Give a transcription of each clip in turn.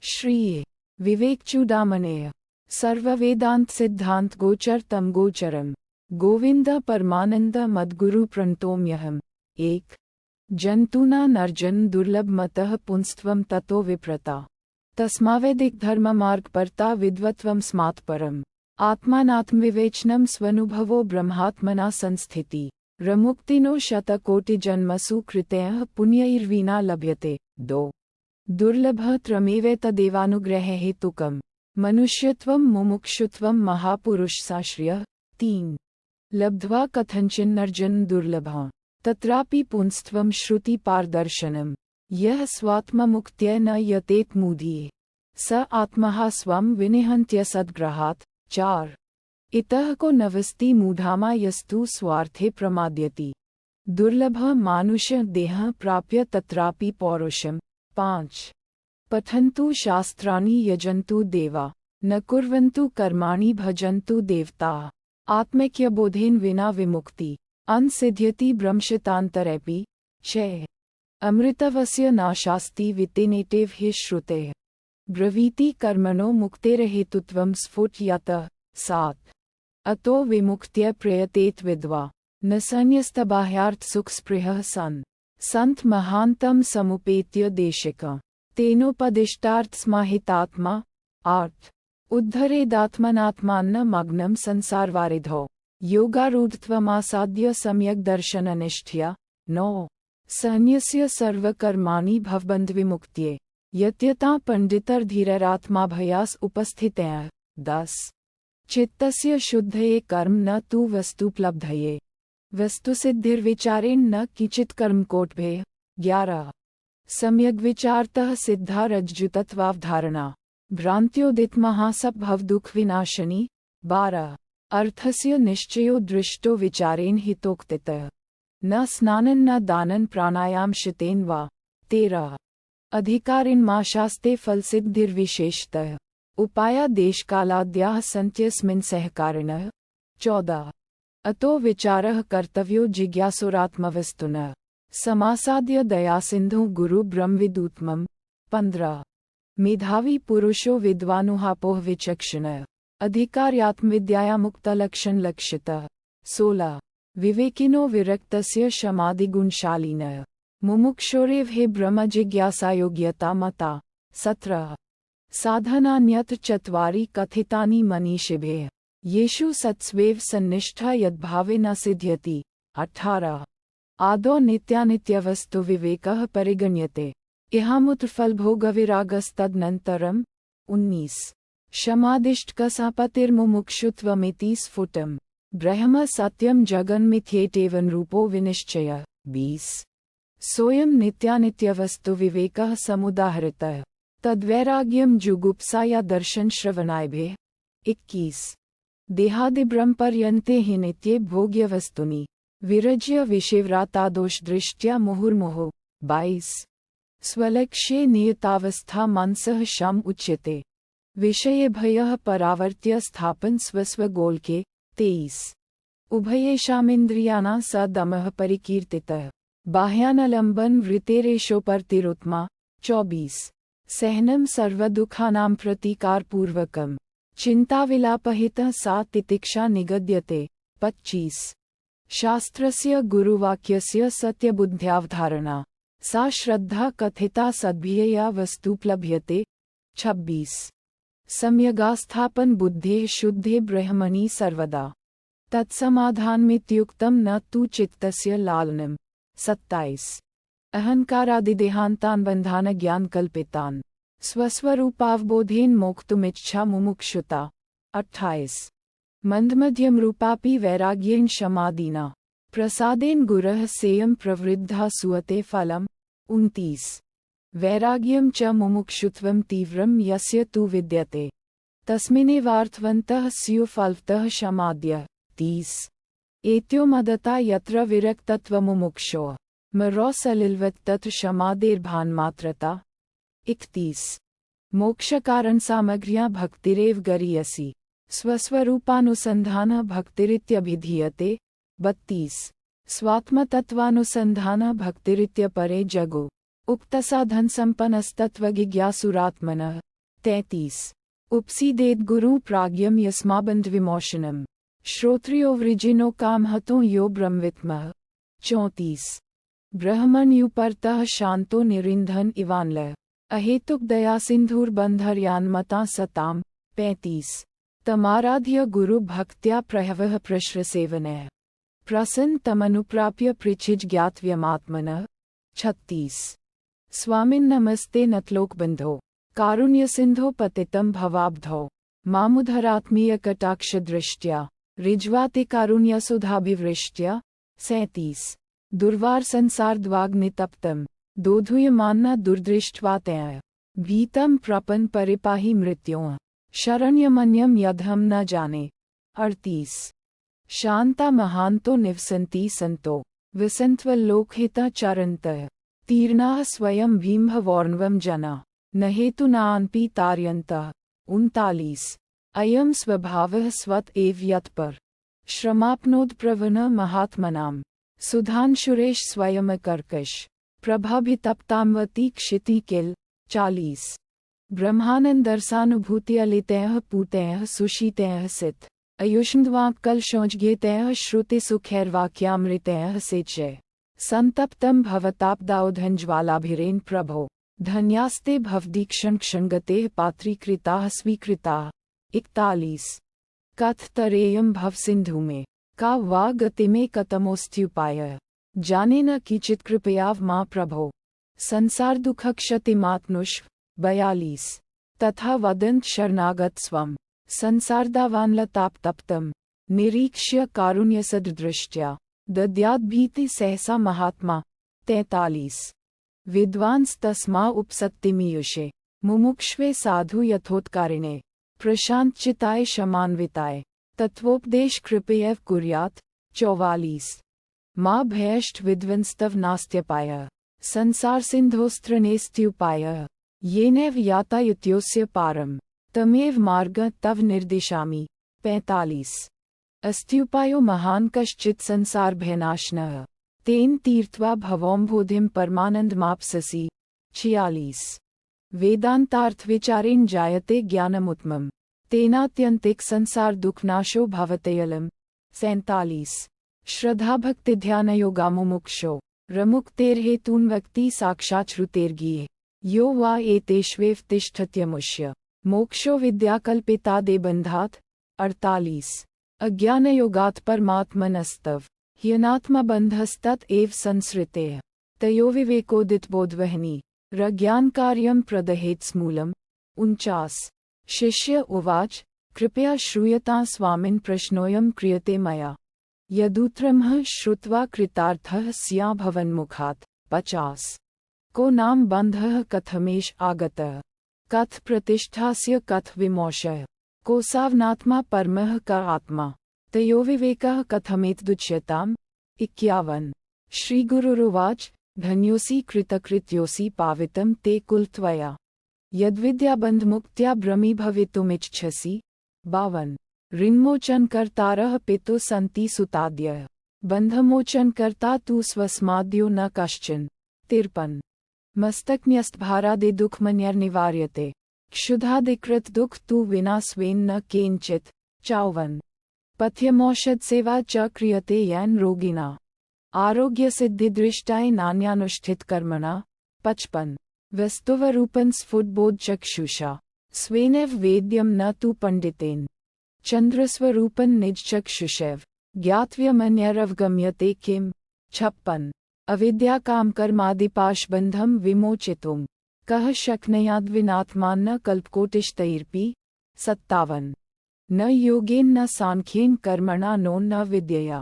श्री विवेकचूडामणेय सर्ववेदांत सिद्धांत गोचर तम गोचरम गोविंद परमानंद मद्गुरु प्रणतोम्यहम्। 1 जंतूना नर्जन दुर्लभ मतः पुंस्त्वं ततो विप्रता तस्मावेदिक धर्म मार्ग परता विद्वत्वं स्मात् परम आत्मानात्मविवेचनम स्वनुभवो ब्रह्मात्मना संस्थिति रमुक्तिनो शतकोटिजन्मसु कृतयः पुण्यैर्विना लभ्यते। 2 दुर्लभः त्रमेवेतदेवानुग्रहे हेतुकम् मनुष्यत्वं मुमुक्षुत्वं महापुरुषसाश्रयः। 3 लब्ध्वा कथञ्चिन्नर्जन दुर्लभः तत्रापि पुंस्त्वं श्रुति पारदर्शनम् यः स्वात्ममुक्त्यै न यतेत मुदीये स आत्महा स्वं विनिहन्त्य सद्ग्रहात्। 4 इतः को नवस्ति मूढामा यस्तु स्वार्थे प्रमाद्यति दुर्लभः मानुष देहः प्राप्य तत्रापि पौरुषम्। 5 पठन्तु शास्त्राणि यजन्तु देवा न कुर्वन्तु कर्माणि भजन्तु देवताः आत्मैक्यबोधेन विना विमुक्ति अनसिध्यति ब्रह्मशितान्तरेऽपि। 6 अमृतवस्य नाशास्ति वितेनेटेव हि श्रुतेः ब्रवीति कर्मणो मुक्तेरहेतुत्वं स्फुटयतः। 7 अतो विमुक्त्यै प्रयतेत विद्वा न संन्यस्तबाह्यार्थ सुखस्पृहः सन् संत महान्तं समुपेत्य देशिकः तेनोपदिष्टार्थ समाहितात्मा। 8 उद्धरेदात्मनात्मानं मग्नं संसारवारिधौ योगारूढत्वमासाद्य सम्यक् दर्शननिष्ठया। 9 संन्यस्य सर्वकर्माणि भवबन्धविमुक्त्यै यत्यता पंडितर्धीररात्माभयास उपस्थितयः। 10 चित्तस्य शुद्धये कर्म न तु वस्तुपलब्धये वस्तुसिद्धिर्विचारेण न किंचित् कर्मकोटभेः। 11 सम्यग्विचारतः सिद्धा रज्जुतत्वावधारणा भ्रान्त्योदितमहासभवदुःखविनाशिनी। 12 अर्थस्य निश्चयो दृष्टो विचारेण हितोक्तितः न स्नानं न दानं प्राणायाम शितेन वा। 13 अधिकारेण मा शास्ते फलसिद्धिर्विशेषतः उपाया देशकालाद्याः सन्त्यस्मिन् सहकारिणः। 14 अतो विचारः कर्तव्यो जिज्ञासुरात्मवस्तुनः समासाद्य दयासिन्धु गुरु ब्रह्मविदुत्तमम्। 15 मेधावी पुरुषो विद्वानुहापोः विचक्षणः अधिकार्यात्मविद्याया मुक्तलक्षणलक्षितः। 16 विवेकिनो विरक्तस्य शमादिगुणशालिनः मुमुक्षोरेव हे ब्रह्मजिज्ञासायोग्यता मता। 17 साधनान्यत्र चत्वारि कथितानि मनीषिभिः येषु सत्स्वेव सन्निष्ठा यद्भावे न सिद्ध्यति। 18 आदौ नित्यानित्यवस्तु विवेकः परिगण्यते इहामुत्र फलभोगविरागस्तदनन्तरम्। 19 शमादिष्टकसापतिर्मुमुक्षुत्वमिति स्फुटम् ब्रह्म सत्यं जगन्मिथ्येत्येवन्रूपो विनिश्चयः। 20 सोऽयं नित्यानित्यवस्तु विवेकः समुदाहृतः तद्वैराग्यं जुगुप्सा या दर्शनश्रवणायभिः। 21 देहादिब्रह्मपर्यन्ते हि नित्ये भोग्यवस्तुनि विरज्य विषयव्रातादोषदृष्ट्या मुहुर्मुहुः। 22 स्वलक्ष्ये नियतावस्था मनसः शम उच्यते विषये भयः परावर्त्य स्थापन स्वस्वगोलके। 23 उभयेषामिन्द्रियाणां स दमः परिकीर्तितः बाह्यानलम्बन वृत्तेरेषोपर्तिरुत्मा। 24 सहनं सर्वदुःखानां प्रतीकारपूर्वकम् चिन्ताविलापहितः सा तितिक्षा निगद्यते। 25 शास्त्रस्य गुरुवाक्यस्य सत्यबुद्ध्यावधारणा सा श्रद्धा कथिता सद्भियया वस्तुप्लभ्यते। 26 सम्यगास्थापन बुद्धेः शुद्धे ब्रह्मणि सर्वदा तत्समाधानमित्युक्तं न तु चित्तस्य लालनम्। 27 अहंकारादिदेहान्तान् बन्धान् ज्ञानकल्पितान् स्वस्वरूपावबोधेन मोक्तुमिच्छा मुमुक्षुता। 28 मन्दमध्यमरूपापि वैराग्येण शमादिना प्रसादेन गुरः सेयं प्रवृद्धा सुअते फलम्। 29 वैराग्यं च मुमुक्षुत्वं तीव्रं यस्य तु विद्यते तस्मिन्नेवार्थवन्तः स्युः फलतः शमाद्य। 30 एत्यो मदता यत्र विरक्तत्वमुमुक्षोः मरो सलिलवत् तत्र शमादेर्भानमात्रता। 31 मोक्षकारण सामग्र्यां भक्तिरेव गरीयसी स्वस्वरूपानुसन्धानः भक्तिरित्यभिधीयते। 32 स्वात्मतत्त्वानुसन्धानः भक्तिरित्यपरे जगो उक्तसाधनसम्पन्नस्तत्त्वजिज्ञासुरात्मनः 33 उपसीदेत गुरु प्राज्ञम यस्माबंध विमोशनम श्रोत्रियो वृजिनो कामहतो यो ब्रह्मवित्मः 34 ब्रह्मण युपर्तः शांतो निरिंधन इवानलय अहेतुक दया सिंधुर्बंधर्यान्मता सताम 35 तमाराध्य गुरु भक्त्या प्रहवः प्रश्रसेवनः प्रसन्न तमनुप्राप्य पृच्छिज ज्ञातव्यमात्मनः 36 स्वामिन् नमस्ते नतलोकबंधो कारुण्य सिंधो पतितं भवाब्धौ मामुधरात्मीय कटाक्ष दृष्ट्या ऋज्वाते कारुण्य सुधाभिवृष्ट्या 37 दुर्वार संसार द्वाग्नितप्तम दोधूयमान्ना दुर्दृष्ट्वातय भीतम प्रपन परिपाहि मृत्योः शरण्यमन्यम यदहम न जाने 38 शांता महांतो निवसन्ति संतो विसंत्वल्लोकहिता चरन्तः तीर्णाः स्वयं भीमवोर्णवं जना न हेतुनान्पि तार्यन्तः 39 अयं स्वभावः स्वत एव यत्पर श्रमाप्नोद प्रवण महात्मनाम् सुधांशुरेश स्वयमकर्कश प्रभाभितप्ताम्वती क्षिति किल 40 ब्रह्मानन्दरसानुभूत्यलितैः पूतैः सुशीतैः सित अयुष्मद्वाक्कलशोज्ञेतैः श्रुतिसुखैर्वाक्यामृतैः सेच्य संतप्तं भवतापदाउधञ्ज्वालाभिरेण प्रभो धन्यास्ते भवदीक्षण क्षणगतेः पात्रीकृताः स्वीकृताः 41 कथतरेयं भवसिन्धु में का वा गति में कतमोस्त्युपाय जाने न किचित कृपयाव माँ प्रभो संसार दुख क्षतिमात्नुष्व 42 तथा वदन्त शरणागत स्वम संसारदावानलतापतप्तं निरीक्ष्य कारुण्यसदृष्ट्या दद्याद्भीति सहसा महात्मा 43 विद्वांस्तस्मा उपसत्तिमीयुषे मुमुक्ष्वे साधु यथोत्कारिणे प्रशांतचिताय शमान्विताय तत्वोपदेश कृपयैव कुर्यात् 44 माँ भयष्ट विद्वंस्तव नास्त्यपाय संसार सिंधोस्त्रनेस्त्युपाय येनैव यातायुत्योस्य पारम तमेव मार्ग तव निर्दिशामि 45 अस्त्युपायो महान कश्चित् संसार भयनाशनः तेन तीर्थवा भवोम्बोधिं परमानन्दमाप्स्यसि 46 वेदान्तार्थविचारेण जायते ज्ञानमुत्तमम् तेनात्यन्तिक संसार दुःखनाशो भवत्ययलम् 47 श्रद्धा भक्ति ध्यान योगामुमुक्षो रमुक्तेर्हेतून्वक्ति साक्षात् श्रुतेर्गीये यो वा एतेष्वेव तिष्ठत्यमुष्य मोक्षो विद्याकल्पितादे बन्धात् 48 अज्ञानयोगात् परमात्मनस्तव ह्यनात्मबन्धस्तत एव संसृतेः तयो विवेकोदितबोधवह्नि रज्ञानकार्यं प्रदहेत् स्मूलम् 49 शिष्य उवाच कृपया श्रूयतां स्वामिन् प्रश्नोऽयं क्रियते मया यदुत्तरमः श्रुत्वा कृतार्थः स्या भवन्मुखात् 50 को नाम बन्धः कथमेष आगतः कथ प्रतिष्ठास्य कथ विमोक्षः को सावनात्मा परमः क आत्मा तयो विवेकः कथमेतदुच्यताम् 51 श्रीगुरुरुवाच धन्योऽसि कृतकृत्योऽसि पावितं ते कुलत्वया यद्विद्याबन्धमुक्त्या भ्रमीभवितुमिच्छसि 52 ऋन्मोचनकर्तारः पितुः सन्ति सुताद्यः बन्धमोचनकर्ता तु स्वस्माद्यो न कश्चन 53 मस्तकन्यस्तभारादि दुःखमन्यर्निवार्यते क्षुधादिकृत दुःख तु विना स्वेन न केनचित् 54 पथ्यमौषध सेवा च क्रियते येन रोगिणा आरोग्यसिद्धिदृष्टाय नान्यानुष्ठित कर्मणा 55 वस्तुवरूपं स्फुटबोधचक्षुषा स्वेनैव वेद्यं न तु पंडितेन चन्द्रस्वरूपं निजचक्षुषैव ज्ञातव्यमन्यरवगम्यते किम् 56 अविद्याकामकर्मादिपाशबन्धं विमोचितुं कः शक्नुयाद्विनात्मान्न कल्पकोटिशतैरपि 57 न योगेन न सांख्येन कर्मणा नो न विद्यया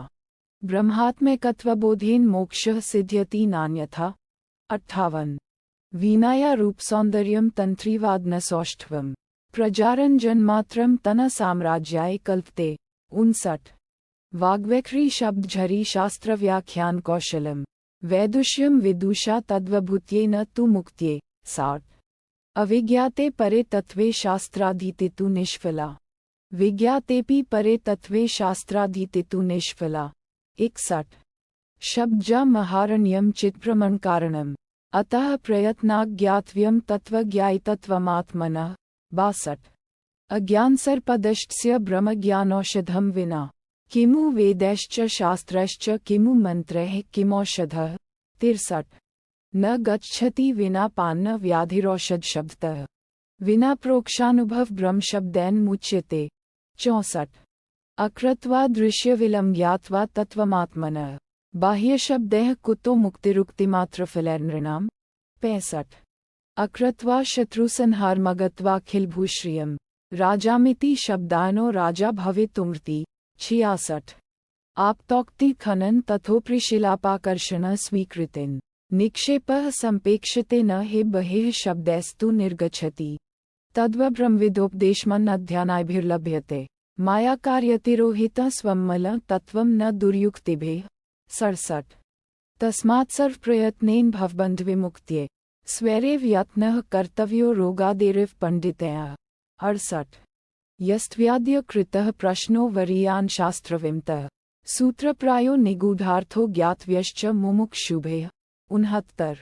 ब्रह्मात्मैकत्वबोधेन मोक्षः सिद्ध्यति नान्यथा 58 वीणाया रूपसौन्दर्यं तन्त्रीवादनसौष्ठवम् प्रजारञ्जनमात्रं तना साम्राज्याय कल्पते 59 वाग्वैखरी शब्दझरी शास्त्रव्याख्यान कौशलम् वैदुष्यं विदुषा तद्वभूत्येन तु मुक्त्यै 60 अविज्ञाते परे तत्त्वे शास्त्राधीते तु निष्फला विज्ञातेऽपि परे तत्त्वे शास्त्राधीते तु निष्फला 61 शब्दजा महारण्यं चित्प्रमणकारणम् अतः प्रयत्नाज्ञातव्यं तत्त्वज्ञायितत्वमात्मनः 62 अज्ञानसर्पदश्च ब्रह्मज्ञानौषधं विना किमु वेदैश्च शास्त्रैश्च किमु मंत्रैः किमौषधः 63 न गच्छति विना पान्न व्याधिरौषध शब्दतः विना प्रोक्षानुभव ब्रह्म शब्देन मुच्यते 64 अकृत्वा दृश्यविलं ज्ञात्वा तत्त्वमात्मनः बाह्य शब्दैः कुतो मुक्तिरुक्तिमात्रफलैर्नृणाम् 65 अकृत्वा शत्रुसंहारमगत्वाखिलभूश्रियम् राजामिति शब्दानो राजा भवितुमर्ति 66 आप्तोक्ति खनन तथोपरिशिलापाकर्षण स्वीकृतेन निक्षेपः संपेक्षते न हि बहिः शब्दैस्तु निर्गच्छति तद्ब्रह्मविदोपदेशमन्नध्यानाभिर्लभ्यते मायाकार्यतिरोहितः स्वमल तत्त्वं न दुर्युक्तिभिः 67 तस्मात् सर्वप्रयत्नेन भवबन्धविमुक्त्यै स्वैरेव यत्नः कर्तव्यो रोगादेरिव पंडितैः 68 यस्त्व्याद्य कृतः प्रश्नो वरीयान् शास्त्रविमतः सूत्रप्रायो निगूढार्थो ज्ञातव्यश्च मुमुक्षुभिः 69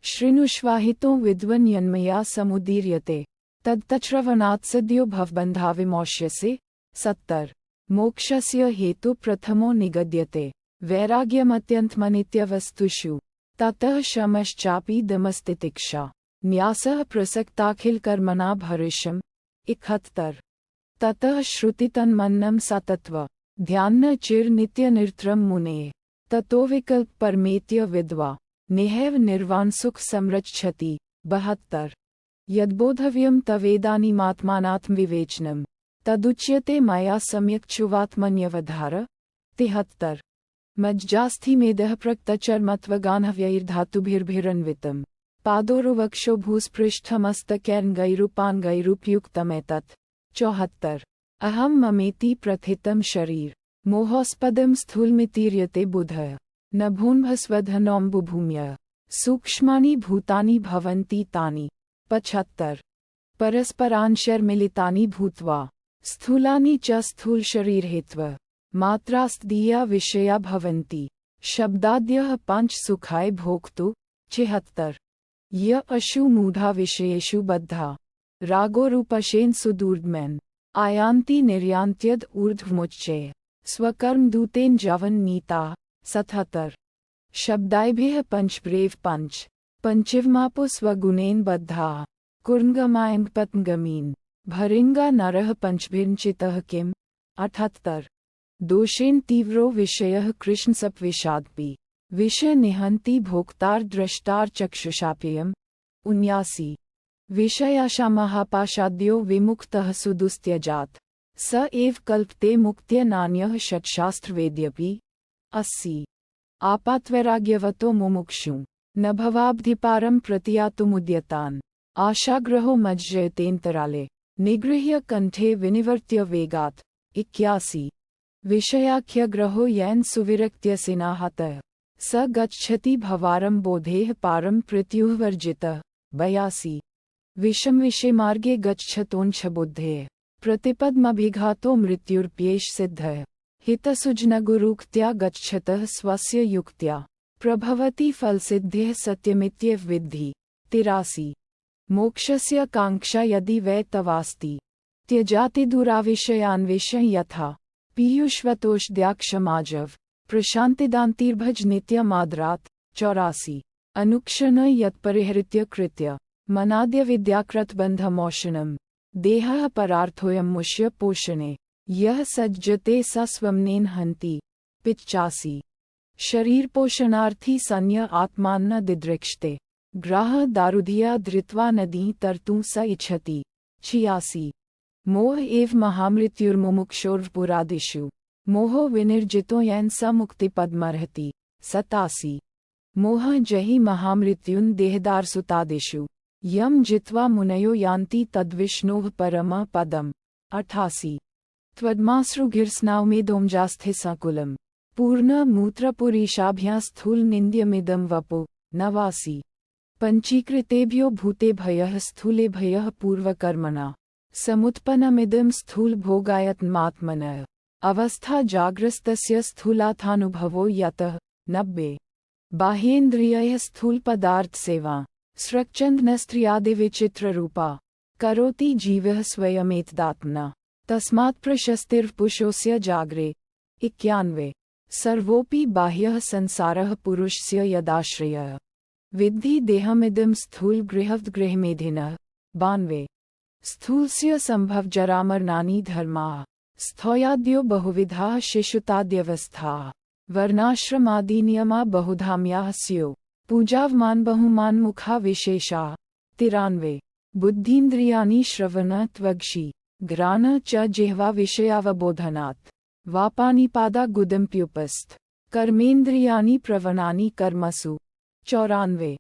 शृणुष्वाहितो विद्वन्यन्मया समुदीर्यते तद्तच्छ्रवणात्सद्यो भवबन्धाविमोक्ष्यसे 70 मोक्षस्य हेतु प्रथमो निगद्यते वैराग्यमत्यन्तमनित्यवस्तुषु ततः शमश्चापि दमस्तितिक्षा न्यासः प्रसक्ताखिलकर्मणा भरिष्यम् 71 ततः श्रुतितन्मन्नं सतत्व ध्यान चिर नित्यनिर्त्रम मुनेः ततो विकल्प परमेत्य विद्वा नेहैव निर्वाण सुख संरक्षति 72 यद्बोधव्यं तवेदानीमात्मानात्मविवेचनम् तदुच्यते मया सम्यक् चुवात्मन्यवधार 73 मज्जास्थि प्रक्तचर्मत्वगानव्यैर्धातुभिर्भिरन्वितम् पादोरुवक्षो भूस्पृष्ठमस्तकैर्गैरुपाङ्गैरुपयुक्तमेतत् 74 अहं ममेति प्रथितं शरीर मोहोस्पदं स्थूलमितीर्यते बुधः न भून्भस्वधनोऽम्बुभूम्यः सूक्ष्मानि भूतानि भवन्ति तानि 75 परस्परांशैर्मिलितानि भूत्वा स्थूलानि च स्थूलशरीरहेत्वः मात्रास्तदीया विषया भवन्ति शब्दाद्यः पंच सुखाय भोक्तु 76 य अशु मूढ़ा विषयेषु बद्धा रागोरूपशेन सुदूर्ध्मेन आयान्ति निर्यान्त्यद ऊर्ध्वमुच्चैः स्वकर्म दूतेन जवन नीता 77 शब्दायभिः पंचब्रेव पंच पंचिवमापो स्वगुणेन बद्धा कुर्ंगमायं पत्ंगमीन भरिंगा नरः पंचभिर्चितः किम 78 दोषेन तीव्रो विषयः कृष्णसप्विषादपि विषय निहन्ति भोक्तार द्रष्टार चक्षुषाप्ययम् 79 विषयाशामहापाशाद्यो विमुक्तः सुदुस्त्यजात् स एव कल्पते मुक्त्य नान्यः षट्शास्त्रवेद्यपि 80 आपातवैराग्यवतो मुमुक्षु न भवाब्धिपारं प्रतियातुमुद्यतान् आशाग्रहो मज्जयतेऽन्तराले निगृह्य कंठे विनिवर्त्य वेगात् 81 विषयाख्यग्रहो येन सुविरक्त्यसिनाहतः स गच्छति भवारं बोधेः पारं प्रत्युह्वर्जितः 82 विषमविषयमार्गे गच्छतोऽंशबुद्धेः प्रतिपदमभिघातो मृत्युर्प्येष सिद्धः हितसुजनगुरुक्त्या गच्छतः स्वस्य युक्त्या प्रभवति फलसिद्धिः सत्यमित्येव विद्धि 83 मोक्षस्य काङ्क्षा यदि वै तवास्ति त्यजाति दुराविषयान्वेषं यथा पीयूषवतोषद्याक्षमाजव प्रशान्तिदान्तिर्भज नित्यमादरात् 84 अनुक्षण यत्परिहृत्य कृत्य मनाद्य विद्याकृतबन्धमोषणम् देहः परार्थोऽयं मुष्य पोषणे यः सज्जते स स्वम्नेन हन्ति 85 शरीर पोषणार्थी सन्य आत्मान्न दिदृक्षते ग्राह दारुधिया धृत्वा नदी तरतुं स इच्छति 86 मोह एव महामृत्युर्मुमुक्षोर्पुरादिषु मोहो विनिर्जितो येन स मुक्तिपदमर्हति 87 मोह जहि महामृत्युन् देहदारसुतादिषु यम जित्वा मुनयो यान्ति तद्विष्णोः परमः पदम् 88 त्वद्माश्रुघिर्स्नावमेदोमजास्थे सकुलम् पूर्ण मूत्रपुरीशाभ्यां स्थूल निन्द्यमिदं वपो 89 पंचीकृतेभ्यो भूते भयः स्थूले भयः पूर्वकर्मणा समुत्पन्नमिदं स्थूल भोगायतमात्मनः अवस्था जाग्रस्तस्य स्थूलाथानुभवो यतः 90 बाह्येन्द्रियैः स्थूल पदार्थ सेवा स्रक्चन्दनस्त्रियादिविचित्ररूपा करोति जीवः स्वयमेतदात्मना तस्मात् प्रशस्तिर्पुरुषस्य जाग्रे। 91 सर्वोऽपि बाह्यः संसारः पुरुषस्य यदाश्रयः विद्धि देहमिदं स्थूलगृहवद्गृहमेधिनः। 92 स्थूलस्य संभव जरामरणानि धर्माः स्थौयाद्यो बहुविधाः शिशुताद्यवस्थाः वर्णाश्रमादिनियमा बहुधाम्याः स्युः पूजावमान बहुमानमुखा विशेषाः। 93 बुद्धीन्द्रियाणि श्रवण त्वग्षि घ्राण च जिह्वा विषयावबोधनात् वापानिपादा गुदम्प्युपस्थ कर्मेन्द्रियाणि प्रवणानि कर्मसु। 94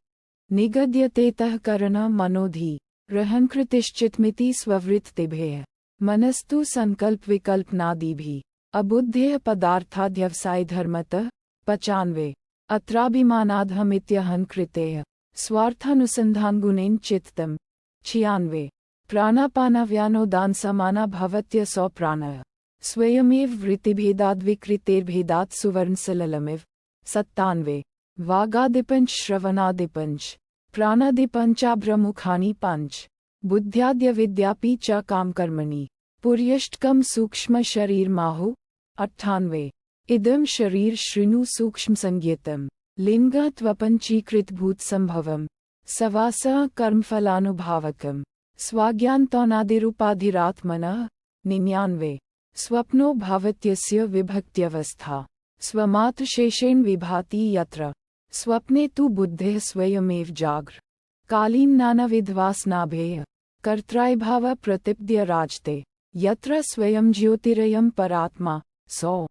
निगद्यतेतः करण मनोधि रहंकृतिश्चित्मिति स्ववृत्तिभिः मनस्तु संकल्प विकल्पनादिभिः अबुद्धेः पदार्थाध्यवसाय धर्मतः। 95 अत्राभिमानादहमित्यहंकृतेः स्वार्थानुसंधानगुणेन चित्तम्। 96 प्राणापानव्यानोदान समाना भवत्यसौ प्राणः स्वयमेव वृत्तिभेदाद्विकृतेर्भेदात् सुवर्णसललमिव। 97 वागादिपंच श्रवणादिपंच प्राणादिपंचाभ्रमुखानि पंच बुद्ध्याद्यविद्यापि च कामकर्मणि पुर्यष्टकम सूक्ष्म शरीर माहु। 98 इदं शरीर शृणु सूक्ष्म संज्ञितम् लिंगत्वपंचीकृतभूत संभवम् सवासः कर्मफलानुभावकम् स्वाज्ञानतौनादिरूपाधिरात्मनः। 99 स्वप्नो भावत्यस्य विभक्त्यवस्था स्वमात्रशेषेण विभाति यत्र स्वप्ने तु बुद्धिः स्वयमेव जाग्र कालीन नानाविधवासनाभेय कर्त्रायभाव प्रतिपद्य राजते यत्र स्वयं ज्योतिरयं परात्मा सौ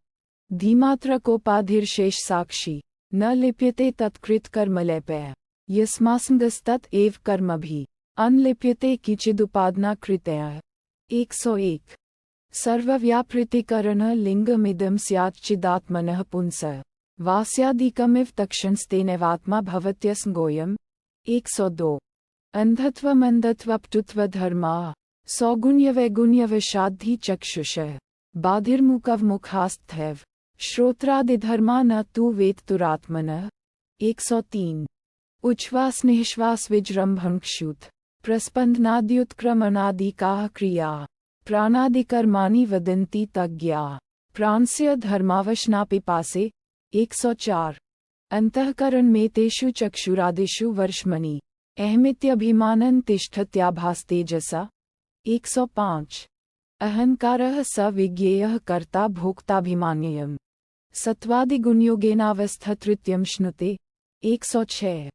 धीमात्रकोपाधिर्शेष साक्षी न लिप्यते तत्कृत कर्मलेपः यस्मास्मदस्तत एव कर्मभिः अनलिप्यते किचिदुपादना कृतयः। 101 सर्वव्यापृतिकरण लिंगमिदं स्यात् चिदात्मनः पुंसः वास्यादिकमिव तक्षणस्तेनैवात्मा भवत्यस्मगोऽयम्। 102 अन्धत्वमन्धत्वपटुत्वधर्माः सौगुण्यवैगुण्यवशाद्धि चक्षुषः बाधिर्मुखवमुखास्तथैव श्रोत्रादिधर्मा न तु वेत्तुरात्मनः। 103 उच्छ्वास निःश्वास विजृम्भणक्षुत् प्रस्पन्दनाद्युत्क्रमणादिकाः क्रियाः प्राणादिकर्माणि वदन्ति तज्ञाः प्राणस्य धर्मावशनापिपासे। 104 अन्तःकरणमेतेषु चक्षुरादिषु वर्ष्मणि अहमित्यभिमानं तिष्ठत्याभासतेजसा। 105 अहंकारः स विज्ञेयः कर्ता भोक्ताभिमान्ययम् सत्त्वादिगुणयोगेनावस्थितृत्यं श्नुते। 106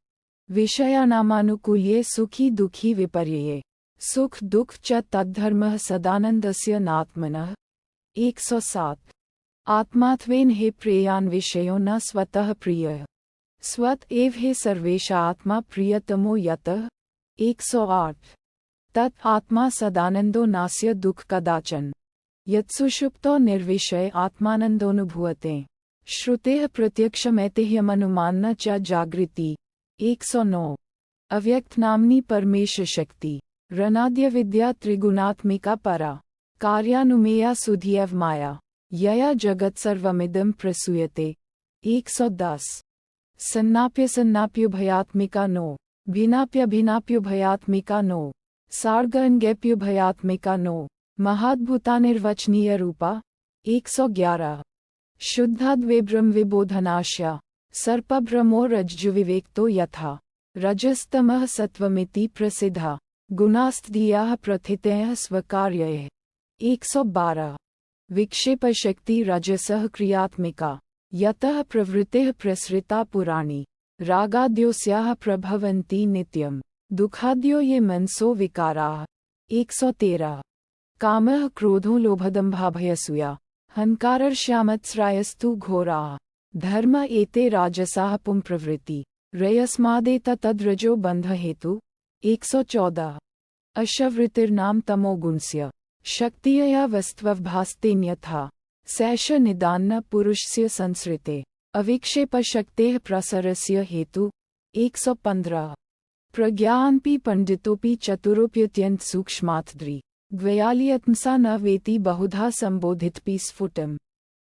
विषयानामानुकूल्ये सुखी दुखी विपर्यये सुख दुख च तद्धर्मः सदानन्दस्य नात्मनः। 107 आत्मात्वेन हि प्रियान् विषयो न स्वतः प्रियः स्वत एव हि सर्वेषा आत्मा प्रियतमो यतः। 108 तत् आत्मा सदानन्दो नास्य दुख कदाचन यत्सुषुप्तो निर्विषय आत्मानन्दोनुभूयते श्रुतेः प्रत्यक्षमैतिह्यमनुमानः च जागृति। 109 अव्यक्त नाम्नी परमेश शक्ति रनाद्य विद्या त्रिगुणात्मिका परा कार्यानुमेया सुधियव माया यया जगत् सर्वमिदं प्रसूयते। 110 सन्नाप्यसन्नाप्युभयात्मिका नो भिन्नाप्यभिन्नाप्युभयात्मिका नो सार्गअन्गेप्युभयात्मिका नो महाद्भुतानिर्वचनीय रूपा। 111 शुद्धाद्वेब्रह्म विबोधनाश्या सर्पभ्रमो रज्जुविवेक्तो यथा रजस्तमः सत्वमिति प्रसिद्धा गुणास्त्धियाः प्रथितयः स्वकार्यैः। 112 विक्षेपशक्ति रजसः क्रियात्मिका यतः प्रवृत्तिः प्रसृता पुराणी रागाद्योस्याः प्रभवन्ति नित्यं दुःखाद्यो ये मनसो विकाराः। 113 कामः क्रोधो लोभदम्भाभयसूया हंकारश्यामत्स्रायस्तु घोराः धर्म एते राजसाः पुंप्रवृत्ति रयस्मादेतद्रजो बन्ध हेतु। 114 अशवृत्तिर्नाम तमोगुणस्य शक्तियया वस्त्वभास्तेन्यथा सैष निदान्न पुरुषस्य संसृते अविक्षेपशक्तेः प्रसरस्य हेतु। 115 प्रज्ञानपि पंडितोपि चतुरोप्यत्यंत सूक्ष्मात्द्रि ग्वयालियत्मसा न वेति बहुधा संबोधितपि स्फुटम्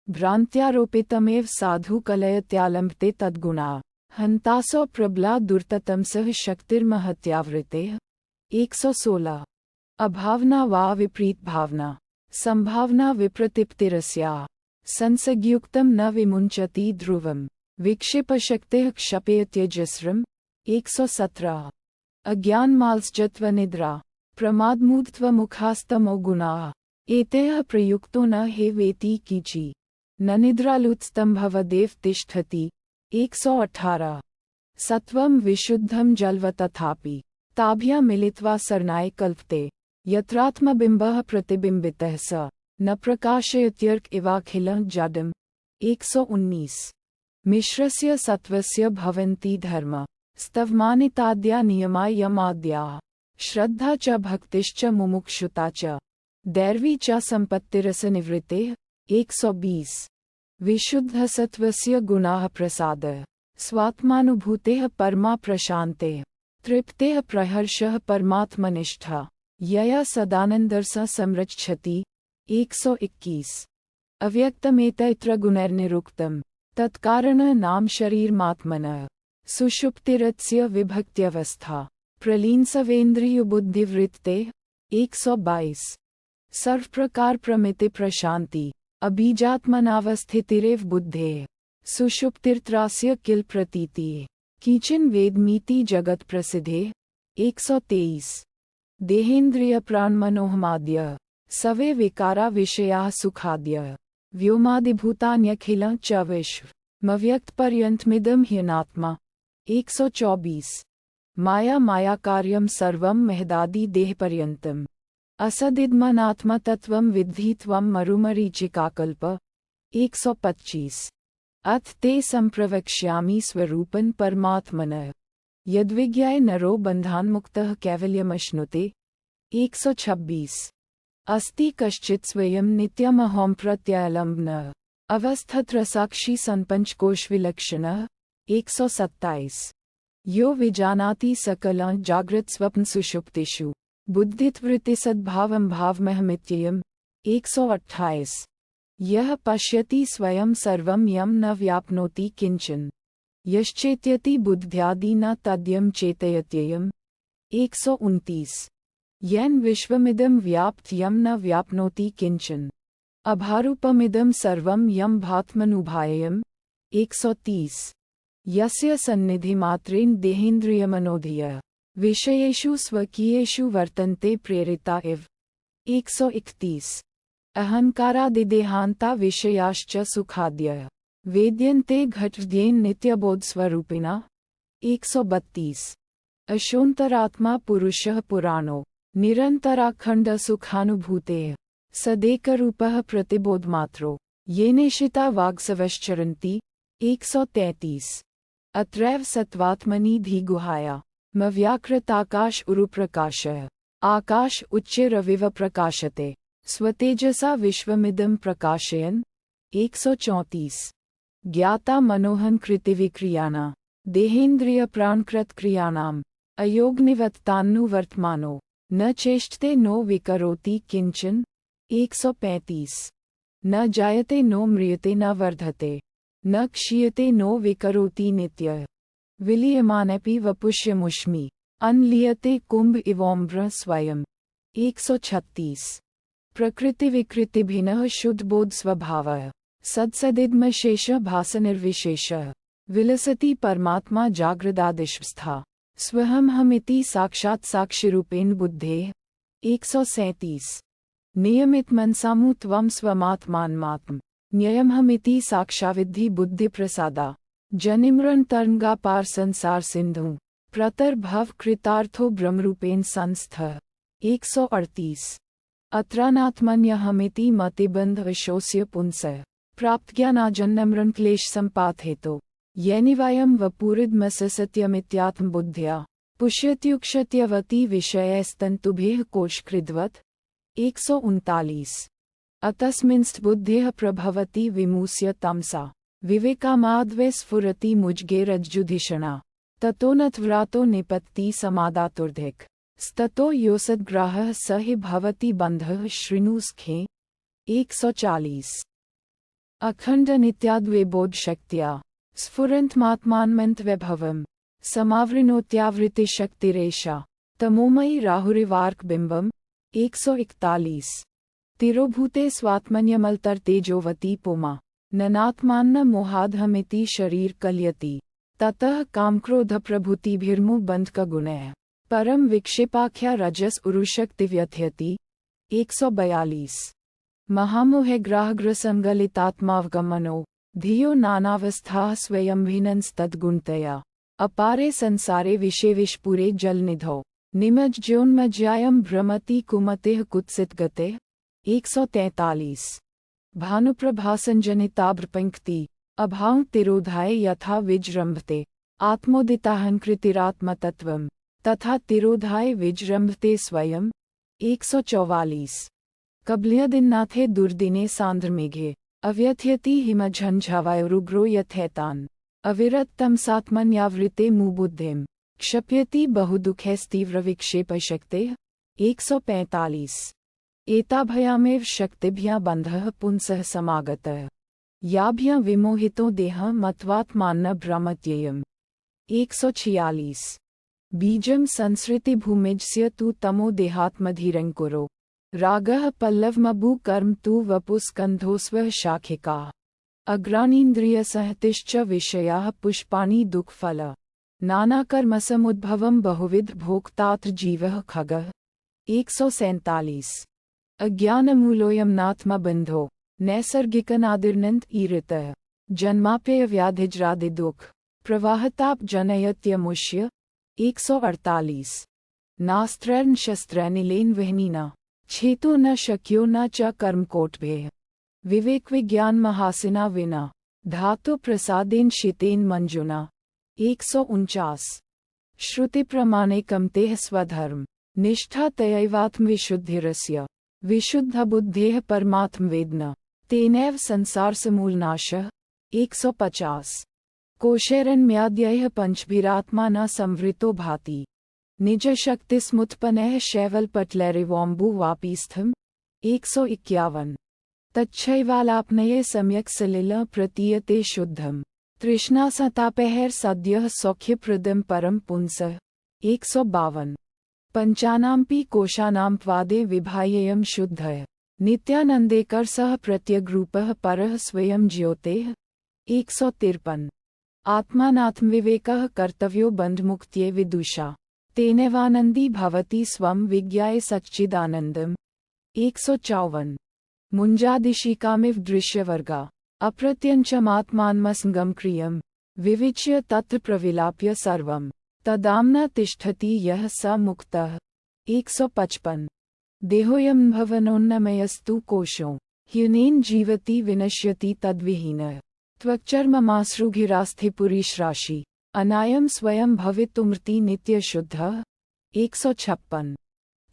भ्रान्त्यारोपितमेव साधु कलयत्यालम्बते तद्गुणा हन्तासो प्रबला दुर्ततमसः शक्तिर्महत्यावृतेः। 116 अभावना वा विपरीत भावना, संभावना विप्रतिप्तिरस्याः, संसर्गयुक्तं न विमुञ्चति ध्रुवम्, विक्षेपशक्तिः क्षपेत्यजस्रम्। 117। अज्ञानमाल्स्यत्वनिद्रा, प्रमादमूढत्वमुखास्तमो गुणाः, एतैः प्रयुक्तो न हे वेति कीचि, न निद्रालुत्स्तम्भवदेव तिष्ठति। 118। सत्वं विशुद्धं जलवत्तथापि, ताभ्यां मिलित्वा सरनाय कल्पते, यत्रात्मबिम्बः प्रतिबिम्बितः स न प्रकाशयत्यर्क इवाखिलं जाडम्। 119। मिश्रस्य सत्वस्य भवन्ति धर्म स्तवमानिताद्या नियमा यमाद्याः, श्रद्धा च भक्तिश्च मुमुक्षुता च, दैर्वी च सम्पत्तिरसनिवृत्तेः। 120। विशुद्धसत्त्वस्य गुणाः प्रसादः, स्वात्मानुभूतेः परमा प्रशान्तेः, तृप्तेः प्रहर्षः परमात्मनिष्ठा, यया सदानन्दरसा संरक्षति। 121। अव्यक्तमेतैत्र गुणैर्निरुक्तं, तत्कारणः नाम शरीरमात्मनः, सुषुप्तिरस्य विभक्त्यवस्था, प्रलीनसवेन्द्रियबुद्धिवृत्तेः। 122। सर्वप्रकार प्रमिति प्रशान्ति, अबीजात्मनावस्थितिरेव बुद्धेः, सुषुप्तिर्त्रास्य किल प्रतीतिः, कीचिन वेदमीति जगत प्रसिद्धेः। 123। देहेन्द्रिय प्राणमनोहमाद्यः, सवे विकारा विषयाः सुखाद्यः, व्योमादिभूतान्यखिलं च विश्वमव्यक्तपर्यन्तमिदं ह्यनात्मा। 124। माया मायाकार्यं सर्वं महदादि देहपर्यन्तम्, असदिदमनात्मतत्त्वं विद्धि त्वं मरुमरीचिकाकल्प। 125। अथ ते संप्रवक्ष्यामि स्वरूपं परमात्मनः, यद्विज्ञाय नरो बन्धान्मुक्तः कैवल्यमश्नुते। 126। अस्ति कश्चित् स्वयं नित्यमहं प्रत्यलम्बनः, अवस्थत्रसाक्षी सन्पञ्चकोशविलक्षणः। 127। यो विजानाति सकलं जाग्रत्स्वप्नसुषुप्तिषु, बुद्धित्वृत्तिसद्भावं भावमहमित्ययम्। 128। यः पश्यति स्वयं सर्वं यं न व्याप्नोति किंचन, यश्चेत्यति बुद्ध्यादि न तद्यं चेतयत्ययम्। 129। येन विश्वमिदं व्याप्त यं न व्याप्नोति किंचन, अभारूपमिदं सर्वं यं भात्मनुभाययम्। 130। यस्य सन्निधिमात्रेण देहेन्द्रियमनोधियः, विषयेषु स्वकीयेषु वर्तन्ते प्रेरिता इव। 131। अहंकारादिदेहान्ता विषयाश्च सुखाद्यः, वेद्यन्ते घटव्येन नित्यबोधस्वरूपिणा। 132। अशोन्तरात्मा पुरुषः पुराणो, निरन्तराखण्डसुखानुभूतेः, सदेकरूपः प्रतिबोधमात्रो, येनेशिता वाग्सवश्चरन्ति। 133। अत्रैव सत्त्वात्मनिधिगुहाया मव्याकृताकाश उरुप्रकाशः, आकाश उच्चैरविव प्रकाशते, स्वतेजसा विश्वमिदं प्रकाशयन्। 134। ज्ञाता मनोहन कृतिविक्रियाणा, देहेन्द्रियप्राणकृतक्रियाणाम्, अयोगनिवत्तान्नुवर्तमानो, न चेष्टते नो विकरोति किंचन। 135। न जायते नो म्रियते न वर्धते, न क्षीयते नो विकरोति नित्यः, विलीयमानेऽपि वपुष्यमुष्मि, अनलीयते कुंभ इवोम्र स्वयं। 136। प्रकृतिविकृतिभिन्नः शुद्धबोध स्वभावः, सत्सदिदमशेषः भासनिर्विशेषः, विलसति परमात्मा जागृदादिष्वस्था, स्वहमहमिति साक्षात् साक्षिरूपेण बुद्धेः। 137। नियमितमनसामु त्वं स्वमात्मानमात्म, न्ययमहमिति साक्षाविद्धि बुद्धिप्रसादा, जनिमृन् तरंगापार संसार सिंधु, प्रतर्भव कृतार्थो ब्रह्मरूपेण संस्थः। 138। अत्रानात्मन्यहमिति मतिबन्ध विशोष्य पुंसः, प्राप्तज्ञानाजन्यमृन् क्लेश सम्पाथेतो, येनिवायं वपुरिदमससत्यमित्यात्मबुद्ध्या, पुष्यत्युक्षत्यवति विषयैस्तन्तुभिः कोशकृद्वत्। 139। अतस्मिंस्तबुद्धिः प्रभवति विमूस्य तमसा, विवेकामाद्वे स्फुरति मुज्गेरज्जुधिषणा, ततो नत्व्रातो निपत्ति समादातुर्धिक्, स्ततो योऽसद्ग्राहः स हि भवति बन्धः शृणु स्खे। 140। अखण्डनित्याद्वैबोधशक्त्या, स्फुरन्तमात्मानमन्तवैभवम्, समावृणोत्यावृत्तिशक्तिरेषा, तमोमयी राहुरिवार्कबिम्बम्। 141 तिरोभूते स्वात्मन्यमलतर तेजोवती पुमा ननात्मान्न मोहाधमिति शरीर कलयति ततः कामक्रोध प्रभुतिभिर्मुबंधकगुणैः परम विक्षेपाख्या रजस उरुशक्तिव्यथयति 142 महामोहे ग्राहग्रसंगलितात्मावगमनो धियो नानावस्थाः स्वयंभिनंस्तद्गुणतया अपारे संसारे विषेविषपुरे जलनिधौ निमज्जोन्मज्जायं भ्रमति कुमतेः कुत्सितगतेः 143 भानुप्रभासंजनिताभ्रपंक्ति अभाव तिरोधाय यथा विजृंभते आत्मोदिताहंकृतिरात्मतत्वं तथा तिरोधाय विजृंभते स्वयं 144 कबल्यदिन्नाथे दुर्दिने सांध्रमेघे अव्यथयति हिमझंझावायुरुग्रो यथैतान् अविरतं सात्मन्यावृते मुबुद्धिं क्षप्यति बहुदुःखैस्तीव्रविक्षेपशक्तेः 145 एताभयामेव शक्तिभ्यां बन्धः पुंसः समागतः याभ्यां विमोहितो देहः मत्वात्मान्न भ्रमत्ययम् 146 बीजं संसृतिभूमिजस्य तु तमो देहात्मधीरङ्कुरो रागः पल्लवमबु कर्म तु वपुस्कन्धोस्वः शाखिकाः अग्रानीन्द्रियसहतिश्च विषयाः पुष्पाणि दुःखफल नानाकर्मसमुद्भवं बहुविध भोक्तात्र जीवः खगः 147 अज्ञानमूलोऽयं नात्मबन्धो नैसर्गिकनादिर्नन्त ईरितः जन्माप्ययव्याधिज्रादिदुःख प्रवाहताप जनयत्यमुष्य 148 नास्त्रैर्न शस्त्रैर्निलेन वह्निना छेतु न शक्यो न च कर्मकोटभेः विवेकविज्ञान महासिना विना धातु प्रसादेन शितेन मंजुना 149 श्रुति प्रमाणेकमतेः स्वधर्म निष्ठा तयैवात्मविशुद्धिरस्य विशुद्धबुद्धेः परमात्मवेदना तेनैव संसारसमूलनाशः 150 कोशैरन्म्याद्यैः पंचभिरात्मा न संवृतो भाति निजशक्तिसमुत्पन्नैः शैवलपटलैरिवोऽम्बुवापीस्थम् 151 तच्छैवालाप्नये सम्यक् सलिलः प्रतीयते शुद्धम् तृष्णासतापैः सद्यः सौख्यप्रदं परं पुंसः 152 पंचानांपि कोशानां त्वादे विभायेयं शुद्धः नित्यानंदेकर सह प्रत्यग्रूपः परः स्वयं ज्योतेः 153 आत्मानात्मविवेकः कर्तव्यो बन्धमुक्त्यै विदुषा तेनैवानन्दी भवति स्वं विज्ञाय सच्चिदानन्दम् 154 मुञ्जादिशिकामिव दृश्यवर्गा अप्रत्यञ्चमात्मानमसङ्गं क्रियं विविच्य तत्र प्रविलाप्य सर्वं तदाम्ना तिष्ठति यः स मुक्तः 155 देहोऽयं भवनोन्नमयस्तु कोशो ह्यनेन जीवति विनश्यति तद्विहीनः त्वक्चर्ममासृघिरास्थिपुरीश्राशि अनायं स्वयं भवितुमर्ति नित्यशुद्धः 156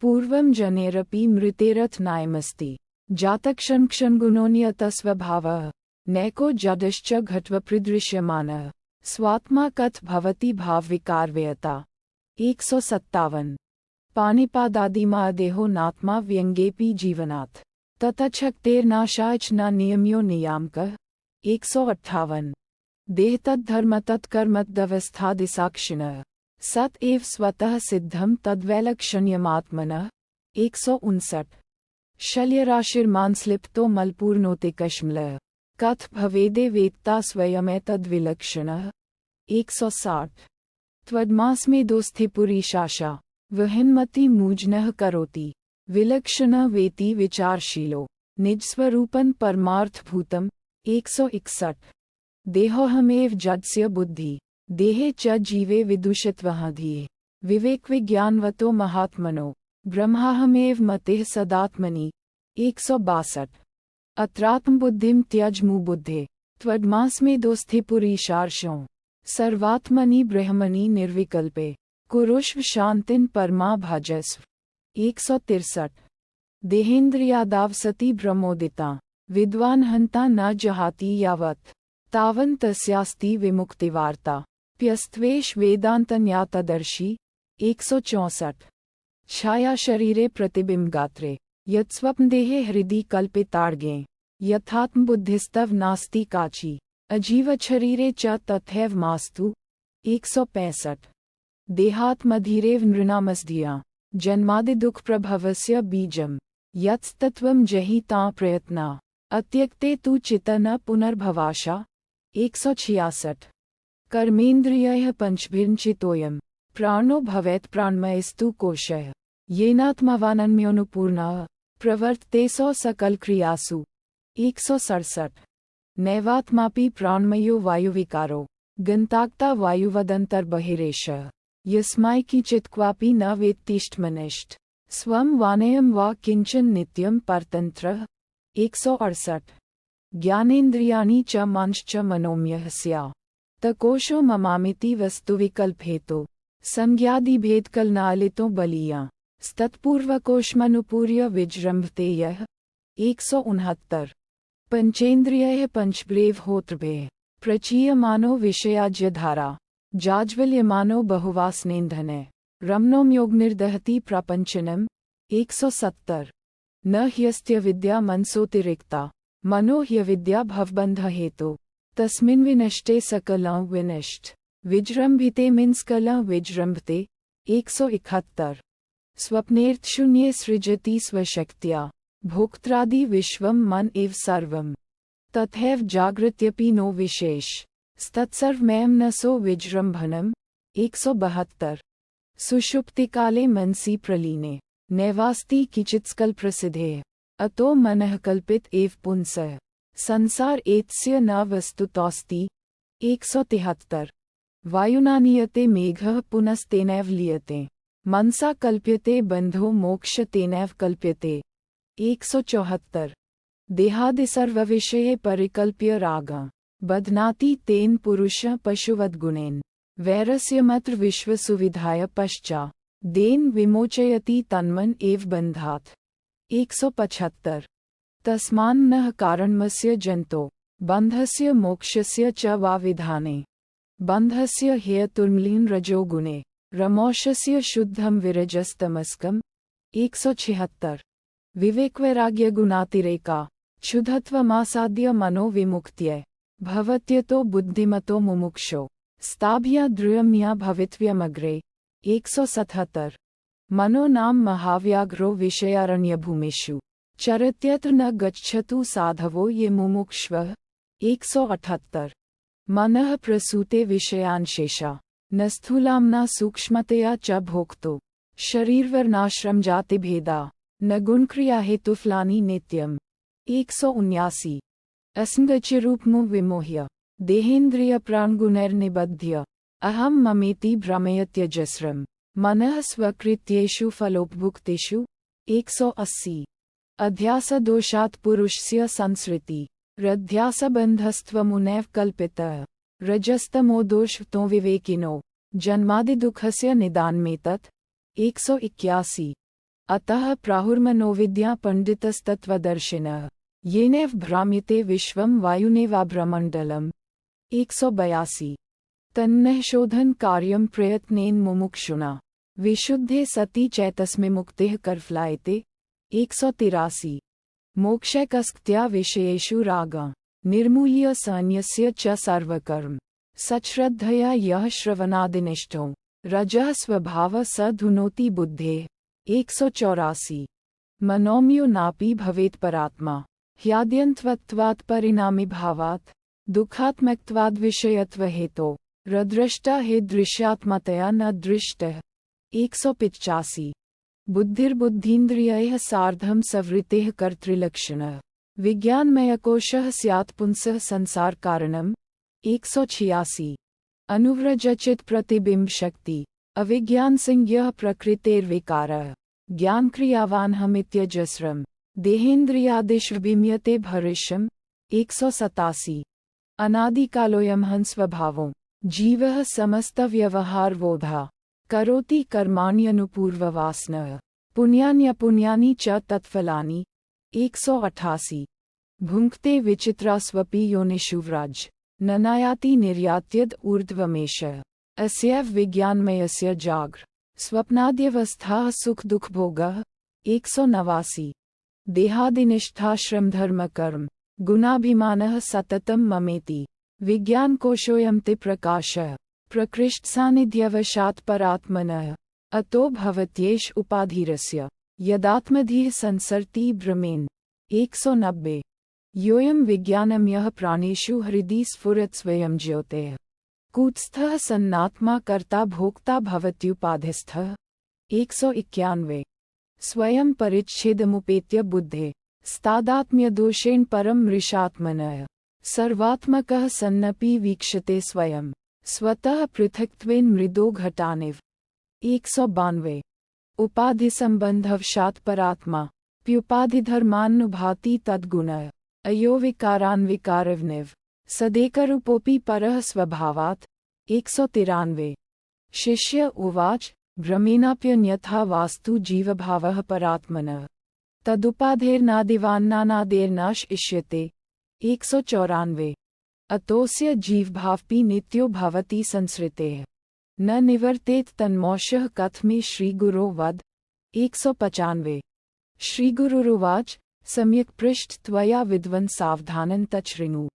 पूर्वं जनेरपि मृतेरथ नायमस्ति जातक्षणक्षणगुणोऽन्यतस्वभावः नैको जडश्च घटवप्रदृश्यमानः स्वात्मा कथ भवति भावविकारव्ययता 157 पाणिपादादिमा देहो नात्मा व्यङ्गेऽपि जीवनात् ततच्छक्तेर्नाशाय च न नियम्यो नियामकः 158 देहतद्धर्मतत्कर्मतदवस्थादिसाक्षिणः सत एव स्वतः सिद्धं तद्वैलक्षण्यमात्मनः 159 शल्यराशिर्मांसलिप्तो मलपूर्णोते कश्मलः कथ भवेदे वेत्ता स्वयमेतद्विलक्षणः 160 त्वद्मास्मेदोस्थिपुरीशाशा वहिन्मति मूजनः करोति विलक्षणः वेति विचारशीलो निजस्वरूपं परमार्थभूतम् 161 देहोऽहमेव जडस्य बुद्धि देहे च जीवे विदुषित्वः धिये विवेकविज्ञानवतो महात्मनो ब्रह्माहमेव मतेः सदात्मनि 162 अत्रात्मबुद्धिं त्यज मुबुद्धे त्वद्मास्मेदोस्थिपुरीशार्षों सर्वात्मनि ब्रह्मणि निर्विकल्पे कुरुष्व शान्तिं परमा भजस्व 163 देहेन्द्रियादावसति ब्रह्मोदिता विद्वान् हन्ता न जहाति यावत् तावन् तस्यास्ति विमुक्तिवार्ता प्यस्त्वेष वेदान्तन्यातदर्शी 164 छाया शरीरे प्रतिबिम्बगात्रे यत्स्वप्नदेहे हृदि कल्पितार्गे यथात्मबुद्धिस्तव नास्ति काची अजीवच्छरीरे च तथैव मास्तु 165 देहात्मधीरेव नृणामस्धिया जन्मादिदुःखप्रभवस्य बीजं यत्स्तत्त्वं जहिता प्रयत्ना अत्यक्ते तु चित्त न पुनर्भवाशा। 166। कर्मेन्द्रियैः पंचभिर्चितोऽयं प्राणो भवेत् प्राणमयस्तु कोशः येनात्मवानन्योनुपूर्णः प्रवर्तते सौ सकलक्रियासु। 167। नैवात्मापि प्राणमयो वायुविकारो गन्ताक्ता वायुवदन्तर्बहिरेषः यस्मै किंचित् क्वापि न वेत्तिष्ठमनिष्ठ स्वं वानयं वा किंचन नित्यं परतन्त्रः। 168। ज्ञानेन्द्रियाणि च मांश्च मनोमयः स्यात् तकोशो ममामिति वस्तुविकल्पहेतो संज्ञादिभेदकलनालितो बलीया स्तत्पूर्वकोशमनुपूर्य विजृम्भते यः। 169। पंचेन्द्रियैः पंचब्रेवहोत्रभेः प्रचीयमानो विषयाज्यधारा जाज्वल्यमानो बहुवासनेन्धने रमणोम्योगनिर्दहति प्रपञ्चनम्। 170। न ह्यस्त्यविद्या मनसोऽतिरिक्ता मनो ह्यविद्या भवबन्धहेतु तस्मिन् विनष्टे सकलं विनष्ट विजृम्भिते मिन्स्कलं विजृम्भते। 171। स्वप्नेऽर्थशून्ये सृजति स्वशक्त्या भोक्त्रादि विश्वं मन एव सर्वं तथैव जागृत्यपि नो विशेष तत्सर्वमयं न सो विजृम्भणम्। 172। सुषुप्तिकाले मनसि प्रलीने नैवास्ति किंचित्स्कल्पप्रसिद्धेः अतो मनः कल्पित एव पुंसः संसार एतस्य न वस्तुतोऽस्ति। 173। वायुना नीयते मेघः पुनस्तेनैव लीयते मनसा कल्प्यते बन्धो मोक्ष तेनैव कल्प्यते। 174। देहादिसर्वविषये परिकल्प्य रागः बध्नाति तेन पुरुषः पशुवद्गुणेन वैरस्यमत्र विश्वसुविधाय पश्चात् देन विमोचयति तन्मन एव बन्धात्। 175। तस्मान्नः कारणमस्य जन्तो बन्धस्य मोक्षस्य च वा विधाने बन्धस्य हेतुर्मलीन रजोगुणे रमोक्षस्य शुद्धं विरजस्तमस्कम्। 176। विवेकवैराग्यगुणातिरेका क्षुधत्वमासाद्य मनो विमुक्त्यै भवत्यतो बुद्धिमतो मुमुक्षो स्ताभ्या द्रुयम्या भवितव्यमग्रे। 177। मनो नाम महाव्याघ्रो विषयारण्यभूमिषु चरत्यत्र न गच्छतु साधवो ये मुमुक्षवः। 178। मनः प्रसूते विषयान्शेषा न स्थूलाम्ना सूक्ष्मतया च भोक्तो शरीरवर्णाश्रमजातिभेदा न गुणक्रिया हेतुफलानि नित्यम्। 179। असङ्गचिरूपमो विमोह्य देहेन्द्रिय प्राणगुणैर्निबध्य अहं ममेति भ्रमयत्यजस्रम् मनः स्वकृत्येषु फलोपभुक्तेषु। 180। अध्यासदोषात् पुरुषस्य संसृति रध्यासबन्धस्त्वमुनैव कल्पितः रजस्तमो दोषतो विवेकिनो जन्मादिदुःखस्य निदानमेतत्। 181। अतः प्राहुर्मनोविद्या पण्डितस्तत्त्वदर्शिनः येनैव भ्राम्यते विश्वं वायुनेवाभ्रमण्डलम्। 182। तन्नः शोधन कार्यं प्रयत्नेन मुमुक्षुणा विशुद्धे सति चैतस्मिमुक्तिः करफलायते। 183। मोक्षैकस्क्त्या विषयेषु रागः निर्मूल्य सन्यस्य च सर्वकर्म सच्छ्रद्धया यः श्रवणादिनिष्ठो रजः स्वभावः स धुनोति बुद्धेः। 184। मनोमयो नापि भवेत् परात्मा ह्याद्यन्त्वत्वात् परिणामिभावात् दुःखात्मकत्वाद् विषयत्वहेतो रदृष्टा हे दृश्यात्मतया न दृष्टः। 185। बुद्धिर्बुद्धीन्द्रियैः सार्धं सवृतेः कर्तृलक्षणः विज्ञानमयकोशः स्यात् पुंसः संसारकारणम्। 186। अनुव्रजचित् प्रतिबिम्बशक्ति अविज्ञानसंज्ञः प्रकृतेर्विकारः ज्ञानक्रियावानहमित्यजस्रम् देहेन्द्रियादिष्वभिम्यते भरिष्यम्। 187। अनादिकालोऽयं हंस्वभावो जीवः समस्तव्यवहारवोधा करोति कर्माण्यनुपूर्ववासनः पुण्यान्यपुण्यानि च तत्फलानि। 188। भुङ्क्ते विचित्रास्वपि योनिषु व्रज न नायाति निर्यात्यद् ऊर्ध्वमेषः अस्यैव विज्ञानमयस्य जाग्र स्वप्नाद्यवस्थाः सुखदुःखभोगः। 189। देहादिनिष्ठा श्रमधर्मकर्म गुणाभिमानः सततं ममेति विज्ञानकोशोऽयं ते प्रकाशः प्रकृष्टसान्निध्यवशात् परात्मनः। अतो भवत्येष उपाधिरस्य यदात्मधिः संसरति भ्रमेन। 190। योऽयं विज्ञानं यः प्राणेषु हृदि स्फुरत् स्वयं ज्योतेः कूटस्थः सन्नात्मा कर्ता भोक्ता भवत्युपाधिस्थः। 191। स्वयं परिच्छेदमुपेत्य बुद्धे स्तादात्म्यदोषेण परं मृषात्मनः सर्वात्मकः सन्नपि वीक्षते स्वयं स्वतः पृथक्त्वेन मृदो घटानिव। 192। उपाधिसम्बन्धवशात् परात्मा प्युपाधिधर्मान्नुभाति तद्गुणः अयो विकारान्विकारवनिव सदेकरूपोऽपि परः स्वभावात्। 193। शिष्य उवाच भ्रमेणाप्यन्यथा वास्तु जीवभावः परात्मनः तदुपाधेर्नादिवान्नानादेर्नाश इष्यते। 194। अतोऽस्य जीवभावपि नित्यो भवति संसृतेः न निवर्तेत तन्मोक्षः कथमे श्रीगुरो वद। 195। श्रीगुरुरुवाच सम्यक् पृष्ठ त्वया विद्वन् सावधानं तच्छृणु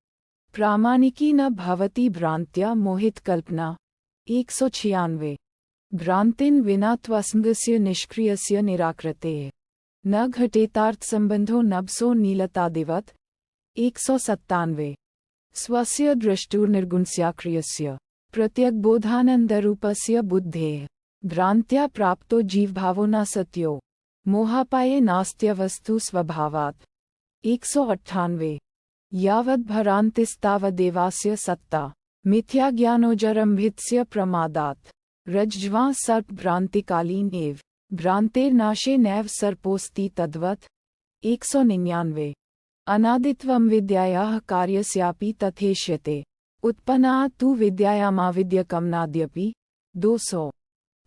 प्रामाणिकी न भवति भ्रान्त्या मोहितकल्पना। 196। भ्रान्तिन विना त्वसङ्गस्य निष्क्रियस्य निराकृतेः न घटेतार्थसम्बन्धो नभसो नीलतादिवत्। 197। स्वस्य द्रष्टुर्निर्गुणस्याक्रियस्य प्रत्यग्बोधानन्दरूपस्य बुद्धेः भ्रान्त्या प्राप्तो जीवभावो न सत्यो मोहापाये नास्त्यवस्तु स्वभावात्। 198। यावद्भ्रान्तिस्तावदेवास्य सत्ता मिथ्याज्ञानोजरम्भितस्य प्रमादात् रज्ज्वा सर्पभ्रान्तिकालीन एव भ्रान्तेर्नाशे नैव सर्पोऽस्ति तद्वत्। 199। अनादित्वं विद्यायाः कार्यस्यापि तथेष्यते उत्पन्ना तु विद्यायामाविद्यकमनाद्यपि। 200।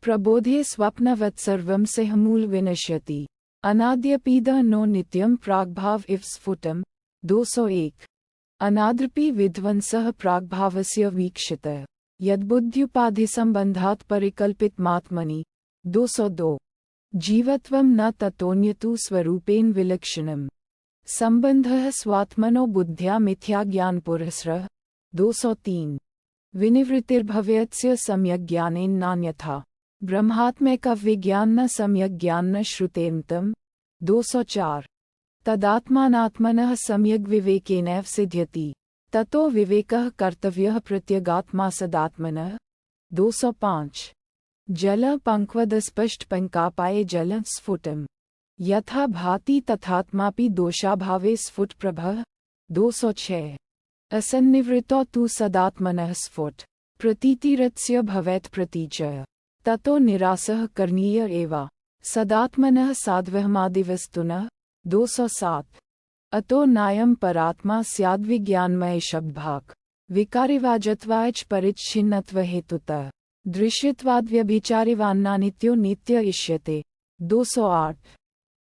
प्रबोधे स्वप्नवत् सर्वं सिंहमूल विनश्यति अनाद्यपीदः नो नित्यं प्राग्भाव इव स्फुटम्। 201। अनाद्रपि विध्वंसः प्राग्भावस्य वीक्षितः यद्बुद्ध्युपाधिसम्बन्धात् परिकल्पितमात्मनि। 202। जीवत्वं न ततोऽन्यतु स्वरूपेण विलक्षणम् सम्बन्धः स्वात्मनो बुद्ध्या मिथ्याज्ञानपुरःस्रः। 203। विनिवृत्तिर्भवेत्स्य सम्यग्ज्ञानेन नान्यथा ब्रह्मात्मैकविज्ञान सम्यग्ज्ञान श्रुतेन्तम्। 204। तदात्मानात्मनः सम्यग्विवेकेनैव सिद्ध्यति ततो विवेकः कर्तव्यः प्रत्यगात्मा सदात्मनः। 205। जल पंक्वदस्पष्ट पंकापाये जल स्फुटम् यथा भाति तथात्मापि दोषाभावे स्फुटप्रभः। 206। असन्निवृत्तो तु सदात्मनः स्फुट प्रतीतिरस्य भवेत् प्रतीचः ततो निरासः करणीय एव सदात्मनः साध्वहमादिवस्तुनः। 207। अतो नायं परात्मा स्याद्विज्ञानमय शब्दभाक् विकारिवाजत्वाच् परिच्छिन्नत्वहेतुतः दृश्यत्वाद्व्यभिचारिवान्नानित्यो नित्य इष्यते। 208।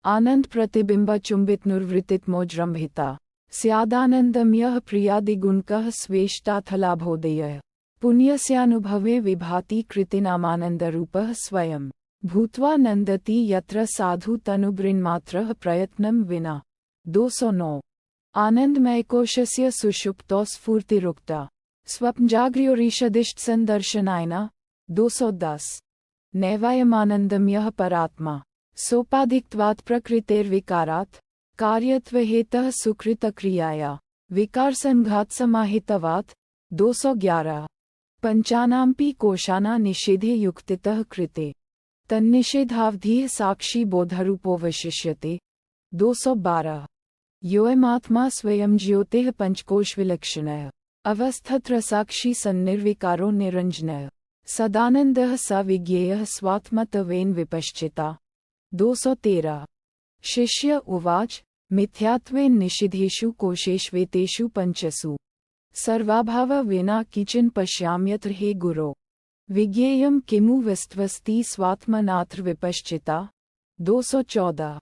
आनंद प्रतिबिंब चुंबित नुर्वृत्तितमोजृंभिता स्यादानंदम यः प्रियादिगुणकः स्वेष्टाथलाभोदयः पुण्यस्यानुभवे विभाति कृतिनामानन्दरूपः स्वयं भूत्वा नन्दति यत्र साधु तनुभृन्मात्रः प्रयत्नं विना। 209। आनन्दमयकोशस्य सुषुप्तो स्फूर्तिरुक्ता स्वप्नजाग्र्योरीषदिष्ट संदर्शनायन। 210। नैवायमानन्दं यः परात्मा सोपाधिक्त्वात् प्रकृतेर्विकारात् कार्यत्वहेतः सुकृतक्रियाया विकारसंघातसमाहितवात्। 211। पंचानांपि कोशाना निषेधे युक्तितः कृते तन्निषेधावधिः साक्षी बोधरूपोऽवशिष्यते। 212। योऽयमात्मा स्वयं ज्योतिः पंचकोशविलक्षणः अवस्थत्र साक्षी सन्निर्विकारो निरञ्जनः सदानन्दः स विज्ञेयः स्वात्मत्वेन विपश्चिता। 213। शिष्य उवाच मिथ्यात्वेन निषिधेषु कोशेष्वेतेषु पंचसु सर्वाभाव विना किंचन पश्याम्यत्र हे गुरो विज्ञेयं किमु वस्त्वस्ति स्वात्मनात्र विपश्चिता। 214।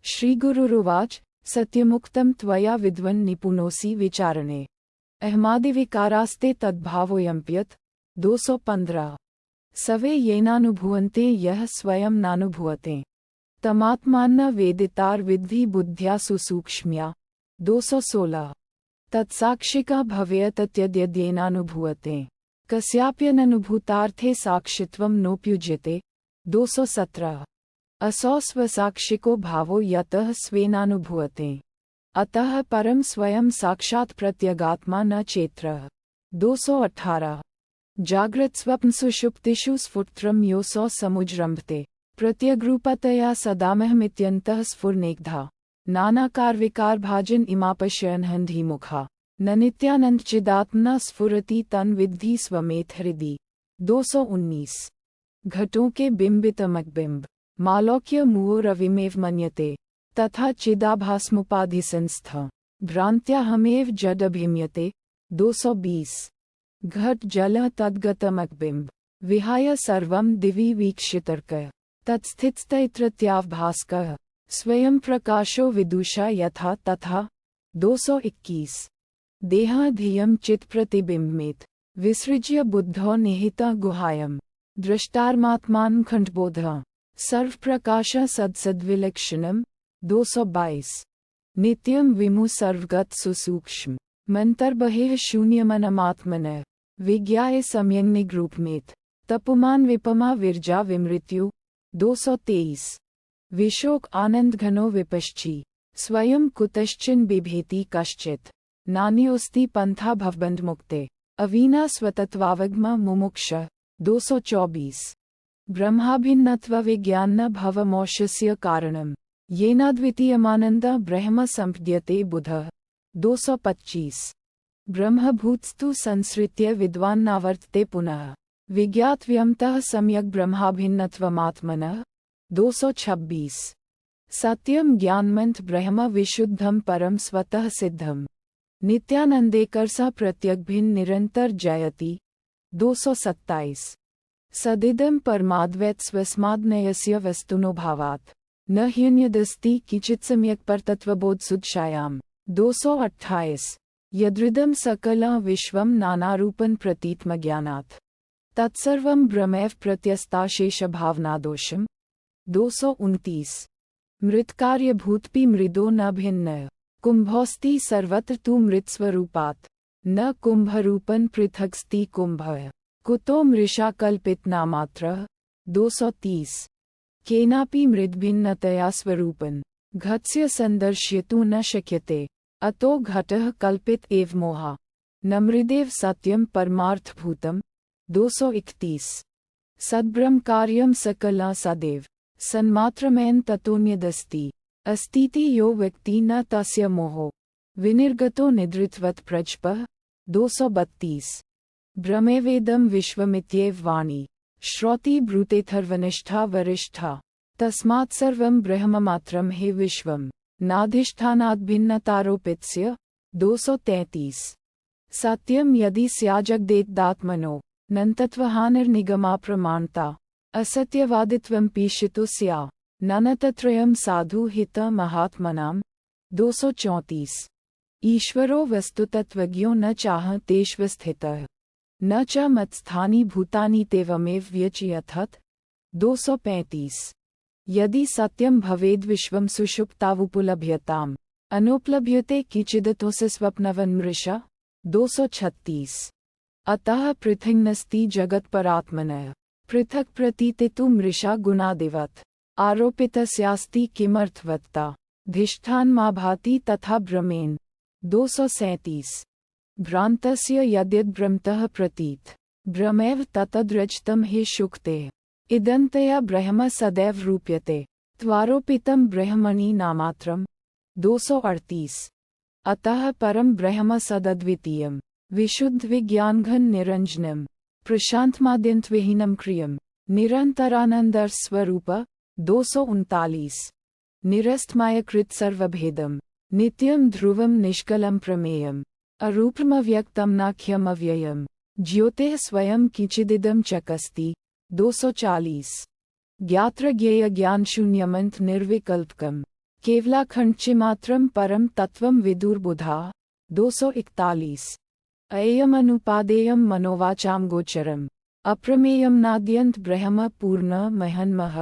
श्रीगुरुरुवाच सत्यमुक्तं त्वया विद्वन् निपुणोऽसि विचारणे अहमादिविकारास्ते तद्भावोऽयम्प्यत्। 215। सवे येनानुभुवन्ते यः स्वयं नानुभुवते तमात्मान्न वेदितार्विद्धि बुद्ध्या सुसूक्ष्म्या। 216। तत्साक्षिका भवेयतत्यद्यद्येनानुभूयते कस्याप्यननुभूतार्थे साक्षित्वं नोपयुज्यते। 217 असौ स्वसाक्षिको भावो यतः स्वेनानुभूयते अतः परम स्वयं साक्षात् प्रत्यगात्मा न चेत्र 218 जाग्रत स्वप्न सुषुप्तिषु स्फुत्रं योऽसौ समुज्रम्भते प्रत्यग्रूपतया सदामहमित्यन्तः स्फुरनेकधा नानाकार विकार भाजन इमापश्यन् हन्धिमुखा न नित्यानंद चिदात्मना स्फुरति तन विद्धि स्वमेत हृदि 219 घटों के बिंबितमकबिंब मालौक्य मुओ रविमेव मन्यते तथा चिदाभासमुपाधिसंस्थ भ्रांत्या हमेव जडभिम्यते 220 घट जल तद्गतमकबिंब विहाय सर्वं दिवि वीक्षितर्कः तत्स्थितस्तैत्रत्याभास्कः स्वयं प्रकाशो विदुषा यथा तथा 221 देहाधियं चित्प्रतिबिम्बमेत विसृज्य बुद्धौ निहिता गुहायं दृष्टार्मात्मानं खण्डबोधः सर्वप्रकाश सद्सद्विलक्षणं 222 नित्यं विमु सर्वगत सुसूक्ष्म मंतर्बहिः शून्यमनमात्मनः विज्ञाय सम्यग्निग्रूपमेत तपुमान विपमा विरजा विमृत्यु 223 विशोक आनंद घनो विपश्ची स्वयं कुतश्चिन बिभेति कश्चित् नान्योस्ति पंथा भवबंध मुक्ते अवीना स्वतत्वावगम मुमुक्ष 224 ब्रह्माभिन्नत्व विज्ञान भवमोक्षस्य कारणं येनाद्वितीयमानंद ब्रह्म संपद्यते बुधः 225 ब्रह्मभूतस्तु संसृत्य विद्वान् नावर्तते पुनः विज्ञातव्यमतः सम्यक् ब्रह्माभिन्नत्वमात्मनः 226 सत्यं ज्ञानमंत ब्रह्म विशुद्धं परम स्वतः सिद्धं नित्यानंदेकरसा प्रत्यग्भिन्न निरंतर जयति 227 सदिदं परमाद्वैत स्वस्माद्नयस्य वस्तुनो भावात् न ह्यन्यदस्ति किंचित् सम्यक् परतत्त्वबोध सुदशायाम् 228 यदृदं सकलं विश्वं नानारूपं प्रतीतमज्ञानात् तत्सर्वं ब्रह्मैव प्रत्यस्ताशेषभावनादोषम् 229 मृत्कार्यभूतपि मृदो न भिन्नः कुम्भोऽस्ति सर्वत्र तु मृत्स्वरूपात् न कुम्भरूपं पृथक्स्ति कुम्भः कुतो मृषा कल्पितनामात्रः 230 केनापि मृद्भिन्नतया स्वरूपं घटस्य सन्दर्शयितुं न शक्यते अतो घटः कल्पित एव मोहा न मृदेव सत्यं परमार्थभूतम् 231 सद्ब्रह्म कार्यं सकला सदैव सन्मात्रमेन ततोऽन्यदस्ति अस्तीति यो व्यक्ति न तस्य मोहो विनिर्गतो निद्रितवत् प्रजपः 232 ब्रह्मेवेदं विश्वमित्येव वाणी श्रोति ब्रूतेथर्वनिष्ठा वरिष्ठा तस्मात् सर्वं ब्रह्ममात्रं हि विश्वं नाधिष्ठानाद्भिन्नतारोपितस्य 233 सत्यं यदि स्याजगदेतदात्मनो नन्तत्वहानिर्निगमा प्रमाणता असत्यवादित्वं पीशितो स्या ननतत्रयं साधु हित महात्मनां 234 ईश्वरो वस्तुतत्त्वज्ञो न चाह तेष्वस्थितः न च मत्स्थानि भूतानि तेवमेव व्यचयथत् 235 यदि सत्यं भवेद् विश्वं सुषुप्तावुपलभ्यताम् अनुपलभ्यते किचिदतोऽस्य स्वप्नवन्मृषा 236 अतः पृथङ्नस्ति जगत्परात्मनः पृथक् प्रतीतितु मृषा गुणादिवत् आरोपितस्यास्ति किमर्थवत्ता धिष्ठानमा भाति तथा भ्रमेण 237 भ्रान्तस्य यद्यद्भ्रमतः प्रतीत भ्रमेव ततद्रजतं हि शुक्तेः इदन्तया ब्रह्म सदैव रूप्यते त्वारोपितं ब्रह्मणि नामात्रं 238 अतः परम ब्रह्म सदद्वितीयं विशुद्ध विज्ञानघन निरंजनम प्रशांतमाद्यंतविहीनं क्रियं निरंतरानंदर स्वरूप 239 निरस्तमायकृत सर्वभेदं नित्यं ध्रुवं निष्कलं प्रमेयम् अरूपमव्यक्तं नाख्यमव्ययम् ज्योतिः स्वयं किंचिदिदं चकस्ति 240 ज्ञात्र ज्ञेय ज्ञानशून्यमंत निर्विकल्पकम् केवलाखण्डचिमात्रं परम तत्त्वं विदुर्बुधा 241 अयमनुपादेयं मनोवाचां गोचरम् अप्रमेयं नाद्यन्त ब्रह्म पूर्ण महन्मः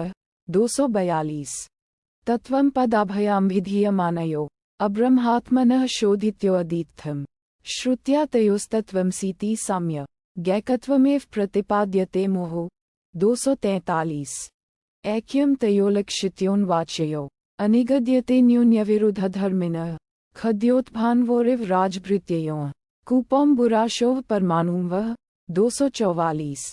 242 तत्त्वं पदाभयाम्भिधीयमानयो अब्रह्मात्मनः शोधित्योऽदीत्थम् श्रुत्या तयोस्तत्त्वमसीति साम्य ज्ञैकत्वमेव प्रतिपाद्यते मोहो 243 ऐक्यं तयोलक्षित्योन्वाच्ययो अनिगद्यते न्यून्यविरुद्धधर्मिणः खद्योत्भान्वोरिव राजभृत्ययोः कूपं बुराशोव परमाणुवः 244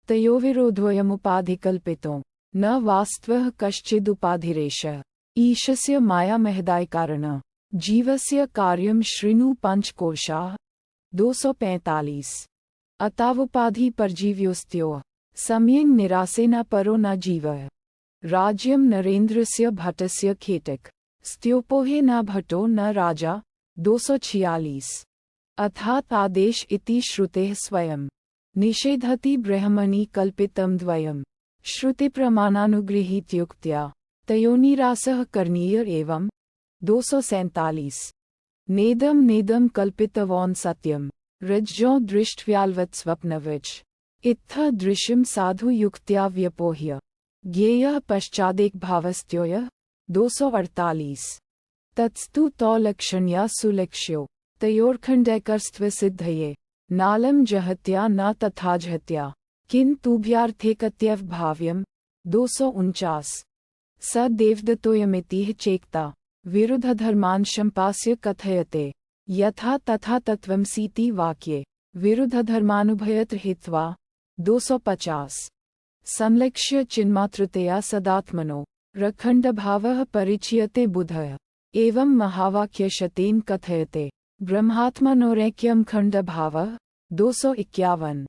तयोविरोधोऽयमुपाधिकल्पितो न वास्तवः कश्चिदुपाधिरेषः ईशस्य मायामहदायकारणः जीवस्य कार्यं शृणु पंचकोशाः 245 अतावुपाधि परजीव्योस्त्योः सम्यङ् निरासेन परो न जीवः राज्यं नरेन्द्रस्य भट्टस्य खेटक स्त्योपोहे न भट्टो न राजा 246 अर्थात् आदेश इति श्रुतेः स्वयं निषेधति ब्रह्मणि कल्पितं द्वयम् श्रुतिप्रमाणानुगृहीतयुक्त्या तयोनिरासः करणीय एवं 247 नेदं नेदं कल्पितवान् सत्यं रज्जो दृष्ट्व्याल्वत् स्वप्नविच इत्थ दृश्यं साधु युक्त्या व्यपोह्य ज्ञेयः पश्चादेक भावस्त्योयः 248 तत्स्तु तौ लक्षण्या सुलक्ष्यो तयोर्खण्डैकर्स्त्वसिद्धये नालं जहत्या न तथा जहत्या किन्तुभ्यार्थेकत्यव भाव्यं 249 स देवदत्तोऽयमिति चेक्ता विरुद्धधर्मान् शम्पास्य कथयते यथा तथा तत्त्वमसीति वाक्ये विरुद्धधर्मानुभयत्र हित्वा 250 संलक्ष्य चिन्मात्रतया सदात्मनो रखण्डभावः परिचीयते बुधः एवं महावाक्यशतेन कथयते ब्रह्मात्मनोरैक्यं खण्डभावः 251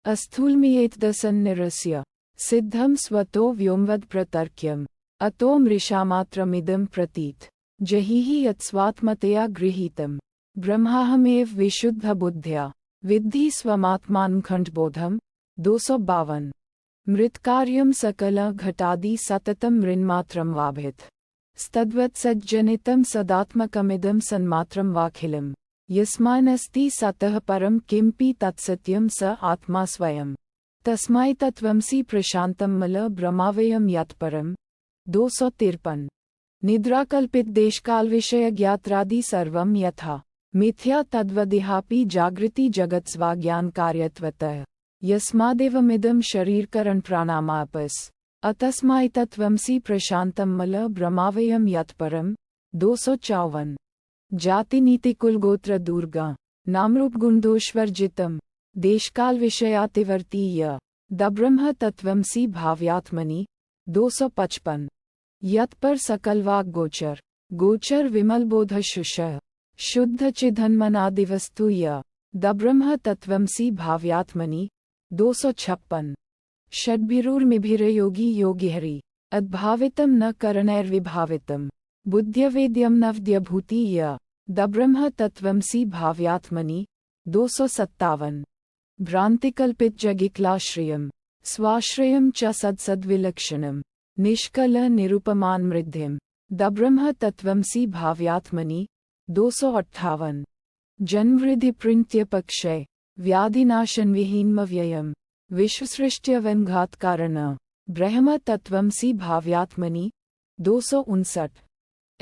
अस्थूलमियेतदसन्निरस्य सिद्धं स्वतो व्योमवद् प्रतर्क्यम् अतो मृषामात्रमिदं प्रतीत जहिहि यत्स्वात्मतया गृहीतं ब्रह्माहमेव विशुद्धबुद्ध्या विद्धि स्वमात्मानं खण्डबोधं 252 मृत्कार्यं सकल घटादि सततं मृन्मात्रं वाभित स्तद्वत् सज्जनितं सदात्मकमिदं सन्मात्रं वाखिलं यस्मानस्ति सतः परं किमपि तत्सत्यं स आत्मा स्वयं तस्मै तत्त्वमसि प्रशान्तं मल ब्रह्मावयं यत्परम् 253 निद्राकल्पित देशकालविषय ज्ञात्रादि सर्वं यथा मिथ्या तद्वदिहापि जागृति जगत्स्वा ज्ञानकार्यत्वतः यस्मादेवमिदं शरीरकरण प्राणामापस् अतस्मै तत्त्वमसि प्रशान्तं मल ब्रह्मावयं यत्परम् 254 जातिनीतिकुलगोत्र दुर्गा नामरूपगुणदोषवर्जितं देशकालविषयातिवर्तीय दब्रह्म तत्त्वमसि भाव्यात्मनि 255 यत्पर सकलवाग् गोचर गोचर विमलबोध शुषः शुद्ध चिदन्मनादिवस्तु य दब्रह्म तत्त्वमसि भाव्यात्मनि 256 षड्भिरुर्मिभिर्योगी योगिहरि अद्भावितं न करणैर्विभावितं बुद्ध्यवेद्यं नवद्यभूति य दब्रह्म तत्त्वमसि भाव्यात्मनि 257 भ्रान्तिकल्पित जगिक्लाश्रयं स्वाश्रयं च सद्सद्विलक्षणं निष्कल निरुपमान्मृद्धिं दब्रह्म तत्त्वमसि भाव्यात्मनि 258 जन्मवृद्धिप्रिन्त्यपक्षय व्याधिनाशनविहीनमव्ययं विश्वसृष्ट्यवन्घातकारण ब्रह्म तत्त्वमसि भाव्यात्मनि 259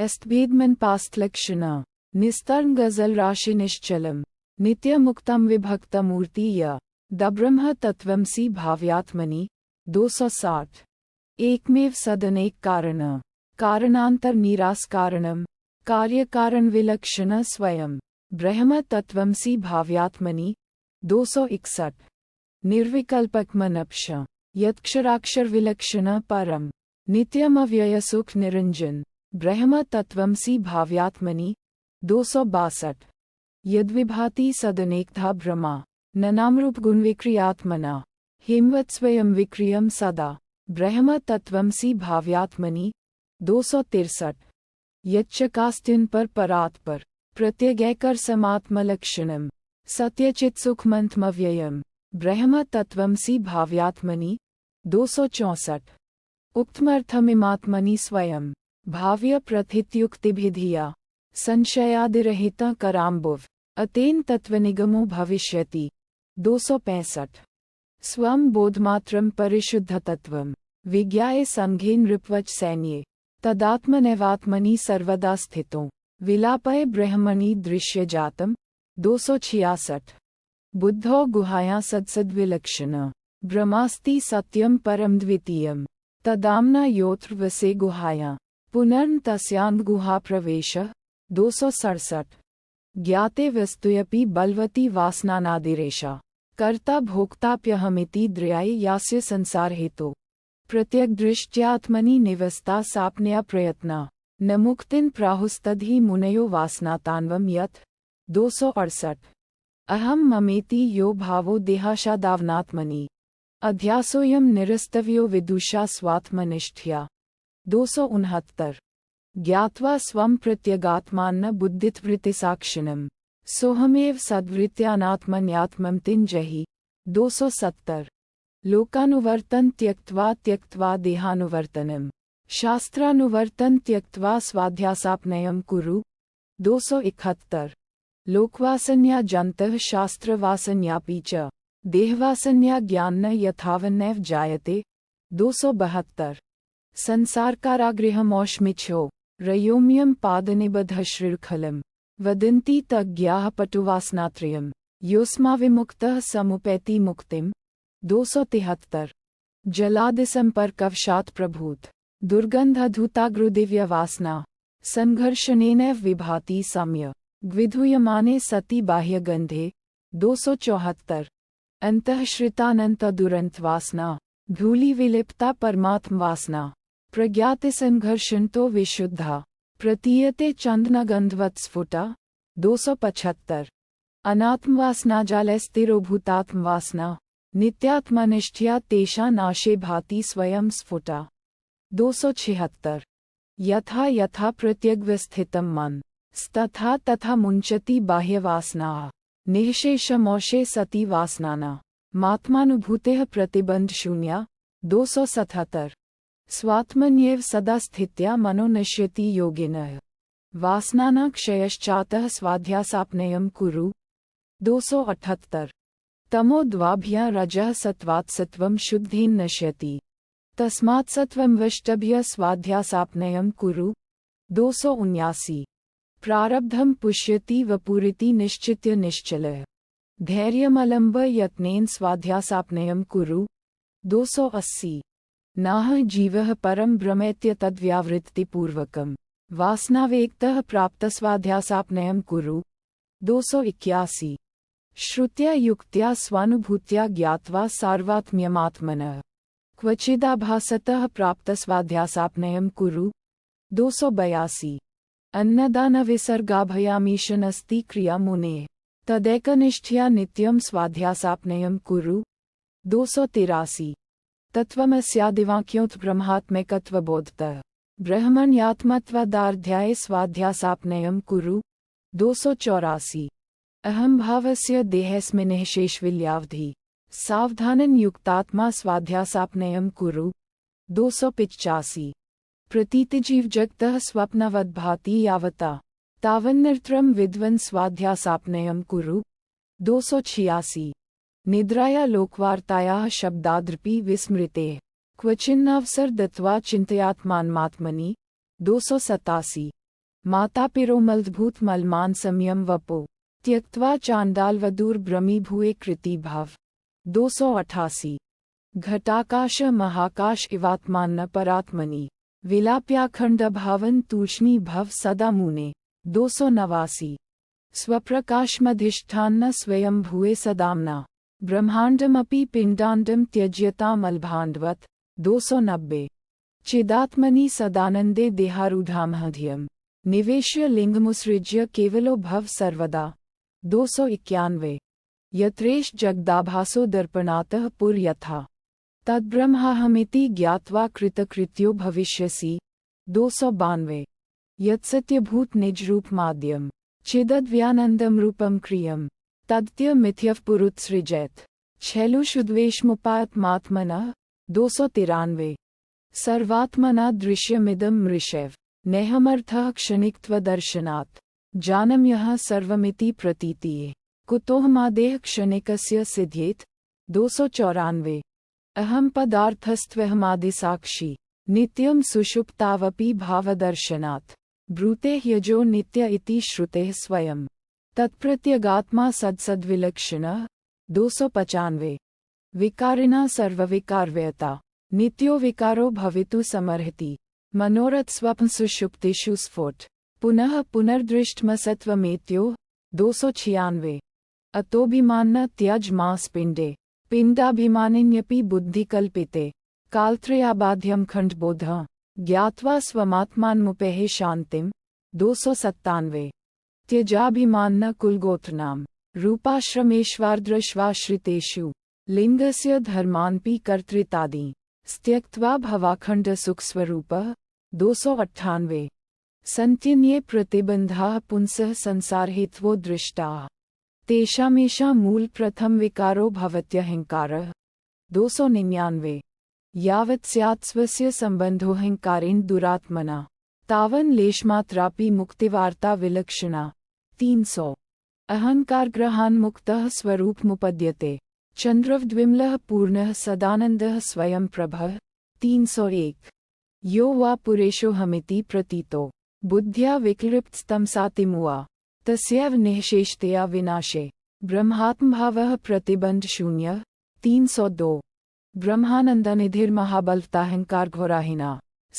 एस्त्वेदमन्पास्तलक्षण निस्तरण गजल राशि निश्चलम नित्यमुक्तं विभक्तमूर्ति य दब्रह्म तत्त्वमसि भाव्यात्मनि 260 एकमेव सदनेक कारण कारणांतर निरास कारणम कार्यकारण विलक्षण स्वयं ब्रह्म तत्त्वमसि भाव्यात्मनि 261 निर्विकल्पकमनप्श यत्क्षराक्षर विलक्षण परम नित्यमव्यय सुख निरंजन ब्रह्म तत्त्वमसि भाव्यात्मनि 262 यद्विभाति सदनेकधा भ्रमा न नामरूप गुणविक्रियात्मना हिमवत् स्वयं विक्रियं सदा ब्रह्म तत्त्वमसि भाव्यात्मनि 263 यच्चकास्त्यन् पर परात्पर प्रत्यगैकर समात्मलक्षणं सत्यचित् सुखमन्तमव्ययम् ब्रह्म तत्त्वमसि भाव्यात्मनि 264 उक्तमर्थमिमात्मनि स्वयं भाव्य प्रथितयुक्तिभिधिया संशयादिरहितं कराम्बुव अतेन तत्त्वनिगमो भविष्यति 265 स्वं बोधमात्रं परिशुद्धतत्त्वं विज्ञाय संघे नृपवच सैन्ये तदात्मनैवात्मनि सर्वदा स्थितो विलापय ब्रह्मणि दृश्यजातं 266 बुद्धो गुहायां सत्सद्विलक्षण ब्रह्मास्ति सत्यं परं द्वितीयं तदाम्ना योत्र वसे गुहायां पुनर्न तस्यांग गुहा प्रवेशः 267 ज्ञाते वस्तुयपि बलवती वासनानादिरेशा कर्ता भोक्ताप्यहमिति द्र्याय यास्य संसार हेतु प्रत्यग्दृष्ट्यात्मनि निवस्ता साप्नया प्रयत्ना न मुक्तिन प्राहुस्तद्धि मुनयो वासनातान्वं यत् 268 अहम ममेति यो भावो देहाशादावनात्मनि अध्यासोऽयं निरस्तव्यो विदुषा स्वात्मनिष्ठया 269 ज्ञात्वा स्वं प्रत्यगात्मान्न बुद्धित्वृत्तिसाक्षिणम् सोहमेव सद्वृत्त्यानात्मन्यात्मं तिञ्जहि 270 लोकानुवर्तन त्यक्त्वा देहानुवर्तनम् शास्त्रानुवर्तन त्यक्त्वा स्वाध्यासापनयं कुरु 271 लोकवासन्या जन्तः शास्त्रवासन्यापि च देहवासन्या ज्ञान यथावन्नैव जायते 272 संसारकारागृहमौष्मिच्छो रयोम्यं पादनिबद्धशृङ्खलम् वदन्ति तज्ञाः पटुवासनात्रयम् योऽस्माविमुक्तः समुपैति मुक्तिम् 273 जलादिसम्पर्कवशात् प्रभूत दुर्गन्धधूताग्रुदिव्यवासना संघर्षणेनैव विभाति सम्य ग्विधूयमाने सति बाह्यगन्धे 274 अन्तःश्रितानन्तदुरन्तवासना धूलिविलिप्ता परमात्मवासना प्रज्ञातिसंघर्षणतो विशुद्धा प्रतीयते चन्दनगन्धवत्स्फुटा 275 अनात्मवासनाजालस्थिरोभूतात्मवासना नित्यात्मनिष्ठया तेषा नाशे भाति स्वयं स्फुटा 276 यथा यथा प्रत्यग्वस्थितं मन तथा तथा मुञ्चति बाह्यवासनाः निःशेषमोषे सति वासनाना मात्मानुभूतेः प्रतिबन्धशून्या 277 स्वात्मन्येव सदा स्थित्या मनो नश्यति योगिनः वासनानां क्षयश्चातः स्वाध्यासापनयं कुरु 278 तमो द्वाभ्यां रजः सत्त्वात् सत्त्वं शुद्धिं नश्यति तस्मात् सत्त्वं वष्टभ्य स्वाध्यासापनयं कुरु 279 प्रारब्धं पुष्यति वपुरिति निश्चित्य निश्चलः धैर्यमलम्ब यत्नेन स्वाध्यासापनयं कुरु 280 नाह जीवः परं भ्रमेत्य तद्व्यावृत्तिपूर्वकं वासनावेक्तः प्राप्तस्वाध्यासापनयं कुरु 281 श्रुत्या युक्त्या स्वानुभूत्या ज्ञात्वा सार्वात्म्यमात्मनः क्वचिदाभासतः प्राप्तस्वाध्यासापनयं कुरु 282 अन्नदानविसर्गाभयामीशनस्ति क्रिया मुनेः तदैकनिष्ठया नित्यं स्वाध्यासापनयं कुरु 283 तत्त्वमस्यादिवाक्योऽथ ब्रह्मात्मैकत्वबोधतः ब्रह्मण्यात्मत्वादार्ध्याये स्वाध्यासापनयं कुरु 284 अहंभावस्य देहेऽस्मिन् शेषविल्यावधि सावधानं युक्तात्मा स्वाध्यासापनयं कुरु 285 प्रतीतिजीवजगतः स्वप्नवद्भाति यावता तावन्निरत्रं विद्वन् स्वाध्यासापनयं कुरु 286 निद्राया लोकवार्तायाः शब्दाद्रपि विस्मृतेः क्वचिन्नावसर दत्त्वा चिन्तयात्मानमात्मनि 287 मातापिरोमलद्भूतमलमान संयम वपो त्यक्त्वा चाण्डालवधूर्भ्रमीभूये कृतिभाव 288 घटाकाश महाकाश इवात्मान्न परात्मनि विलाप्याखण्डभावन तूष्णी भव सदा मुने 289 स्वप्रकाशमधिष्ठान्न स्वयं भूये सदाम्ना ब्रह्माण्डमपि पिण्डाण्डं त्यज्यतामलभाण्डवत् 290 चिदात्मनि सदानन्दे देहारूढामहध्यं निवेश्य लिङ्गमुत्सृज्य केवलो भव सर्वदा 291 यत्रेष जगदाभासो दर्पणातः पुर यथा तद्ब्रह्माहमिति ज्ञात्वा कृतकृत्यो भविष्यसि 292 यत्सत्यभूत निजरूपमाद्यं चिदद्व्यानन्दं रूपं क्रियं तद्य मिथ्यः पुरुत्सृजेत छैलुषुद्वेषमुपायत्मात्मनः 293 सर्वात्मना दृश्यमिदं मृषैव नेहमर्थः क्षणिकत्वदर्शनात् जानम्यः सर्वमिति प्रतीतिः कुतोऽहमादेः क्षणिकस्य सिद्ध्येत् 294 अहं पदार्थस्त्वहमादिसाक्षी नित्यं सुषुप्तावपि भावदर्शनात् ब्रूते ह्यजो नित्य इति श्रुतेः स्वयं तत्प्रत्यगात्मा सद्सद्विलक्षणः 295 विकारिणा सर्वविकारव्यता नित्यो विकारो भवितु समर्हति मनोरथ स्वप्न सुषुप्तिषु स्फुट पुनः पुनर्दृष्टमसत्वमेत्यो 296 अतोभिमान्न त्यज मास पिंडे पिंडाभिमानिन्यपि बुद्धिकल्पिते कालत्रयाबाध्यं खंडबोधः ज्ञात्वा स्वमात्मान्मुपेहि शांतिम 297 त्यजाभिमान्न कुलगोत्रनाम रूपाश्रमेष्वार्द्रश्वाश्रितेषु लिंगस्य धर्मान्पि कर्तृतादि त्यक्त्वा भवाखण्डसुखस्वरूपः 298 सन्त्यन्ये प्रतिबन्धाः पुंसः संसारहेत्वो दृष्टाः तेषामेषां मूल प्रथम विकारो भवत्यहङ्कारः 299 यावत् स्यात् स्वस्य सम्बन्धोऽहङ्कारेण दुरात्मना तावन् लेशमात्रापि मुक्तिवार्ता विलक्षणा 300 अहङ्कारग्रहान्मुक्तः स्वरूपमुपद्यते चन्द्रवद्विमलः पूर्णः सदानन्दः स्वयं प्रभः 301 यो वा पुरेशोऽहमिति प्रतीतो बुद्ध्या विक्लिप्तस्तमसातिमुआ तस्यैव निःशेषतया विनाशे ब्रह्मात्मभावः प्रतिबन्धशून्यः 302 ब्रह्मानन्दनिधिर्महाबलताहङ्कारघोराहिना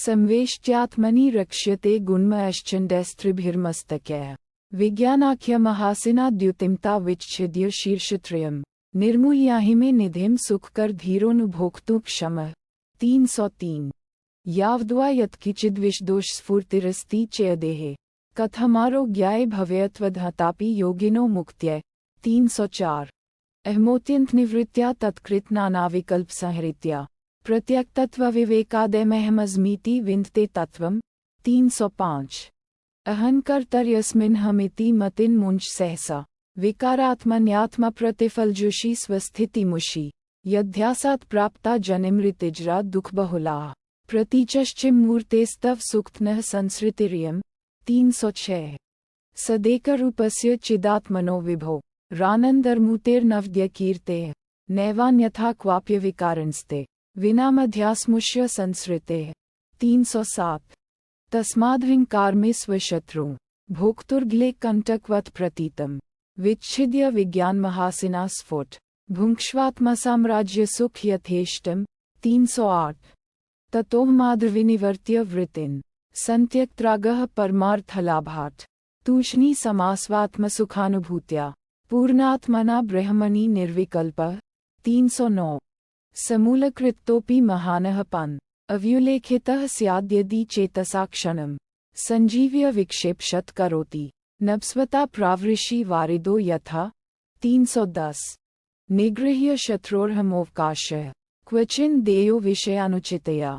संवेष्ट्यात्मनि रक्ष्यते गुण्मयश्चण्डैस्त्रिभिर्मस्तकैः विज्ञानाख्यमहासिना द्युतिमता विच्छिद्य शीर्षत्रयम् निर्मुह्याहिमे निधिं सुखकर धीरोऽनुभोक्तुं क्षमः 303 यावद्वा यत्किचिद्विषदोषस्फूर्तिरस्ति चेदेहे कथमारोग्याय भवेयत्वदहतापि योगिनो मुक्त्यै 304 अहमोत्यन्तनिवृत्त्या तत्कृत नानाविकल्पसंहृत्या प्रत्यक्तत्वविवेकादयमहमस्मीति विन्दते तत्त्वम् 305 अहङ्कर्तर्यस्मिन्हमिति मतिन्मुञ्च सहसा विकारात्मन्यात्मप्रतिफलजुषि स्वस्थितिमुषि यध्यासात् प्राप्ता जनिमृतिज्रा दुःखबहुलाः प्रतीचश्चिन्मूर्तेस्तव सुक्तनः संसृतिरियम् 306 सदेकरूपस्य चिदात्मनो विभो रानन्दर्मूतेर्नवद्यकीर्तेः नैवान्यथा क्वाप्य विकारणस्ते विनामध्यास्मुष्य संसृतेः 307 तस्माद्विङ्कारमे स्वशत्रु भोक्तुर्गले कण्टकवत् प्रतीतम् विच्छिद्य विज्ञानमहासिना स्फुट भुङ्क्ष्वात्मसाम्राज्यसुख यथेष्टम् 308 ततोऽहमाद्रविनिवर्त्य वृत्तिन् सन्त्यक्त्रागः परमार्थलाभात् तूष्णी समास्वात्मसुखानुभूत्या पूर्णात्मना ब्रह्मणि निर्विकल्पः 309 समूलकृतोऽपि महानः पन् अव्युल्लेखितः स्याद्यदि चेतसा क्षणं सञ्जीव्य विक्षेपशत करोति नभस्वता प्रावृषि वारिदो यथा 310 निगृह्य शत्रोर्हमोऽवकाशः क्वचिन् देयो विषयानुचितया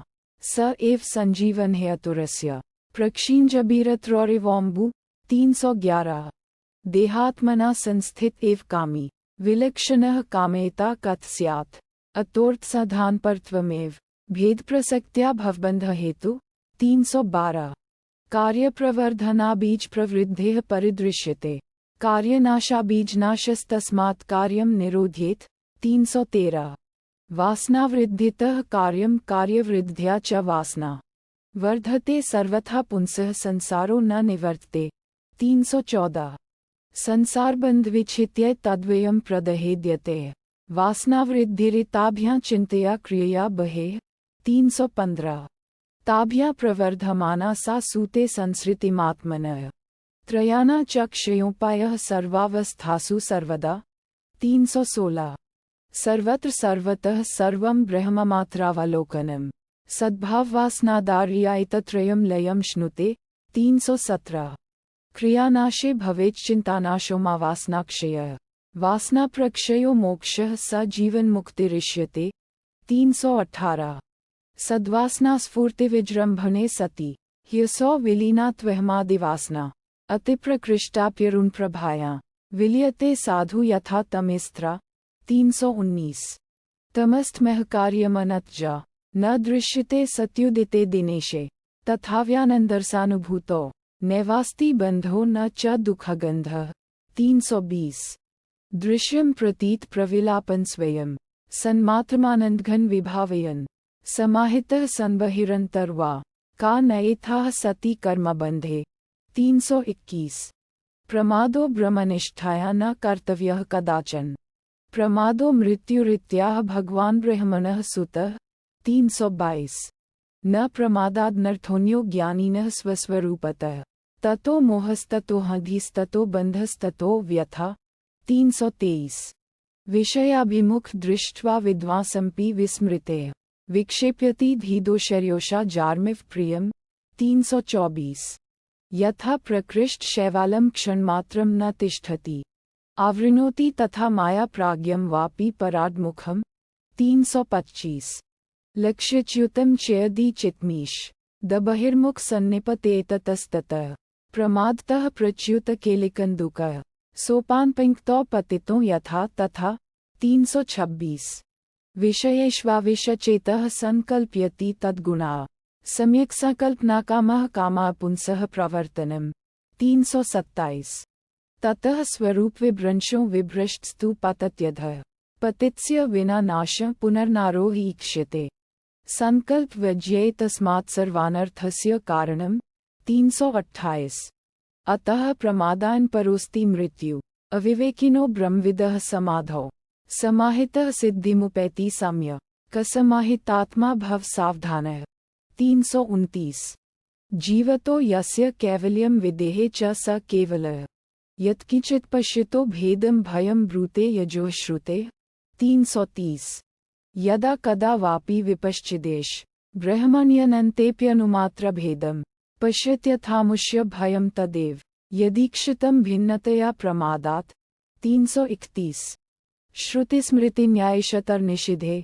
स एव सञ्जीवनहेतुरस्य प्रक्षीणजबीरत्रौरिवोम्बु 311 देहात्मना संस्थित एव कामी विलक्षणः कामेता कथ स्यात् अतोऽर्थसाधानपरत्वमेव भेदप्रसक्त्या भवबन्धहेतु 312 कार्यप्रवर्धनाबीज प्रवृद्धेः परिदृश्यते कार्यनाशाबीजनाशस्तस्मात् कार्यं निरोध्येत् 313 वासनावृद्धितः कार्यं कार्यवृद्ध्या च वासना वर्धते सर्वथा पुंसः संसारो न निवर्तते 314 संसारबन्धविच्छित्य तद्वयं प्रदहेद्यते वासनावृद्धिरिताभ्यां चिन्तया क्रियया बहेः 315 ताभ्यां प्रवर्धमाना सा सूते संसृतिमात्मनः त्रयाना च क्षयोपायः सर्वावस्थासु सर्वदा 316 सर्वत्र सर्वतः सर्वं ब्रह्ममात्रावलोकनम् सद्भाववासनादार्यायतत्रयं लयं श्नुते 317 क्रियानाशे भवेच्चिन्तानाशो मा वासनाक्षयः वासनाप्रक्षयो मोक्षः स जीवन्मुक्तिरिष्यते 318 सद्वासनास्फूर्तिविजृम्भणे सति ह्यसौ विलीनात्वहमादिवासना अतिप्रकृष्टाप्यरुणप्रभाया विलीयते साधु यथा तमेस्त्रा 319 तमस्तमःकार्यमनतजा न दृश्यते सत्युदिते दिनेशे तथाव्यानन्दरसानुभूतो नैवास्ति बन्धो न च दुःखगन्धः 320 दृश्यं प्रतीत प्रविलापन स्वयं सन्मात्रमानन्दघन विभावयन् समाहितः सन्बहिरन्तर्वा का नयेथाः सति कर्मबन्धे 321 प्रमादो ब्रह्मनिष्ठाया न कर्तव्यः कदाचन प्रमादो मृत्युरित्याह भगवान् ब्रह्मणः सुतः 322 न प्रमादादनर्थोऽन्यो ज्ञानिनः स्वस्वरूपतः ततो मोहस्ततो हधिस्ततो बन्धस्ततो व्यथा 323 विषयाभिमुख दृष्ट्वा विद्वांसमपि विस्मृतेः विक्षेप्यति धीदोषर्योषा जार्मिव प्रियम् 324 यथा प्रकृष्ट शैवालं क्षणमात्रं न तिष्ठति आवृणोति तथा माया प्राज्ञं वापि पराड्मुखम् 325 लक्ष्यच्युतं चयदि चित्मीश दबहिर्मुख सन्निपतेततस्ततः प्रमादतः प्रच्युत केलिकन्दुकः सोपानपङ्क्तौ पतितो यथा तथा 326 विषयेष्वाविषचेतः संकल्प्यति तद्गुणा सम्यक् संकल्पनाकामः कामा पुंसः प्रवर्तनम् 327 ततः स्वरूपविभ्रंशो विभ्रष्टस्तु पतत्यधः पतित्स्य विना नाशः पुनर्नारोह ईक्ष्यते संकल्प व्यज्ये तस्मात् सर्वानर्थस्य कारणम् 328 अतः प्रमादान् परोस्ति मृत्यु अविवेकिनो ब्रह्मविदः समाधौ समाहितः सिद्धिमुपैति सम्यक् कसमाहितात्मा भव सावधानः 329 जीवतो यस्य कैवल्यं विदेहे च स केवलः यत्किंचित् पश्यतो भेदं भयं ब्रूते यजो श्रुते 330 यदा कदा वापि विपश्चिदेश ब्रह्मण्यनन्तेऽप्यनुमात्रभेदं पश्यत्यथामुष्य भयं तदेव यदीक्षितं भिन्नतया प्रमादात् 331 श्रुतिस्मृतिन्यायशतर्निषिधे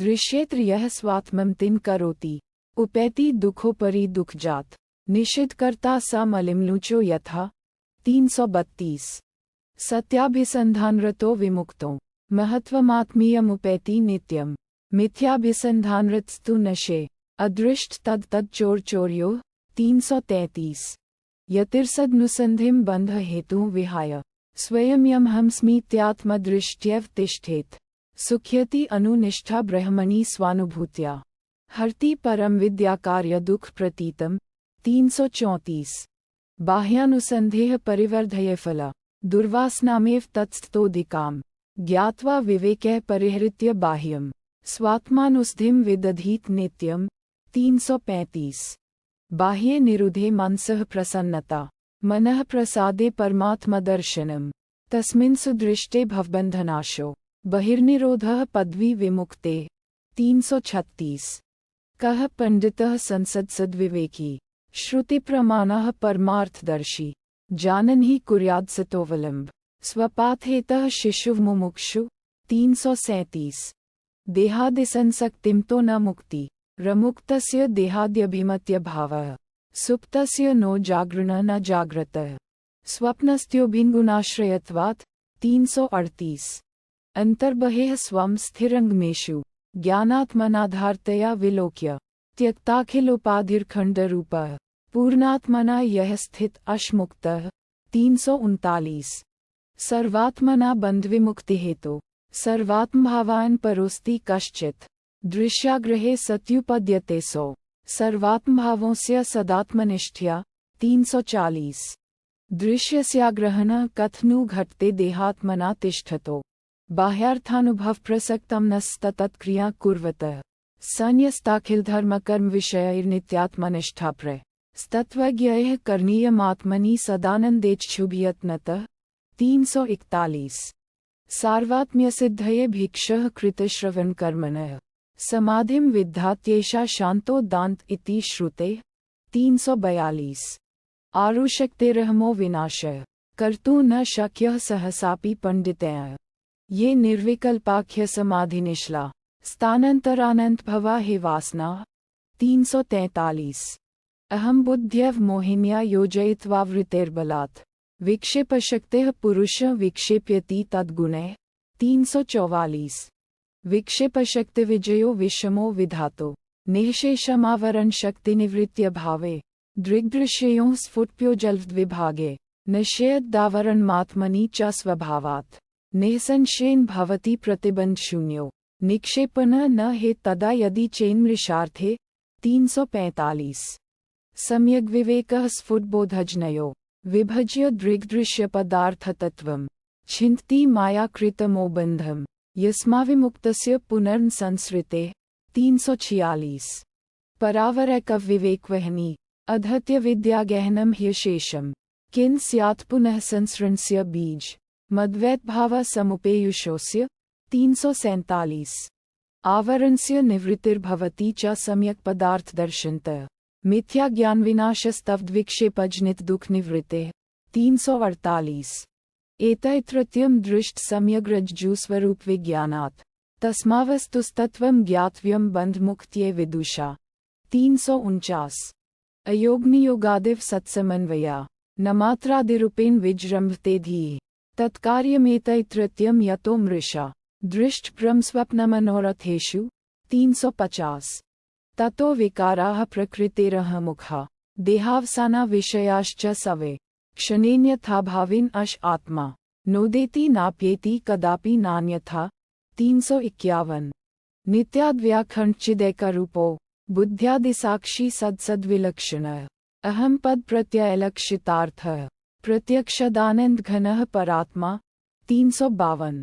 दृश्येत्र यः स्वात्मन्तिं करोति उपैति दुःखोपरि दुःखजात् निषिद्धकर्ता स मलिम्लुचो यथा 332 सत्याभिसन्धानरतो विमुक्तो महत्वमात्मीयमुपैति नित्यम् मिथ्याभिसन्धानरतस्तु नशे अदृष्ट तच्चोर्यो 333 यतिर्सदनुसन्धिं बन्ध हेतुं विहाय स्वयम्यहमस्मीत्यात्मदृष्ट्यैव तिष्ठेत् सुख्यति अनुनिष्ठा ब्रह्मणि स्वानुभूत्या हरति परम विद्याकार्य दुख प्रतीतम् 334 बाह्यानुसन्धेः परिवर्धये फला दुर्वासनामेव तत्स्तोदिकाम् ज्ञात्वा विवेकैः परिहृत्य बाह्यम् स्वात्मानुस्धिं विदधीत नित्यम् 335 बाह्ये निरुधे मनसः प्रसन्नता मनः प्रसादे परमात्मदर्शनम् तस्मिन् सुदृष्टे भवबन्धनाशो बहिर्निरोधः पदवी विमुक्ते 336 कः पंडितः संसत्सद्विवेकी श्रुतिप्रमाणः परमार्थदर्शी जानन् हि कुर्याद्सतोऽवलम्ब स्वपाथेतः शिशुर्मुमुक्षु 337 देहादिसंसक्तिं तो न मुक्ति रमुक्तस्य देहाद्यभिमत्यभावः सुप्तस्य नो जागरण न जाग्रतः स्वप्नस्त्योभिन्गुणाश्रयत्वात् 338 अन्तर्बहेः स्वं स्थिरङ्गमेषु ज्ञानात्मनाधारतया विलोक्य त्यक्ताखिलोपाधिर्खण्डरूपः पूर्णात्मना यः स्थित अश्मुक्तः 339 सर्वात्मना बन्धविमुक्तिहेतो सर्वात्मभावान् परोस्ति कश्चित् दृश्याग्रहे सत्युपद्यते सो सर्वात्मभावोऽस्य सदात्मनिष्ठया 340 दृश्यस्याग्रहणः कथनु घटते देहात्मना तिष्ठतो बाह्यार्थानुभवप्रसक्तं नस्तत्क्रिया कुर्वतः सन्न्यस्ताखिलधर्मकर्मविषयैर्नित्यात्मनिष्ठाप्रस्तत्त्वज्ञैः करणीयमात्मनि सदानन्देच्छुभियत्नतः 341 सार्वात्म्यसिद्धये भिक्षः कृतश्रवणकर्मणः समाधिं विद्धात्येषा शान्तोदान्त इति श्रुतेः 342 आरुशक्तेरहमो विनाशः कर्तुं न शक्यः सहसापि पंडितैः ये निर्विकल्पाख्यसमाधिनिश्ला स्थानान्तरानन्तभवा हि वासना 343 अहं बुद्ध्यैव मोहिन्या योजयित्वा वृत्तेर्बलात् विक्षेपशक्तेः पुरुषः विक्षेप्यति तद्गुणैः 344 विक्षेपशक्तिविजयो विषमो विधातो निःशेषमावरण शक्तिनिवृत्त्यभावे दृग्दृश्ययोः स्फुटप्योजलद्विभागे निषेधदावरणमात्मनि च स्वभावात् निःसंशयेन भवति प्रतिबन्धशून्यो निक्षेपणः न हे तदा यदि चेन्मृषार्थे 345 सम्यग्विवेकः स्फुटबोधजनयो विभज्य दृग्दृश्यपदार्थतत्त्वं छिन्दति मायाकृतमोबन्धं यस्माविमुक्तस्य पुनर्न संसृते 346। परावरैकविवेकवहनी अधत्य विद्या गहनम ह्यशेषम किन स्यात् पुनः संसृणस्य बीज मद्वैतभाव समुपेयुषोस्य 347। आवरणस्य निवृत्तिर्भवति च सम्यक् पदार्थदर्शनतः मिथ्या ज्ञानविनाशस्तवद्विक्षेपजनित दुख निवृत्तेः 348। एतैतृतीयं दृष्ट सम्यग्रज्जुस्वरूप विज्ञानात् तस्मावस्तुस्तत्त्वं ज्ञातव्यं बन्धमुक्त्यै विदुषा 349। अयोगनियोगादिव सत्समन्वया न मात्रादिरूपेण विजृम्भते धीः तत्कार्यमेतैतृतीयं यतो मृषा दृष्ट ब्रह्मस्वप्नमनोरथेषु 350। ततो विकाराः प्रकृतेरः मुखा देहावसाना विषयाश्च सवे क्षणेन्यथाभावेन अश आत्मा नोदेति नाप्येति कदापि नान्यथा 351। नित्याद्व्याखण्डचिदैकरूपो बुद्ध्यादिसाक्षी सद्सद्विलक्षणः अहं पद प्रत्ययलक्षितार्थः प्रत्यक्षदानन्दघनः परात्मा 352।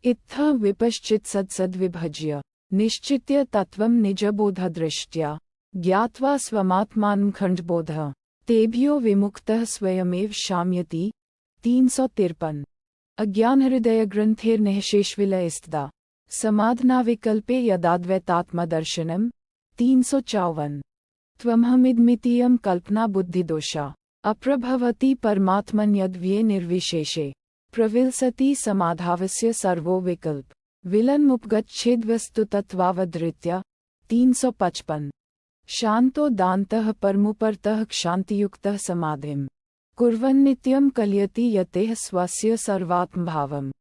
इत्थं विपश्चित सद्सद्विभज्य निश्चित्य तत्त्वं निजबोधदृष्ट्या ज्ञात्वा स्वमात्मानं खण्डबोधः तेभ्यो विमुक्तः स्वयमेव शाम्यति 353। अज्ञानहृदयग्रन्थेर्निःशेषविलयस्तदा समाधनाविकल्पे यदाद्वैतात्मदर्शनम् 354। त्वमहमिदमितीयं कल्पना बुद्धिदोषा अप्रभवति परमात्मन्यद्व्ये निर्विशेषे प्रविलसति समाधावस्य सर्वो विकल्प विलनमुपगच्छेद्वस्तुतत्त्वावधृत्य 355। शान्तो दान्तः परमुपरतः क्षान्तियुक्तः समाधिं कुर्वन्नित्यं कलयति यतेः स्वस्य सर्वात्मभावम्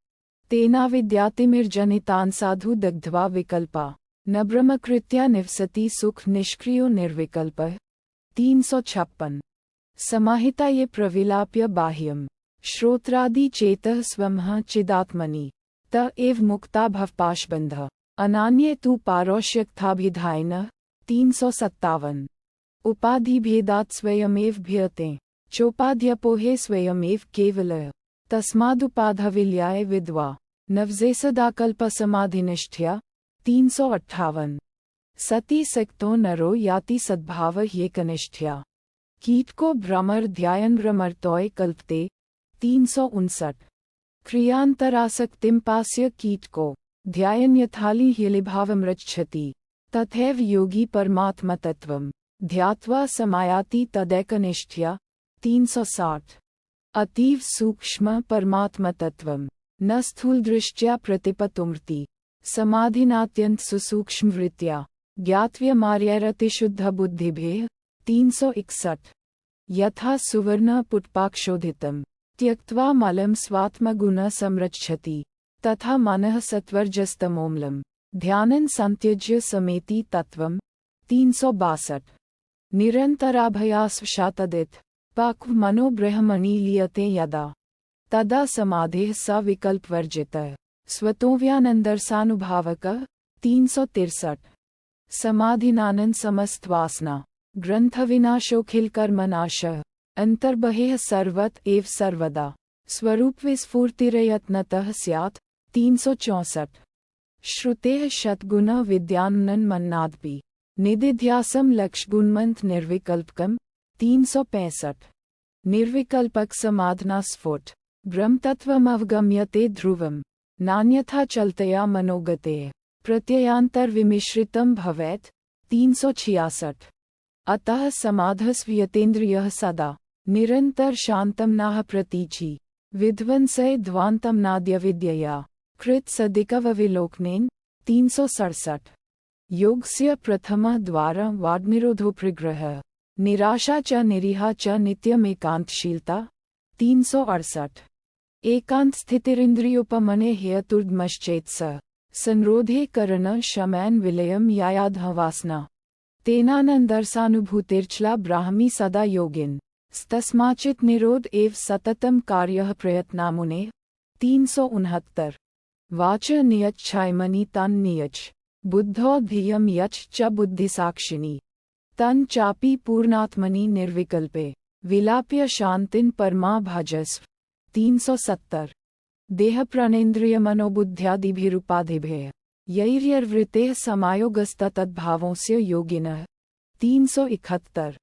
तेनाविद्यातिमिर्जनितान् साधु दग्ध्वा विकल्पा न ब्रह्मकृत्या निवसति सुख निष्क्रियो निर्विकल्पः 356। समाहिता ये प्रविलाप्य बाह्यं श्रोत्रादि चेतः स्वमः चिदात्मनि त एव मुक्ता भवपाशबन्धः अनान्ये तु पारौष्यक्थाभिधायिनः 357। उपाधिभेदात् स्वयमेव भियते चोपाध्यपोहे स्वयमेव केवलः तस्मादुपाधविल्याय विद्वा नवजेसदाकल्पसमाधिनिष्ठया 358। सती सक्तो नरो याति सद्भाव ह्येकनिष्ठया कीटको भ्रमर ध्यायन् भ्रमरतोय कल्पते 359। क्रियान्तरासक्तिं पास्य कीटको ध्यायन् यथाली ह्यलिभावमृच्छति तथैव योगी परमात्मतत्त्वं ध्यात्वा समायाति तदैकनिष्ठया 360। अतीव सूक्ष्म परमात्मतत्त्वं न स्थूलदृष्ट्या प्रतिपतुमर्ति समाधिनात्यन्त सुसूक्ष्मवृत्त्या ज्ञातव्यमार्यैरतिशुद्धबुद्धिभिः 361। यथा सुवर्णः पुष्पाक्षोधितं त्यक्त्वा मलं स्वात्मगुणः संरक्षति तथा मनः सत्वर्जस्तमोमलं ध्यानं संत्यज्य समेति तत्त्वं 362। निरन्तराभयास्वशातदित पाक्व मनो ब्रह्मणि लीयते यदा तदा समाधेः स विकल्पवर्जितः स्वतोव्यानन्दरसानुभावकः 363। समाधिनानंद समस्तवासना ग्रंथविनाशोऽखिलकर्मनाशः अंतर्बहिः सर्वत एव सर्वदा स्वरूपविस्फूर्तिरयत्नतः स्यात् 364। श्रुतेः शतगुणः विद्यान्नन्मन्नादपि निदिध्यासं लक्षगुणमन्थ निर्विकल्पकं 365। निर्विकल्पक समाधना स्फुट ब्रह्मतत्त्वमवगम्यते ध्रुवं नान्यथा चलतया मनोगतेः प्रत्ययान्तर्विमिश्रितं भवेत् 366। अतः समाधस्वियतेन्द्रियः सदा निरन्तर शान्तं नाह प्रतीचि विध्वंसय ध्वान्तं नाद्यविद्यया कृत सदिकवविलोकनेन 367। योगस्य प्रथमः द्वारः वाग्निरोधो परिग्रहः निराशा च निरीहा च नित्यमेकान्तशीलता 368। एकांत स्थितिरिन्द्रियोपमने हेतुर्दमश्चेत्स संरोधे करण शमैन विलयम यायाधः वासना तेनानन्दरसानुभूतिर्चला ब्राह्मी सदा योगिन तस्माचित निरोध एव सततम कार्यः प्रयत्नामुनेः 369। वाच नियच्छायमनि तन् नियच्छ बुद्धो धियं यच्छ च बुद्धिसाक्षिणी तन् चापि पूर्णात्मनि निर्विकल्पे विलाप्य शान्तिं परमा भजस्व 370। देह प्राणेन्द्रिय मनोबुद्ध्यादिभिरुपाधिभेः यैर्यर्वृत्तेः समायोगस्तत्भावोऽस्य योगिनः। 371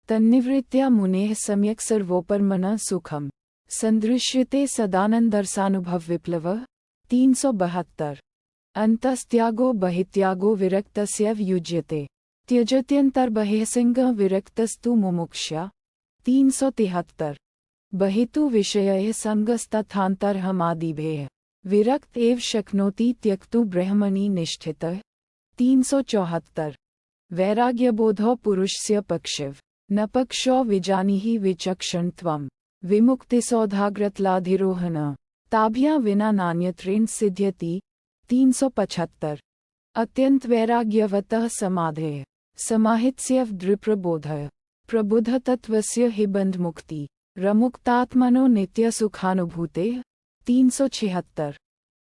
तन्निवृत्त्या मुनेः सम्यक् सर्वोपरमनः सुखम् सन्दृश्यते सदानन्दरसानुभवविप्लवः। 372 अन्तस्त्यागो बहित्यागो विरक्तस्यैव युज्यते त्यजत्यन्तर्बहिःसंगः विरक्तस्तु मुमुक्षा। 373 बहितु विषयैः संगस्तथान्तरहमादिभेः विरक्त एव शक्नोति त्यक्तु ब्रह्मणि निष्ठितः। 374 वैराग्यबोधो पुरुषस्य पक्षिव न पक्षो विजानीहि विचक्षणत्वम् विमुक्तिसौधाग्रतलाधिरोहण ताभ्या विना नान्यत्रेण सिद्ध्यति। 375 अत्यंत वैराग्यवतः समाधेः समाहितस्यैव दृप्रबोधः प्रबुद्धतत्त्वस्य हि बन्धमुक्ति रमुक्तात्मनो नित्यसुखानुभूतेः। 376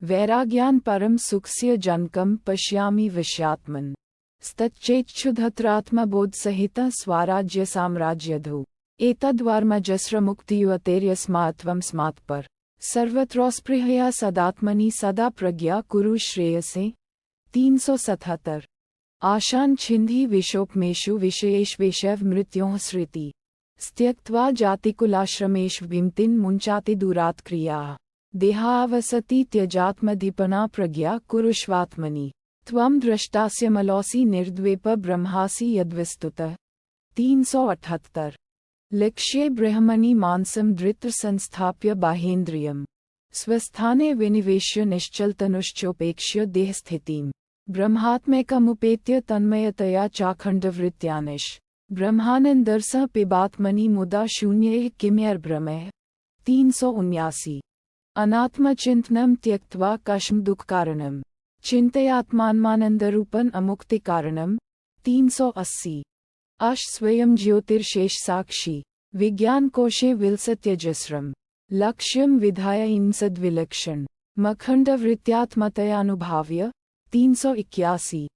वैराग्यान् परम सुखस्य जनकं पश्यामि विषयात्मन् स्तच्चेच्छुधत्रात्मबोधसहितः स्वाराज्यसाम्राज्यधौ एतद्वार्मजस्रमुक्तियुतेर्यस्मात्त्वं स्मात्पर सर्वत्रोऽस्पृहया सदात्मनि सदा प्रज्ञा कुरु श्रेयसे। 377 आशान् छिन्धि विषोपमेषु विषयेष्वेषैव मृत्योः सृति त्यक्त्वा जातिकुलाश्रमेषु विमतिं मुञ्चाति दूरात् क्रियाः देहावसति त्यजात्मदीपना प्रज्ञा कुरुष्वात्मनि त्वं द्रष्टास्यमलोऽसि निर्द्वेप ब्रह्मासि यद्विस्तुतः। 378 लक्ष्ये ब्रह्मणि मानसं धृत्र संस्थाप्य बाहेन्द्रियं स्वस्थाने विनिवेश्य निश्चलतनुश्चोपेक्ष्य देहस्थितिं ब्रह्मात्मैकमुपेत्य तन्मयतया चाखण्डवृत्त्यानिश ब्रह्मानन्दरसः पिबात्मनि मुदा शून्यैः किमैर्भ्रमैः। 379 अनात्मचिन्तनं त्यक्त्वा कष्मदुःखकारणं चिन्तयात्मानमानन्दरूपं अमुक्तिकारणं। 380 अश स्वयं ज्योतिर्शेषसाक्षी विज्ञानकोशे विलसत्यजस्रं लक्ष्यं विधाय इंसद्विलक्षण मखण्डवृत्त्यात्मतयानुभाव्य। 381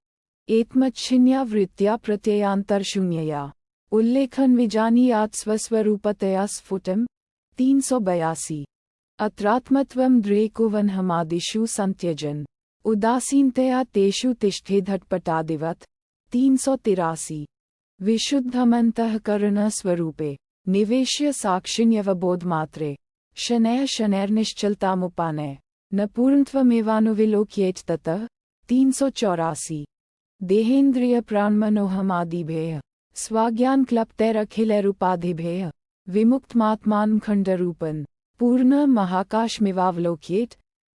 एतमच्छिन्या वृत्त्या प्रत्ययान्तरशून्यया उल्लेखन विजानीयात् स्वस्वरूपतया स्फुटम्। 382 अत्रात्मत्वं द्रेकुवन्हमादिषु संत्यजन् उदासीनतया तेषु तिष्ठेद्धट्पटादिवत्। 383 विशुद्धमन्तःकरणस्वरूपे निवेश्य साक्षिण्यवबोधमात्रे शनैः शनैर्निश्चलतामुपानय न पूर्णत्वमेवानुविलोक्येत ततः। 384 देहेन्द्रियप्राणमनोहमादिभेः स्वाज्ञानक्लप्तैरखिलैरुपाधिभेः विमुक्तमात्मानं खण्डरूपं पूर्ण महाकाशमिवावलोक्येत।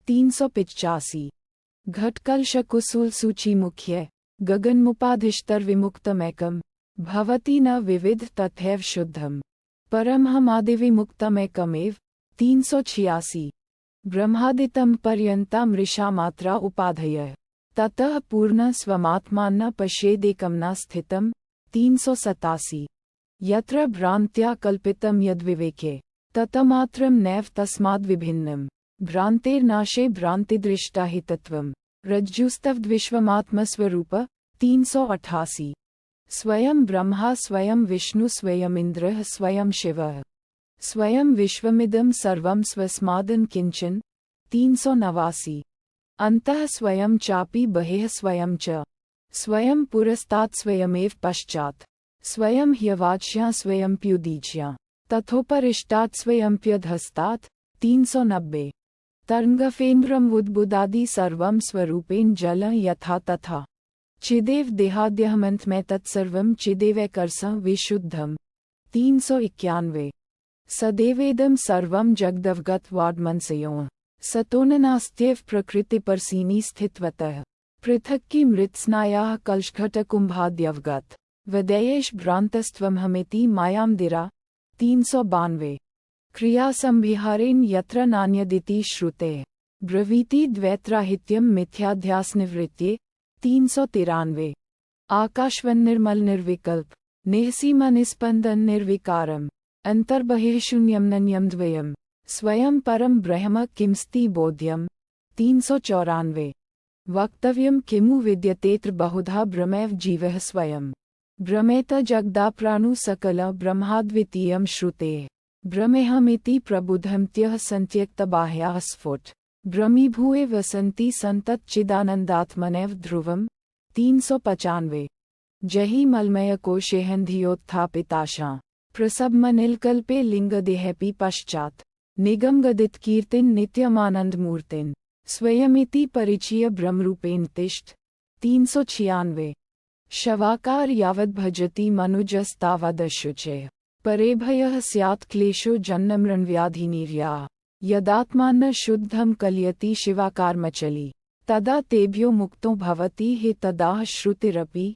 385 घटकलशकुसुलसूचिमुख्य गगनमुपाधिष्टरविमुक्तमेकं भवति न विविध तथैव शुद्धं परमहमादिविमुक्तमेकमेव। 386 ब्रह्मादितं पर्यन्तामृषामात्रा उपाधयः ततः पूर्ण स्वमात्मान्न पश्येदेकं न स्थितम्। 387 यत्र भ्रान्त्या कल्पितं यद्विवेके ततमात्रं नैव तस्माद्विभिन्नं भ्रान्तेर्नाशे भ्रान्तिदृष्टा हि तत्त्वं रज्जुस्तवद्विश्वमात्मस्वरूप। 388 स्वयं ब्रह्मा स्वयं विष्णु स्वयमिन्द्रः स्वयं शिवः स्वयं विश्वमिदं सर्वं स्वस्मादन् किञ्चन। 389 अन्तः स्वयं चापि बहिः स्वयं च स्वयं पुरस्तात् स्वयमेव पश्चात् स्वयं ह्यवाच्यां स्वयंप्युदीच्या तथोपरिष्टात् स्वयंप्यधस्तात्। 390 तरङ्गफेन्द्रमुद्बुदादि सर्वं स्वरूपेण जलं यथा तथा चिदेव देहाद्यहमन्तमेतत्सर्वं चिदेवैकरसः विशुद्धम्। 391 सदेवेदं सर्वं जगदवगतवाड्मनसयोः सतोननास्त्येव प्रकृतिपरसीनि स्थितवतः पृथक्किमृत्स्नायाः कलशघटकुम्भाद्यवगत वदैयेष भ्रान्तस्त्वमहमिति मायामदिरा। 392 क्रियासंविहारेण यत्र नान्यदिति श्रुतेः ब्रवीति द्वैतराहित्यं मिथ्याध्यासनिवृत्त्यै। 393 आकाशवन्निर्मलनिर्विकल्प निःसीमनिस्पन्दन्निर्विकारम् अन्तर्बहिः शून्यं नन्यं द्वयम् स्वयं परं ब्रह्म किमस्ति बोध्यम्। 394 वक्तव्यं किमु विद्यतेऽत्र बहुधा ब्रह्मैव जीवः स्वयं ब्रह्मेत जगदाप्राणु सकल ब्रह्माद्वितीयं श्रुतेः ब्रह्मेऽहमिति प्रबुद्धमत्यः सन्त्यक्तबाह्याः स्फुट ब्रह्मीभूये वसन्ति सन्तच्चिदानन्दात्मनैव ध्रुवम् 395। जहि मलमय कोशेहन्धियोत्थापिताशां प्रसभमनिलकल्पे लिङ्गदेहेऽपि पश्चात् निगमगदित कीर्तिन् नित्यमानन्दमूर्तिन् स्वयमिति परिचय ब्रह्मरूपेण तिष्ठ 396। शवाकार यावद्भजति मनुजस्तावदशुचय परेभयः स्यात् क्लेशो जन्ममृण्व्याधिनिर्याः यदात्मान्न शुद्धं कलयति शिवाकारमचली तदा तेभ्यो मुक्तो भवति हि तदाह श्रुतिरपि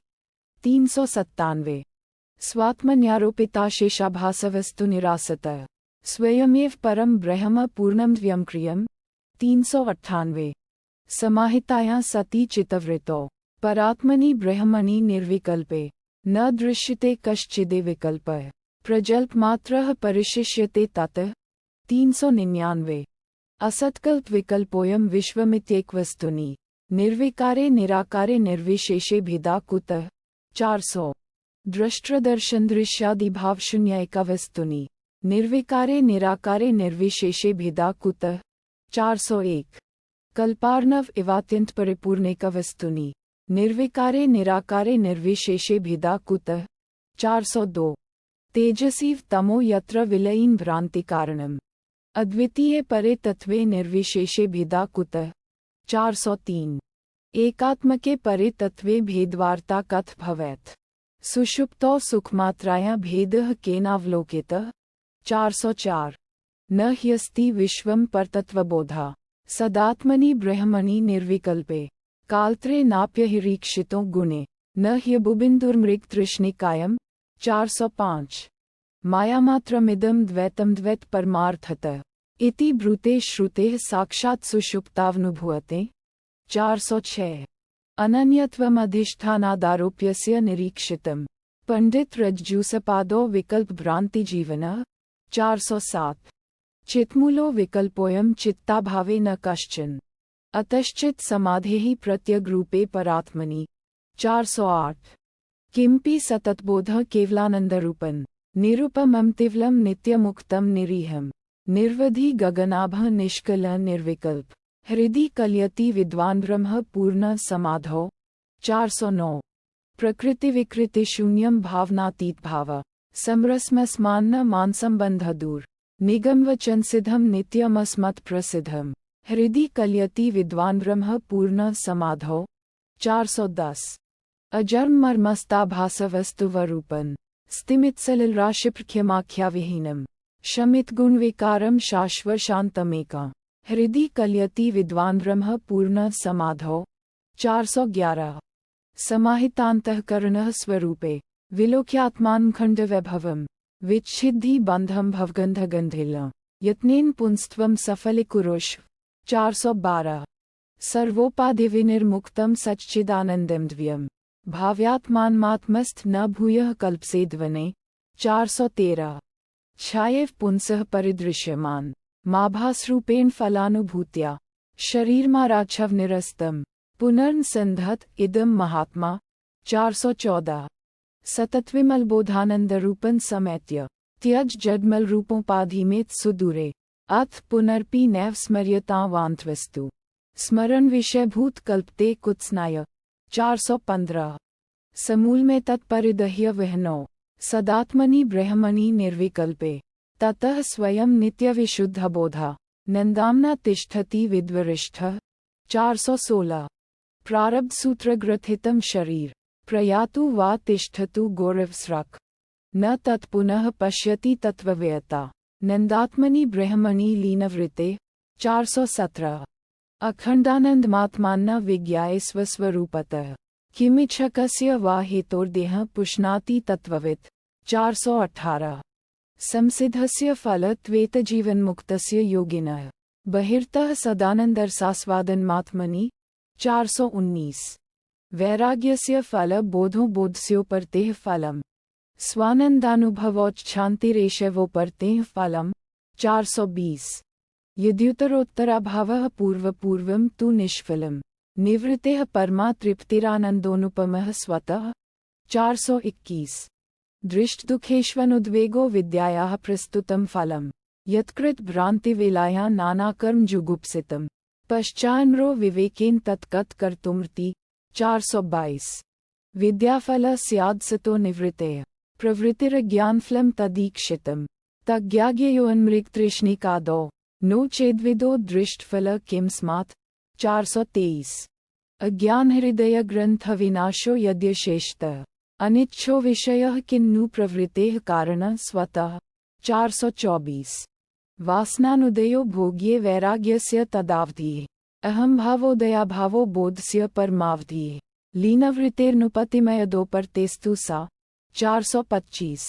397। स्वात्मन्यारोपिता शेषाभासवस्तु निरासतः स्वयमेव परम ब्रह्म पूर्णं व्यंक्रियम् 398। समाहितायां सति चित्तवृत्तौ परात्मनि ब्रह्मणि निर्विकल्पे न दृश्यते कश्चिदे विकल्पः प्रजल्पमात्रः परिशिष्यते ततः 399। असत्कल्प विकल्पोऽयं विश्वमित्येकवस्तुनि निर्विकारे निराकारे निर्विशेषे भेदा कुतः 400। दृष्ट्रदर्शनदृश्यादिभावशून्यैकवस्तुनि निर्विकारे निराकारे निर्विशेषे भेदा कुतः 401। कल्पार्णव इवात्यंत परिपूर्णैकवस्तुनि निर्विकारे निराकारे निर्विशेषे भेदा कुतः 402। तेजसीव तमो यत्र विलयीन भ्रांति कारणम् अद्वितीये परे तत्वे निर्विशेषे भेदा कुतः 403। एकात्मके परे तत्वे भेदवार्ता कथ भवेत् सुषुप्तौ सुखमात्रायां भेदः केनावलोकितः 404। न ह्यस्ति विश्वं परतत्त्वबोधा सदात्मनि ब्रह्मणि निर्विकल्पे कालत्रे नाप्यहिरीक्षितो गुणे न ह्यबुबिन्दुर्मृगतृष्णिकायम् 405। मायामात्रमिदं द्वैतं द्वैत परमार्थतः इति ब्रूते श्रुतेः साक्षात् सुषुप्तावनुभूयते 406। अनन्यत्वमधिष्ठानादारोप्यस्य निरीक्षितम् पंडित रज्जुसपादो विकल्प भ्रांति जीवनः 407। चित्मूलो विकल्पोऽयं चित्ताभावे न कश्चन अतश्चित् समाधेहि प्रत्यग्रूपे परात्मनि 408। किमपि सततबोधः केवलानन्दरूपं निरुपमं तिवलं नित्यमुक्तं निरीहं निर्वधि गगनाभः निष्कलः निर्विकल्प हृदि कलयति विद्वान् ब्रह्म पूर्ण समाधौ 409। प्रकृतिविकृतिशून्यं भावनातीत भाव समरसमस्मान्न मानसंबंध दूर निगमवचनसिद्धं नित्यमस्मत् प्रसिद्धं हृदि कलयति विद्वान् ब्रह्म पूर्ण समाधौ 410। अजर्ममर्मस्ताभासवस्तुवरूपं स्तिमित्सलिलराशिप्रख्यमाख्याविहीनं शमितगुणविकारं शाश्वशान्तमेका हृदि कलयति विद्वान् ब्रह्म पूर्ण समाधौ 411। समाहितान्तःकरणः स्वरूपे विलोक्यात्मानं खण्डवैभवं विच्छिद्धि बन्धं भवगन्धगन्धिलं यत्नेन पुंस्त्वं सफलीकुरुष्व 412। सर्वोपाधिविनिर्मुक्तं सच्चिदानन्दं द्व्यं भाव्यात्मानमात्मस्थ न भूयः कल्पसेद्वने 413। छायैव पुंसः परिदृश्यमान माभासरूपेण फलानुभूत्या शरीरमाराच्छव निरस्तं पुनर्नसन्धत इदं महात्मा 414। सततविमलबोधानन्दरूपं समेत्य त्यज जडमलरूपोपाधिमेत सुदूरे अथ पुनरपि नैव स्मर्यतां वान्त्वस्तु स्मरण विषयभूत कल्पते कुत्स्नाय 415। समूल में तत्परिदह्य वहनौ सदात्मनि ब्रह्मणि निर्विकल्पे ततः स्वयं नित्यविशुद्धबोधा नन्दाम्ना तिष्ठति विद्वरिष्ठः 416। प्रारब्धसूत्रग्रथितं शरीर प्रयातु वा तिष्ठतु गौरवस्रक् न तत्पुनः पश्यति तत्त्वव्ययता नन्दात्मनि ब्रह्मणि लीनवृत्ते 417। अखण्डानन्दमात्मानं विज्ञाय स्वस्वरूपतः किमिच्छकस्य वा हेतोर्देहः पुष्णाति तत्त्ववित् 418। संसिद्धस्य फलत्वेतजीवन्मुक्तस्य योगिनः बहिर्तः सदानन्दरसास्वादनमात्मनि 419। वैराग्यस्य फलबोधो बोधस्योपर्तेः फलम् स्वानन्दानुभवोच्छान्तिरेषवोपर्तेः फलम् 420। यद्युत्तरोत्तराभावः पूर्वपूर्वं तु निष्फलम् निवृत्तेः परमा तृप्तिरानन्दोनुपमः स्वतः 421। दृष्टदुःखेष्वनुद्वेगो विद्यायाः प्रस्तुतं फलम् यत्कृत भ्रान्तिवेलायां नानाकर्म जुगुप्सितम् पश्चान्रो विवेकेन तत्कत कर्तुमर्ति। 422 विद्याफल स्यात्सतो निवृत्तेः प्रवृत्तिरज्ञानफलं तदीक्षितम् तज्ञाज्ञयोन्मृगतृष्णिकादौ नो चेद्विदो दृष्टफल किं स्मात्। 423 अज्ञानहृदय ग्रंथ विनाशो यद्यशेषतः अनिच्छो विषयः किन्नु प्रवृत्तेः कारणः स्वतः। 424 वासनानुदयो भोग्ये वैराग्यस्य तदावधिः अहंभावोदयाभावो बोधस्य परमावधिः लीनवृत्तेर्नुपतिमयदोपर्तेस्तु सा। 425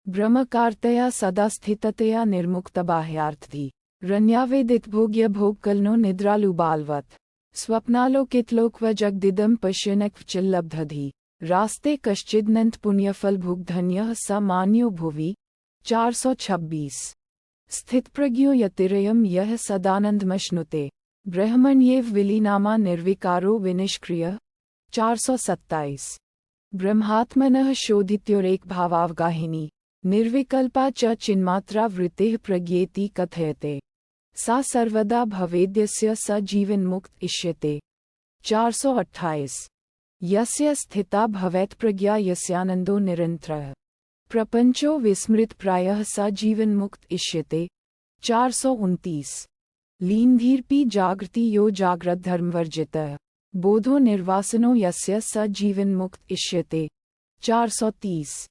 ब्रह्मकारतया सदा स्थिततया निर्मुक्तबाह्यार्थी रण्यावेदित भोग्य भोगकलनो निद्रालुबालवत् स्वप्नालोकितलोकव जगदिदं पश्यन्क्वचिल्लब्धधि रास्ते कश्चिदनंत पुण्यफल भुग्धन्यः स मान्यो भुवि। 426 स्थितप्रज्ञो यतिरयं यः सदानन्दमश्नुते ब्रह्मण्येव विलीनामा निर्विकारो विनिष्क्रियः। 427 ब्रह्मात्मनः शोधित्योरेक भावावगाहिनी निर्विकल्पा च चिन्मात्रा वृत्तिः प्रज्ञेति कथयते सा सर्वदा भवेद्यस्य स जीवन्मुक्त इष्यते। 428 यस्य स्थिता भवेत् प्रज्ञा यस्यानन्दो निरन्तरः प्रपञ्चो विस्मृत प्रायः स जीवन्मुक्त इष्यते। 429 लीनधीर्पि जागृति यो जाग्रत धर्मवर्जितः बोधो निर्वासनो यस्य स जीवन्मुक्त इष्यते। 430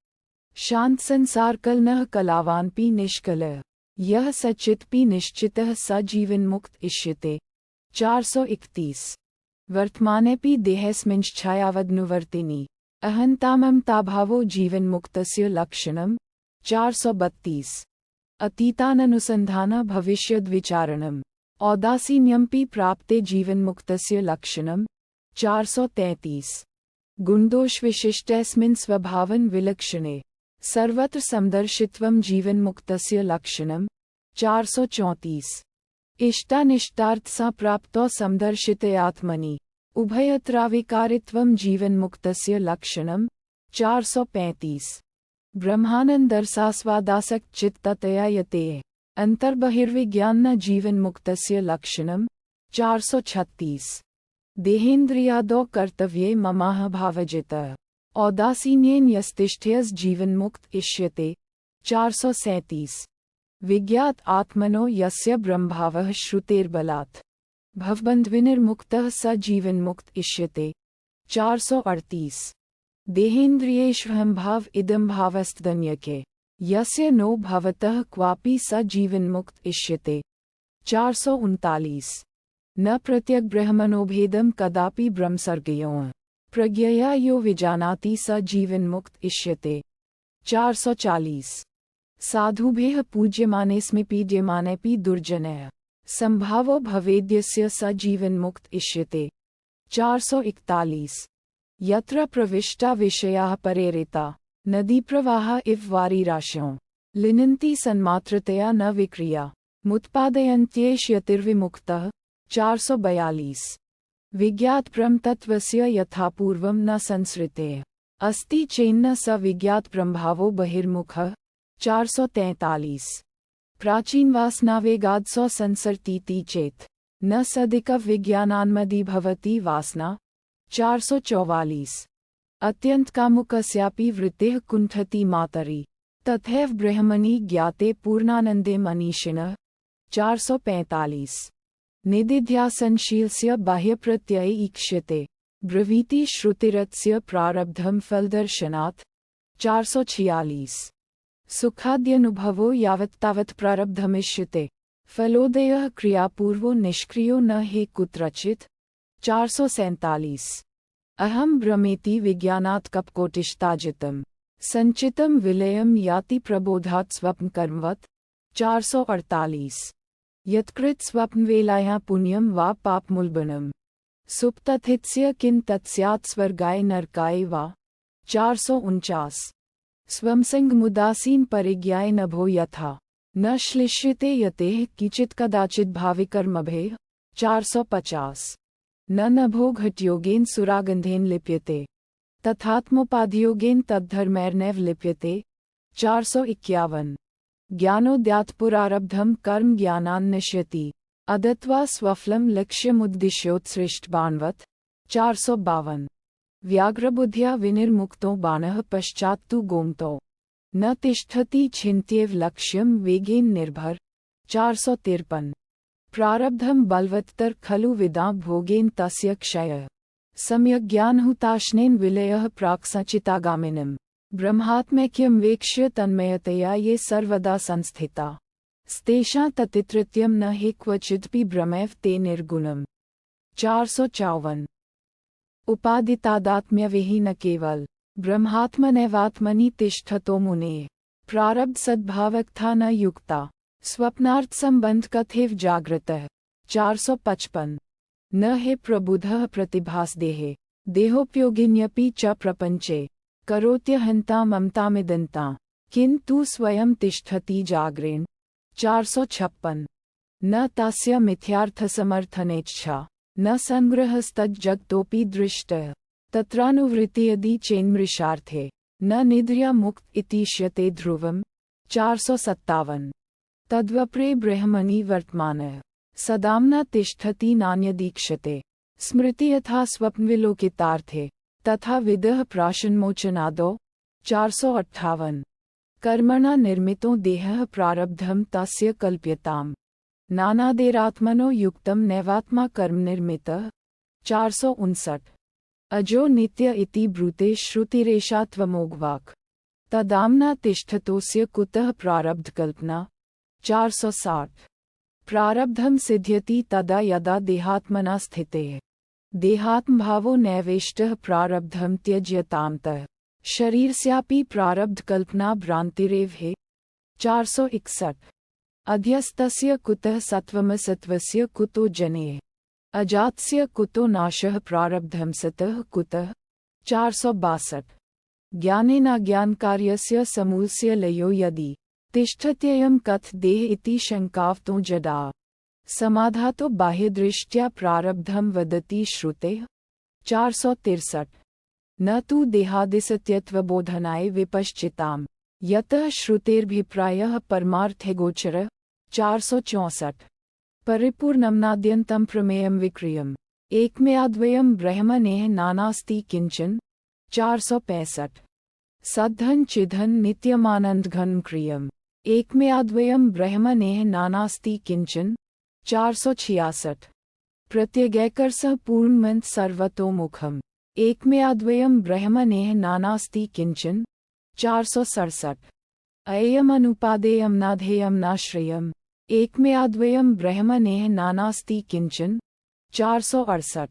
शांत संसारकलनः कलावानपि निष्कलः यः सचित्पि निश्चितः स जीवन्मुक्त इष्यते। 431 वर्तमानेऽपि देहेऽस्मिंश्छायावदनुवर्तिनी अहन्ताममताभावो जीवन्मुक्तस्य लक्षणम्। 432 अतीताननुसन्धान भविष्यद्विचारणम् औदासीन्यमपि प्राप्ते जीवन्मुक्तस्य लक्षणम्। 433 गुणदोषविशिष्टेऽस्मिन् स्वभावन विलक्षणे सर्वत्र समदर्शित्वं जीवन्मुक्तस्य लक्षणम्। 434 इष्टानिष्टार्थसा प्राप्तो समदर्शितयात्मनि उभयत्राविकारित्वं जीवन्मुक्तस्य लक्षणम्। 435 ब्रह्मानन्दरसास्वादासक्तचित्ततया यतेः अन्तर्बहिर्विज्ञान जीवन्मुक्तस्य लक्षणम्। 436 देहेन्द्रियादौ कर्तव्ये ममाह भावजितः औदासीन्येन यस्तिष्ठ्यस् जीवन्मुक्त इष्यते। 437 विज्ञात आत्मनो यस्य ब्रह्मभावः श्रुतेर्बलात् भवबन्धविनिर्मुक्तः स जीवन्मुक्त इष्यते। 438 देहेन्द्रियेष्वहंभाव इदं भावस्तदन्यके यस्य नो भवतः क्वापि स जीवन्मुक्त इष्यते। 439 न प्रत्यग् ब्रह्मणोभेदं कदापि ब्रह्मसर्गयोः प्रज्ञया यो विजानाति स जीवन्मुक्त इष्यते। 440 साधुभ्यः पूज्यमानेऽस्मि पीड्यमानेऽपि दुर्जनः संभावो भवेद्यस्य स जीवन्मुक्त इष्यते। 441 यत्र प्रविष्टा विषयाः परेरिता नदीप्रवाह इव वारिराशौ लिनन्ति सन्मात्रतया न विक्रिया मुत्पादयन्त्येष यतिर्विमुक्तः। 442 विज्ञात ब्रह्मतत्त्वस्य यथापूर्वं न संसृतेः अस्ति चेन्न स विज्ञात ब्रह्मभावो बहिर्मुखः। 443 प्राचीनवासनावेगादसौ संसरतीति चेत् न सदिकविज्ञानान्मदी भवति वासना। 444 अत्यन्तकामुकस्यापि वृत्तिः कुण्ठति मातरि तथैव ब्रह्मणि ज्ञाते पूर्णानन्दे मनीषिणः। 445 निदिध्यासनशीलस्य बाह्यप्रत्यये ईक्ष्यते ब्रवीति श्रुतिरस्य प्रारब्धं फलदर्शनात्। 446 सुखाद्यनुभवो यावत्तावत् प्रारब्धमिष्यते फलोदयः क्रियापूर्वो निष्क्रियो न हि कुत्रचित्। 447 अहं भ्रमेति विज्ञानात् कपकोटिष्टाजितं संचितं विलयं याति प्रबोधात् स्वप्नकर्मवत्। 448 यत्कृत स्वप्नवेलायां पुण्यं वा पापमुल्बणं सुप्तस्थितस्य किं तत्स्यात् स्वर्गाय नरकाय वा। 449 स्वंसंगमुदासीन परिज्ञाय नभो यथा न श्लिष्यते यतेः किचित् कदाचित् भाविकर्मभेः। 450 न नभो घटयोगेन सुरागन्धेन लिप्यते तथात्मोपाधियोगेन तद्धर्मैर्नैव लिप्यते। 451 ज्ञानोदयात् पुरारब्धं कर्म ज्ञानान् नश्यति अदत्वा स्वफलं लक्ष्यमुद्दिश्योत्सृष्ट बाणवत्। 452। व्याघ्रबुद्ध्या विनिर्मुक्तो बाणः पश्चात्तु गोमतो न तिष्ठति छिन्त्येव लक्ष्यं वेगेन निर्भर। 453। प्रारब्धं बलवत्तर खलु विदा भोगेन तस्य क्षयः सम्यग्ज्ञानहुताशनेन विलयः प्राक्सञ्चितागामिनीम्। ब्रह्मात्मैक्यं वेक्ष्य तन्मयतया ये सर्वदा संस्थिता स्तेषां ततितृत्यं न हि क्वचिदपि भ्रमैव ते निर्गुणम्। 454। उपादितादात्म्यविहीन केवल ब्रह्मात्मनैवात्मनि तिष्ठतो मुनेः। प्रारब्ध सद्भावकथा न युक्ता स्वप्नार्थ संबंध कथेव जागृतः। 455। न हि प्रबुधः प्रतिभासदेहे देहोपयोगिन्यपि च प्रपञ्चे करोत्यहन्ता ममतामिदन्ता किन्तु स्वयं तिष्ठति जाग्रेण। 456। न तस्य मिथ्यार्थसमर्थनेच्छा न संग्रहस्तज्जगतोऽपि दृष्टः तत्रानुवृत्ति यदि चेन्मृषार्थे न निद्र्या मुक्त इतिष्यते ध्रुवम्। 457। तद्वप्रे ब्रह्मणि वर्तमानः सदाम्ना तिष्ठति नान्यदीक्षते स्मृति यथा स्वप्नविलोकितार्थे तथा विदः प्राशन्मोचनादौ। 458। कर्मणा निर्मितो देहः प्रारब्धं तस्य कल्प्यताम् नानादेरात्मनो युक्तं नैवात्मा कर्म निर्मितः। 459। अजो नित्य इति ब्रूते श्रुतिरेषा त्वमोघवाक् तदाम्ना तिष्ठतोऽस्य कुतः प्रारब्धकल्पना। 460। प्रारब्धं सिद्ध्यति तदा यदा देहात्मना स्थितेः देहात्मभावो नैवेष्टः प्रारब्धं त्यज्यतामतः शरीरस्यापि प्रारब्धकल्पना भ्रान्तिरेव हि। 461। अध्यस्तस्य कुतः सत्त्वमसत्त्वस्य कुतो जनेः अजातस्य कुतो नाशः प्रारब्धं सतः कुतः। 462। ज्ञानेनाज्ञानकार्यस्य समूलस्य लयो यदि तिष्ठत्ययं कथ देह इति शङ्कावतो जडा समाधातो बाह्यदृष्ट्या प्रारब्धं वदति श्रुतेः। 463। न तु देहादिसत्यत्वबोधनाय विपश्चिताम् यतः श्रुतेर्भिप्रायः परमार्थैगोचरः। 464। परिपूर्णं प्रमेयं विक्रियम् एकमेयाद्वयं ब्रह्मणेः नानास्ति किंचन। 465। सद्धन चिधन नित्यमानन्दघनं क्रियम् एकमेयाद्वयं ब्रह्मणेः नानास्ति किंचन। 466। प्रत्यगैकरसः पूर्णमन्त सर्वतोमुखम् एकमेयाद्वयं ब्रह्मणेः नानास्ति किंचन। 467। अय्यमनुपादेयं नाधेयं नाश्रयम् एकमेयाद्वयं ब्रह्मणेः नानास्ति किंचन। 468।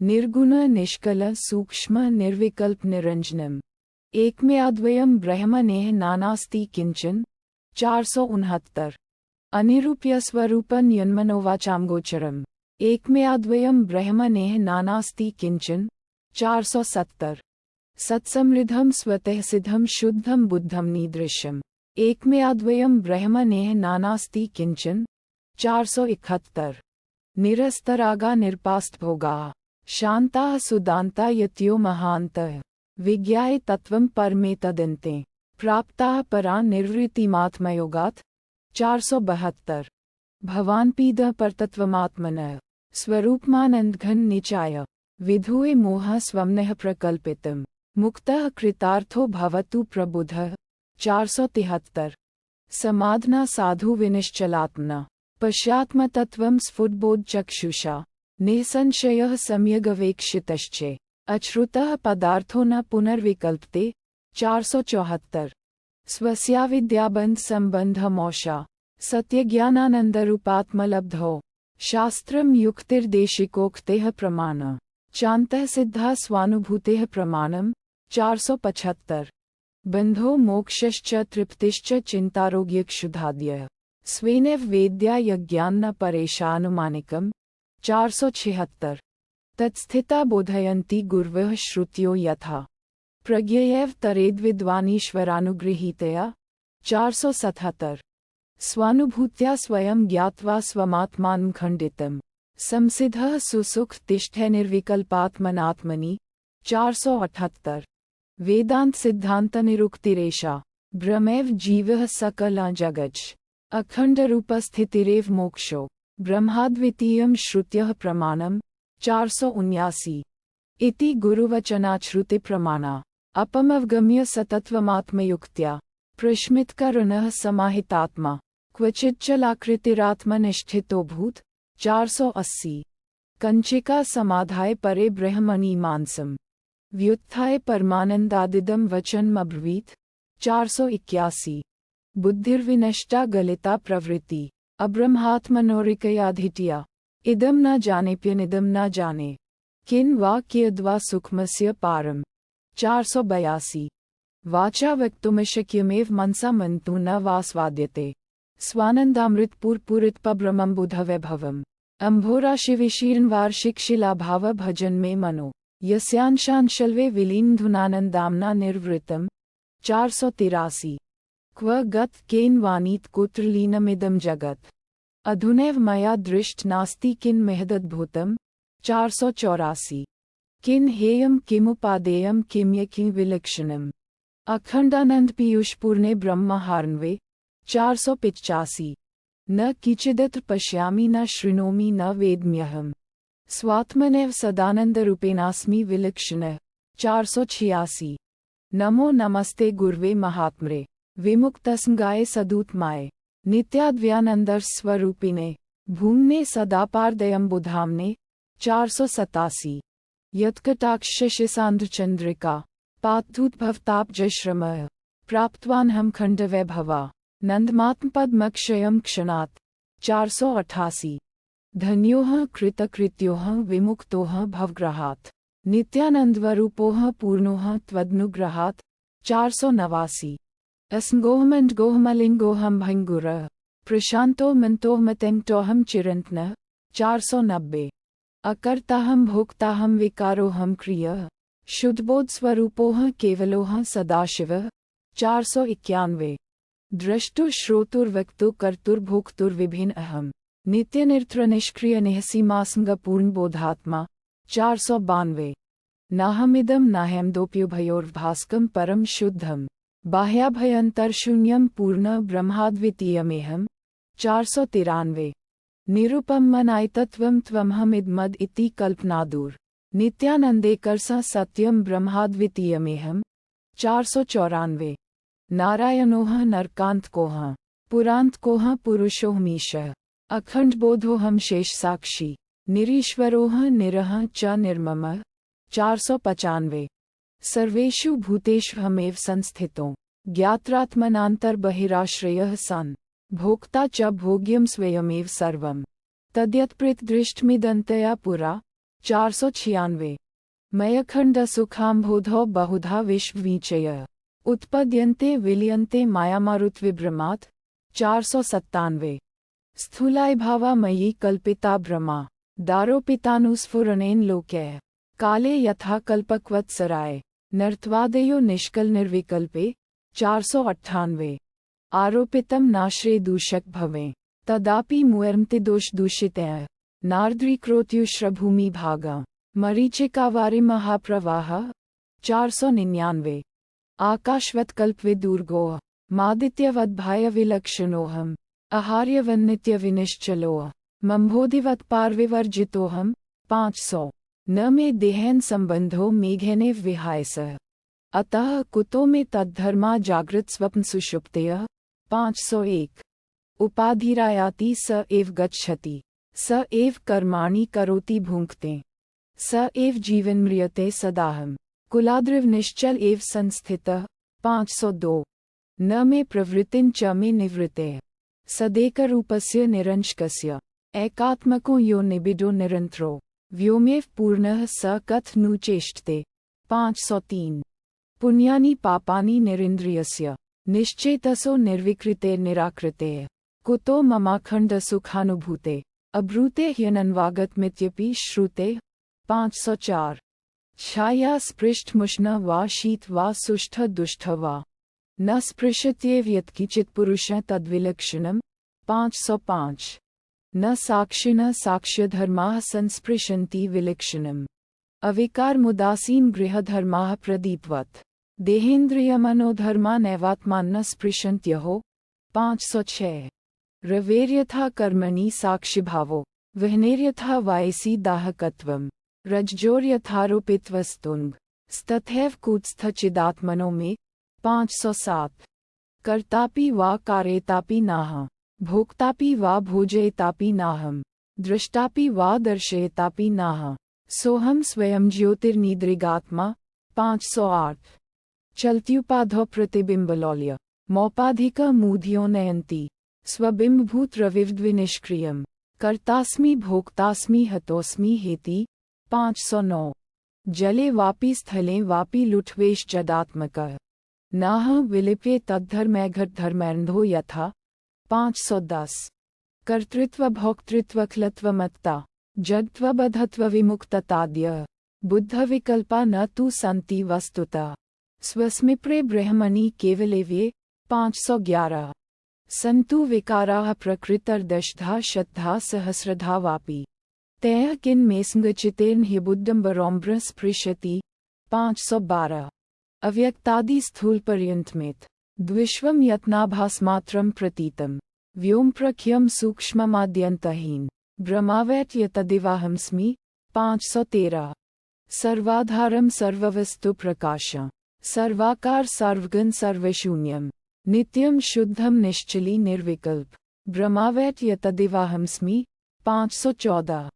निर्गुण निष्कल सूक्ष्म निर्विकल्प निरंजनम् एकमेयाद्वयं ब्रह्मणेः नानास्ति किंचन। 469। अनिरूप्य स्वरूपं यन्मनोवाचामगोचरम् एकमेयाद्वयं ब्रह्मणेः नानास्ति किंचन। 470। सत्समृद्धं स्वतः सिद्धं शुद्धं बुद्धं नीदृश्यम् एकमेयाद्वयं ब्रह्मणेः नानास्ति किंचन। 471। निरस्तरागा निर्पास्तभोगाः शान्ताः सुदान्ता यत्यो महान्तः विज्ञाय तत्त्वं परमेतदन्ते प्राप्ताः परा निर्वृत्तिमात्मयोगात्। 472। भवान्पीदः परतत्त्वमात्मनः स्वरूपमानन्दघन निचाय विधूय मोहः स्वम्नः प्रकल्पितम् मुक्तः कृतार्थो भवतु प्रबुधः। 473। समाधना साधु विनिश्चलात्मना पश्यात्मतत्त्वं स्फुटबोधचक्षुषा निःसंशयः सम्यगवेक्षितश्चे अश्रुतः पदार्थो न पुनर्विकल्पते। 474। स्वस्याविद्याबन्ध सम्बन्धमोक्षा सत्यज्ञानानन्दरूपात्मलब्धौ शास्त्रं युक्तिर्देशिकोक्तेः प्रमाण चान्तः सिद्धा स्वानुभूतेः प्रमाणम्। 475। बन्धो मोक्षश्च तृप्तिश्च चिन्तारोग्यक्षुधाद्यः स्वेनैव वेद्या यज्ञान्न परेशानुमानिकम्। 476। तत्स्थिता बोधयन्ति गुरवः श्रुत्यो यथा प्रज्ञयैव तरेद्विद्वानीश्वरानुगृहीतया। 477। स्वानुभूत्या स्वयं ज्ञात्वा स्वमात्मानं खण्डितम् संसिद्धः सुसुख तिष्ठे निर्विकल्पात्मनात्मनि। 478। वेदांत सिद्धान्तनिरुक्तिरेषा ब्रह्मैव जीवः सकलं जगच्छ अखण्डरूपस्थितिरेव मोक्षो ब्रह्माद्वितीयं श्रुत्यः प्रमाणम् 479 इति गुरुवचनाच्छ्रुतिप्रमाणा अपमवगम्य सतत्वमात्मयुक्त्या प्रश्मितकरुणः समाहितात्मा क्वचिच्चलाकृतिरात्मनिष्ठितोऽभूत् 480 कंचिका समाधाय परे ब्रह्मणि मानसम् व्युत्थाय परमानन्दादिदं वचनमब्रवीत् 481 बुद्धिर्विनष्टा गलिता प्रवृत्ति अब्रह्मात्मनोरिकयाधिटिया इदं न जानेप्यनिदं न जाने किन् वा कियद्वा सुखमस्य पारम् 482 वाचा वक्तुमशक्यमेव मनसा मन्तु न वास्वाद्यते स्वानन्दामृतपूरपूरितपब्रह्मम्बुधवैभवम् अम्भोराशिविशीर्णवार्षिकशिलाभाव भजन में मनो यस्यांशांशल्वे विलीनधुनानन्दाम्ना निर्वृतम् 483 क्व गत केन वानीत कुत्र लीनमिदं जगत् अधुनैव मया दृष्ट नास्ति किन् महदद्भुतम् 484 किन् हेयं किमुपादेयं किम्यकिं विलक्षणम् अखण्डानंद पीयूषपूर्णे ब्रह्महार्णवे 485 न किचिदत्र पश्यामि न शृणोमि न वेद्म्यहम् स्वात्मनैव सदानन्दरूपेणास्मि विलक्षणः 486 नमो नमस्ते गुर्वे महात्मरे विमुक्तसंगाय सदूतमाय नित्याद्व्यानन्दस्वरूपिणे भूम्ने सदापारदयं बुधाम्ने 487 यत्कटाक्षशिसान्ध्रचन्द्रिका पात्तूद्भवतापजश्रमः प्राप्तवानहं खण्डवैभवा नन्दमात्मपद्मक्षयं क्षणात् 488 धन्योः कृतकृत्योः विमुक्तोः भवग्रहात् नित्यानन्दवरूपोः पूर्णोः त्वदनुग्रहात् 489 अस्मगोहमण्डगोहमलिङ्गोऽहं भङ्गुरः प्रशान्तो मन्तोहमतेङ्टोऽहं चिरन्तनः 490 अकर्ताहं भोक्ताहं विकारोऽहं क्रियः शुद्धबोधस्वरूपोः केवलोः सदाशिवः 491 द्रष्टु श्रोतुर्वक्तु कर्तुर्भोक्तुर्विभिन्न अहम् नित्यनिर्त्रनिष्क्रियनिःसीमासंगपूर्णबोधात्मा 492 नाहमिदं नाहम्दोप्युभयोर्भास्कं परम शुद्धम् बाह्याभयन्तरशून्यं पूर्ण ब्रह्माद्वितीयमेहम् 493 निरुपमनायतत्वं त्वमहमिदमद इति कल्पनादूर नित्यानन्देकरसा सत्यं ब्रह्माद्वितीयमेहम् 494 नारायणोह नरकान्तकोह पुरान्तकोह पुरुषोऽहमीशः अखण्डबोधोऽहं शेषसाक्षी निरीश्वरोह निरः च निर्ममः 495 सर्वेषु भूतेष्वहमेव संस्थितो ज्ञात्रात्मनान्तर्बहिराश्रयः सन् भोक्ता च भोग्यं स्वयमेव सर्वम् तद्यत्प्रीतदृष्टमिदन्तया पुरा 496 मयखण्डसुखाम्भोधौ बहुधा विश्ववीचयः उत्पद्यन्ते विलियन्ते मायामारुतविभ्रमात् 497 स्थूलायभावा मयि कल्पिता भ्रमा दारोपितानुस्फुरणेन लोकैः काले यथा कल्पकवत्सराय नर्त्वादयो निष्कलनिर्विकल्पे 498 आरोपितं नाश्रे दूषक भवे तदापि मुयर्मतिदोषदूषितैः नार्द्रीक्रोत्युश्रभूमि भागा मरीचिकावारि महाप्रवाह 499 आकाशवत्कल्पविदुर्गोः मादित्यवद्भाय विलक्षणोऽहम् आहार्यवन्नित्यविनिश्चलोः मम्भोधिवत्पारविवर्जितोऽहम् 500 न मे देहेन संबंधो मेघेनेव विहायसः अतः कुतो मे तद्धर्मा जागृत स्वप्न सुषुप्तयः 501 उपाधिरायाति स एव गच्छति स एव कर्माणि करोति भुङ्क्ते स एव जीवन्म्रियते सदाहम् कुलाद्रिव निश्चल एव संस्थितः 502 न मे प्रवृत्तिं च मे निवृत्तेः सदेकरूपस्य निरंशकस्य एकात्मको यो निबिडो निरंतरो व्योमेव पूर्णः स कथनु चेष्टते 503 पुण्यानि पापानि निरिन्द्रियस्य निश्चेतसो निर्विकृते निराकृते कुतो ममाखण्डसुखानुभूते अब्रूते ह्यनन्वागतमित्यपि श्रुते 504 छाया स्पृष्टमुष्ण वा शीत वा सुष्ठ दुष्ट वा न स्पृशत्येव यत्किंचित् पुरुषः तद्विलक्षणम् 505 न साक्षिणः साक्ष्यधर्माः संस्पृशन्ति विलक्षणम् अविकारमुदासीन गृहधर्माः प्रदीपवत् देहेन्द्रियमनोधर्मा नैवात्मान्न स्पृशन्त्यहो 506 रवेर्यथा कर्मणि साक्षिभावो वह्नेर्यथा वायसी दाहकत्वम् रज्जोर्यथारोपित्वस्तुंग स्तथैव कूत्स्थचिदात्मनो में। 507 कर्तापि वा कार्येतापि नाह भोक्तापि वा भोजयेतापि नाहम् दृष्टापि वा दर्शयेतापि नाह सोहम स्वयं ज्योतिर्निद्रिगात्मा। 508 चलत्युपाधौ प्रतिबिंबलौल्य मौपाधिक मूधियो नयन्ति स्वबिंबभूत रविर्द्विनिष्क्रियम् कर्तास्मि भोक्तास्मि हतोस्मि हेति। 509 जले वापि स्थले वापि लुठ्वेश जदात्मकः नाह विलिप्ये तद्धर्मैघटधर्मैर्न्धो यथा। 510 कर्तृत्व भोक्तृत्वखलत्वमत्ता जडत्वबद्धत्वविमुक्तताद्यः बुद्धविकल्पा न तु सन्ति वस्तुतः स्वस्मिप्रे ब्रह्मणि केवलेव्ये। 511 सन्तु विकाराः प्रकृतिर्दशधा शतधा सहस्रधा वापि तैः किन्मेस्मृचितेन हि बुद्धम्बरोम्ब्र स्पृशति। 512 अव्यक्तादि स्थूलपर्यन्तमेत द्विश्वं यत्नाभासमात्रं प्रतीतं व्योम प्रख्यं सूक्ष्ममाद्यन्तहीन ब्रह्मावैत यतदिवाहमस्मि। 513 सर्वाधारं सर्ववस्तु प्रकाशं सर्वाकार सर्वगुण सर्वशून्यं नित्यं शुद्धं निश्चली निर्विकल्प ब्रह्मावैत यतदिवाहमस्मि। 514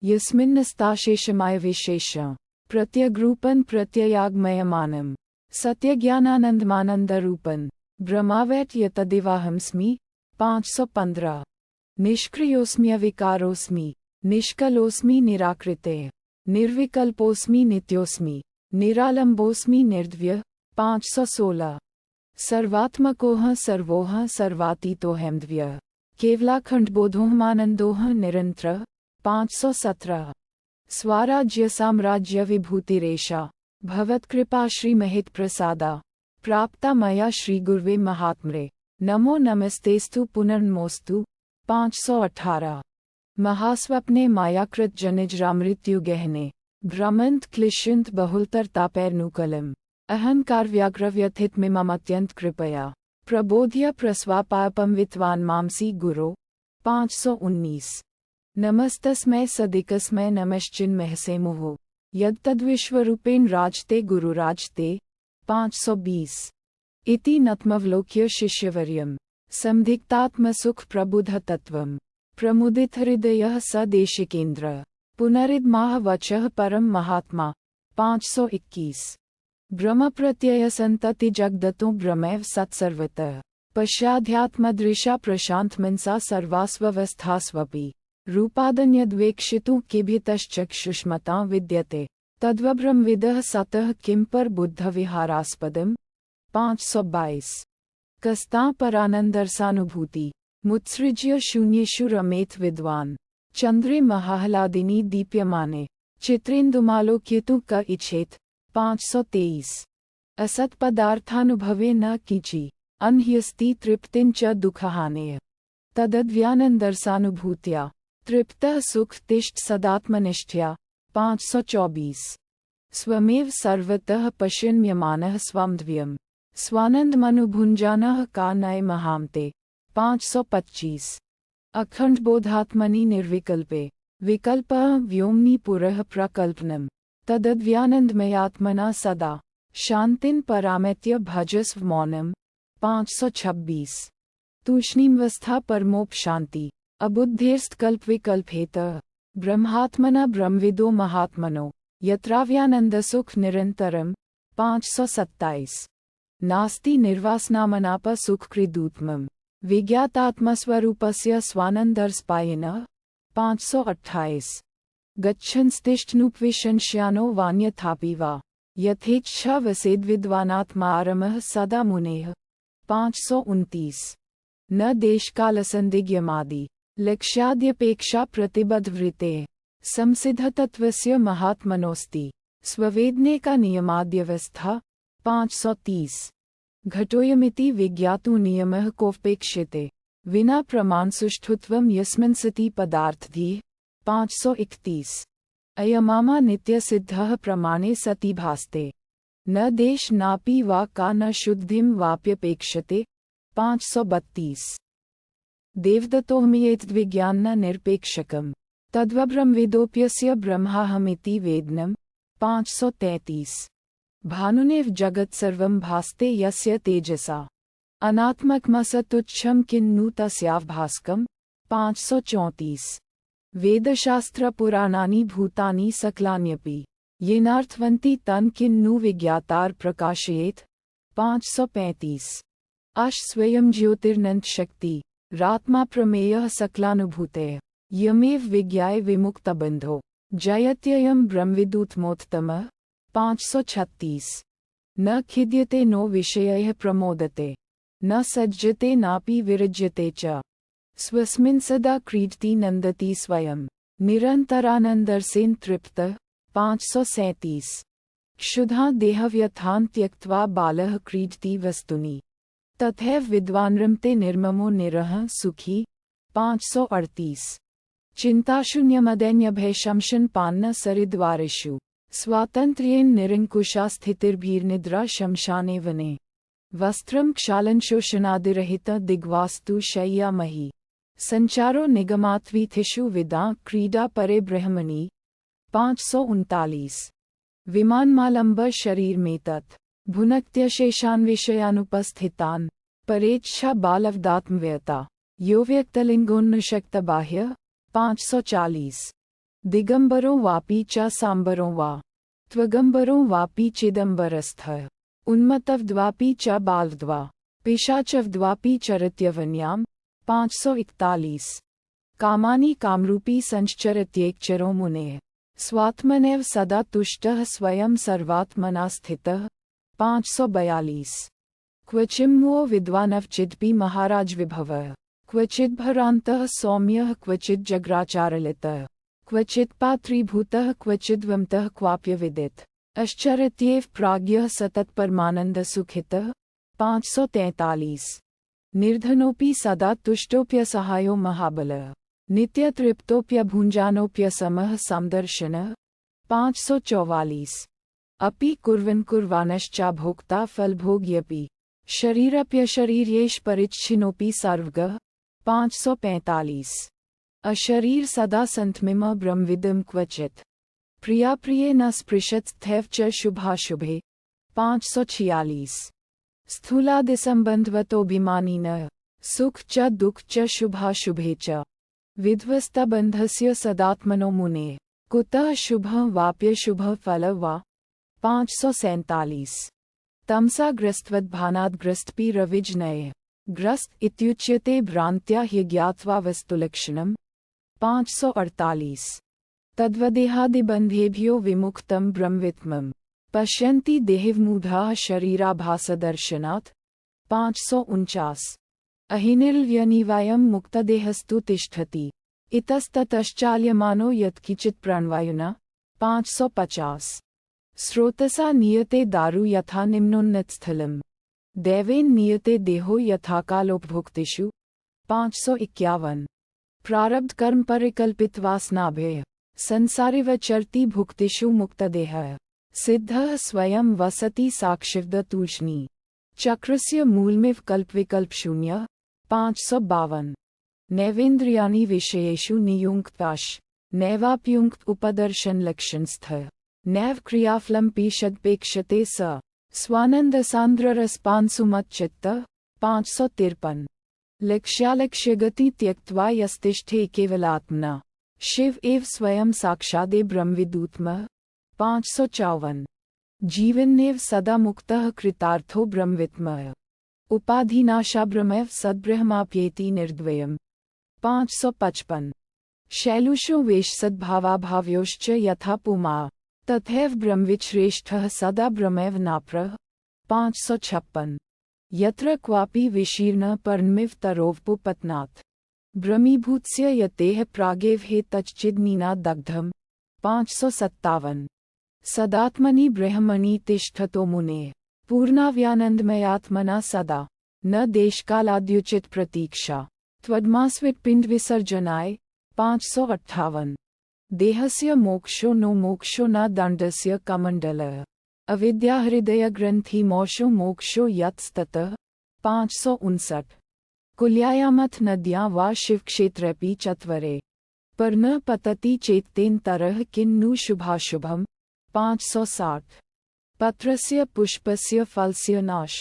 यस्मिन्नस्ताशेषमाय विशेषं प्रत्यग्रूपं प्रत्ययागमयमानं सत्यज्ञानानन्दमानन्दरूपं ब्रह्मावैत यतदिवाहमस्मि। 515 निष्क्रियोऽस्म्यविकारोऽस्मि निष्कलोऽस्मि निराकृतेः निर्विकल्पोऽस्मि नित्योऽस्मि निरालम्बोऽस्मि निर्द्वयः। 516 सर्वात्मकोऽहं सर्वोऽहं सर्वातीतोऽहमद्वयः केवलाखण्डबोधोऽहमानन्दोऽहं निरन्तरः। 517 स्वाराज्यसाम्राज्यविभूतिरेषा भवत्कृपा श्रीमहित्प्रसादा प्राप्ता मया श्रीगुर्वे महात्मने नमो नमस्तेस्तु पुनर्नमोस्तु। 518 महास्वप्ने मायाकृत जनिजरामृत्यु गहने भ्रमंत क्लिश्यंत बहुलतरतापैर्नुकलम् अहंकार व्याघ्रव्यथितमिमत्यंत कृपया प्रबोध्य प्रस्वापापं विद्वान् मांसी गुरो। 519 नमस्तस्मै सदिकस्मै नमश्चिन्महसे मुहुः यद्तद्विश्वरूपेण राजते गुरुराजते। 520 इति नतमवलोक्य शिष्यवर्यं संदिग्धात्मसुखप्रबुद्धतत्त्वं प्रमुदितहृदयः स देशिकेन्द्रः पुनरिदमाह वचः परम महात्मा। 521 ब्रह्मप्रत्ययसन्तति जगदतो ब्रह्मैव सत्सर्वतः पश्याध्यात्मदृशा प्रशान्तमनसा सर्वास्वस्थास्वपि रूपादन्यद्वेक्षितुं केभ्यतश्चक्षुष्मता विद्यते तद्वब्रह्मविदः सतः किं पर बुद्धविहारास्पदम्। 522 कस्तां परानन्दरसानुभूति मुत्सृज्य शून्येषु रमेत विद्वान् चन्द्रे महाह्लादिनी दीप्यमाने चित्रेन्दुमालोक्यतु क इच्छेत। 523 असत्पदार्थानुभवे न किंचि अनह्यस्ति तृप्तिं च दुःखहानेः तदद्व्यानन्दरसानुभूत्या तृप्तः सुख तिष्ठ सदात्मनिष्ठया। 524 स्वमेव सर्वतः पश्यन्यमानः स्वामद्वयं स्वानन्दमनुभुञ्जानः का नये महामते। 525 अखण्डबोधात्मनि निर्विकल्पे विकल्पः व्योम्नि पुरः प्रकल्पनम् तदद्व्यानन्दमयात्मना सदा शान्तिं परामेत्य भजस्व मौनम्। 526 तूष्णीमवस्था परमोपशान्ति अबुद्धेस्तकल्पविकल्पेतः ब्रह्मात्मना ब्रह्मविदो महात्मनो यत्राव्यानन्दसुख निरन्तरम्। 527 नास्ति निर्वासनामनाप सुखकृदूत्मम् विज्ञातात्मस्वरूपस्य स्वानन्दरसपायिनः। 528 गच्छन्स्तिष्ठनुपविशन्श्यानो वान्यथापि वा यथेच्छा वसेद्विद्वानात्मारमः सदा मुनेः। 529 न देशकालसन्दिग्यमादि लक्ष्याद्यपेक्षा प्रतिबद्धवृत्तेः संसिद्धतत्त्वस्य महात्मनोऽस्ति स्ववेदनेका नियमाद्यवस्था। 530 घटोऽयमिति विज्ञातु नियमः कोऽपेक्ष्यते विना प्रमाणसुष्ठुत्वं यस्मिंसति पदार्थधीः। 531 अयमामा नित्यसिद्धः प्रमाणे सति भासते न देश नापि वा का न शुद्धिं वाप्यपेक्षते। 532 देवदत्तोऽहमियेतद्विज्ञान निरपेक्षकम् तद्वब्रह्मवेदोऽप्यस्य ब्रह्माहमिति वेदनम् 533। भानुनेव जगत् सर्वं भासते यस्य तेजसा अनात्मकमसतुच्छं किन्नु तस्यावभासकम् 534। वेदशास्त्रपुराणानि भूतानि सकलान्यपि येनार्थवन्ति तन् किन्नु विज्ञातार प्रकाशयेत् 535। अश स्वयं ज्योतिर्नंत शक्ति रात्मा प्रमेयः सकलानुभूतेः यमेव विज्ञाय विमुक्तबन्धो जयत्ययं ब्रह्मविदुत्मोत्तमः 536। न खिद्यते नो विषयैः प्रमोदते न सज्जते नापि विरज्यते च स्वस्मिन् सदा क्रीडति नन्दति स्वयं निरन्तरानन्दरसेन तृप्तः 537। क्षुधा देहव्यथान् त्यक्त्वा बालः क्रीडति वस्तुनि तथैव विद्वान् रमते निर्ममो निरः सुखी 538। चिन्ताशून्यमदैन्यभयशमशनपान्न सरिद्वारेषु स्वातन्त्र्येण निरङ्कुशा स्थितिर्भिर्निद्रा शमशाने वने वस्त्रं क्षालनशोषणादिरहित दिग्वास्तु शय्यामहि संचारो निगमात्वीथिषु विदा क्रीडा परे ब्रह्मणि 539। विमानमालम्ब शरीर में तत् भुनक्त्यशेषान् विषयानुपस्थितान् परेच्छा बालवदात्मव्यता यो व्यक्तलिङ्गोन्नुशक्तबाह्य 540। दिगंबरो वापि च सांबरो वा त्वगंबरो वापि चिदंबरस्थः उन्मत्तवद्वापि च बालवद्वा पिशाचवद्वापि चरत्यवन्याम् 541। कामानि कामरूपी संश्चरत्येकचरो मुनेः स्वात्मनैव सदा तुष्टः स्वयं सर्वात्मना स्थितः 542। क्वचिन्मुओ विद्वानवचिदपि महाराज विभवः क्वचिद्भरान्तः सौम्यः क्वचिज्जग्राचारलितः क्वचित्पात्रीभूतः क्वचिद्वमतः क्वाप्यविदित् अश्चरत्येव प्राज्ञः सततपरमानन्दसुखितः 543। निर्धनोऽपि सदा तुष्टोऽप्यसहायो महाबलः नित्यतृप्तोऽप्यभुञ्जानोऽप्यसमः समदर्शनः 544। अपि कुर्वन् कुर्वाणश्चा भोक्ता फलभोग्यपि शरीरप्यशरीर्येष परिच्छिन्नोऽपि सर्वगः 545। अशरीर सदा सन्तमिम ब्रह्मविदं क्वचित् प्रियाप्रिये न स्पृशत्स्थैव च शुभाशुभे 546। स्थूलादिसम्बन्धवतोऽभिमानिनः सुख च दुःख च शुभाशुभे च विध्वस्तबन्धस्य सदात्मनो मुनेः कुतः शुभः वाप्यशुभः फलः वा 547। तमसाग्रस्तवद्भानाद्ग्रस्तपि रविजनयः ग्रस्त इत्युच्यते भ्रान्त्या हि ज्ञात्वा वस्तुलक्षणम् 548। तद्वदेहादिबन्धेभ्यो विमुक्तं ब्रह्मवित्मम् पश्यन्ति देहविमूढाः शरीराभासदर्शनात् 549। अहिनिर्व्यनिवायं मुक्तदेहस्तु तिष्ठति इतस्ततश्चाल्यमानो यत्किञ्चित् प्राणवायुना 550। स्रोतसा नीयते दारु यथा निम्नोन्नतस्थलम् दैवेन नीयते देहो यथा कालोपभोक्तिषु 551। प्रारब्ध कर्म परिकल्पितवासनाभयः संसारिवचरति भुक्तिषु मुक्तदेहः सिद्धः स्वयं वसति साक्षिवदतूष्णी चक्रस्य मूलमिव कल्पविकल्पशून्यः 552। नैवेन्द्रियाणि विषयेषु नियुङ्क्ताश् नैवाप्युङ्क्त उपदर्शनलक्षणस्थः नैव क्रियाफलमपि षदपेक्षते स स्वानन्दसान्द्ररसपान्सुमच्चित्तः 553। लक्ष्यालक्ष्यगति त्यक्त्वा यस्तिष्ठे केवलात्मना शिव एव स्वयं साक्षादे ब्रह्मविदुत्मः 554। जीवन्नेव सदा मुक्तः कृतार्थो ब्रह्मवित्मः उपाधिनाशा ब्रह्मैव सद्ब्रह्माप्येति निर्द्वयम् 555। शैलुषो वेशसद्भावाभाव्योश्च यथा पुमा तथैव ब्रह्मविच्छ्रेष्ठः सदा ब्रह्मैव नाप्रः 556। यत्र क्वापि विशीर्णः पर्णमिव तरोवपुपत्नात् ब्रह्मीभूतस्य यतेह प्रागेव हे तच्चिन्नीनादग्धम् 557। सदात्मनि ब्रह्मणि तिष्ठतो मुनेः पूर्णाव्यानन्दमयात्मना सदा न देशकालाद्युचित प्रतीक्षा त्वद्मास्विट्पिण्डविसर्जनाय 558। देहस्य मोक्षो नो मोक्षो न दण्डस्य कमण्डलः अविद्याहृदयग्रन्थि मोक्षो मोक्षो यत्स्ततः 559। कुल्यायामथ नद्यां वा शिवक्षेत्रेऽपि चत्वरे पर न पतति चेत्तेन तरः किन्नु शुभाशुभम् 560 पत्रस्य पुष्पस्य फलस्य नाश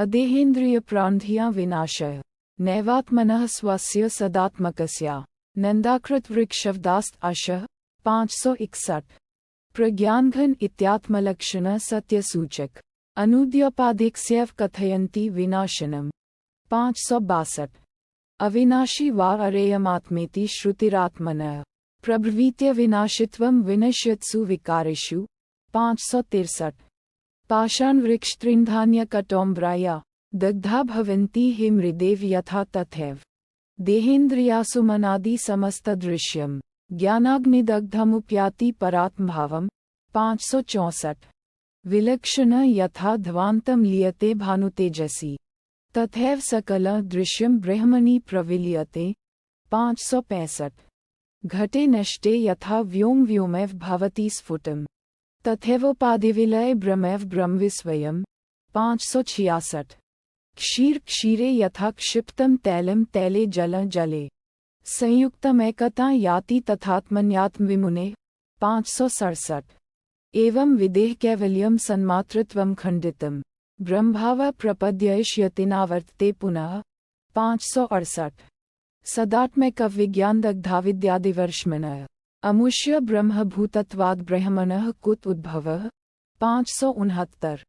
अदेहेन्द्रियप्रान्धिया विनाशः नैवात्मनः स्वस्य सदात्मकस्य नन्दाकृत वृक्षवदास्त अशः 561 प्रज्ञानघन इत्यात्मलक्षण सत्यसूचक अनुद्योपाधिकस्यैव कथयन्ति विनाशनम् 562 अविनाशी वा अरेयमात्मेति श्रुतिरात्मनः प्रब्रवीत्य विनाशित्वं विनश्यत्सु विकारेषु 563 पाषाणवृक्षतृन्धान्यकटोम्ब्राया दग्धा भवन्ति हिमृदेव यथा तथैव देहेन्द्रियासु मनादि समस्तदृश्यम् ज्ञानाग्निदग्धमुपयाति परात्मभावम् 564 विलक्षण यथा ध्वान्तं लीयते भानुतेजसि तथैव सकलः दृश्यं ब्रह्मणि प्रविलीयते 565 घटे नष्टे यथा व्योम व्योमैव भवति स्फुटम् तथैवोपाधिविलये ब्रह्मैव ब्रह्मविस्वयम् 566 क्षीर क्षीरे यथा क्षिप्तं तैलं तैले जलं जले संयुक्तमेकता याति तथात्मन्यात्मविमुने 567 एवं विदेह कैवल्यं सन्मात्रत्वं खण्डितम् ब्रह्मभाव प्रपद्येष्यतिनावर्तते पुनः 568 सदात्मैकविज्ञानदग्धाविद्यादिवर्ष्मणः अमुष्य ब्रह्मभूतत्वाद् ब्रह्मणः कुत उद्भवः 569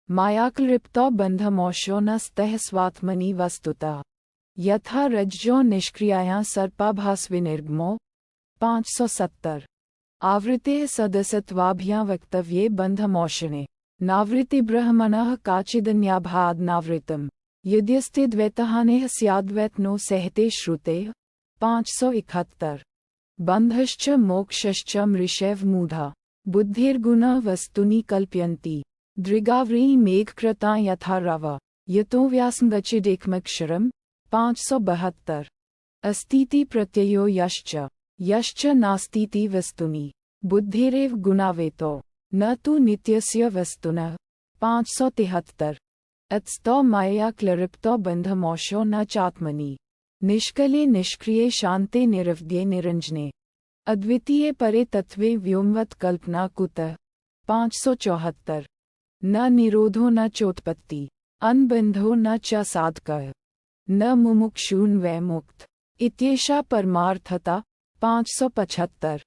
मायाक्लृप्तो बन्धमोक्षो न स्तः स्वात्मनि वस्तुतः यथा रज्जो निष्क्रियायां सर्पाभासविनिर्गमो 570 आवृतेः सदसत्वाभ्यां वक्तव्ये बन्धमोक्षणे नावृत्ति ब्रह्मणः काचिदन्याभाद् नावृतम् यद्यस्ते द्वैतहानेः स्याद्वैत नो सहते श्रुतेः 571 बन्धश्च मोक्षश्च मृषैव मूढा बुद्धिर्गुणः वस्तुनि कल्पयन्ति दृगाव्री मेघकृता यथा रव यतो व्यासङ्गचिदेकमक्षरम् 572 अस्तीति प्रत्ययो यश्च नास्तीति वस्तुनि बुद्धिरेव गुणावेतो न तु नित्यस्य वस्तुनः 573 अत्स्तो मायया क्लृप्तो बन्धमोक्षो न चात्मनि निष्कले निष्क्रिये शान्ते निरवध्ये निरञ्जने अद्वितीये परे तत्त्वे व्योमवत् कल्पना कुतः 574 न निरोधो न चोत्पत्ति अनबन्धो न च साधकः न मुमुक्षून् वै मुक्त इत्येषा परमार्थता 575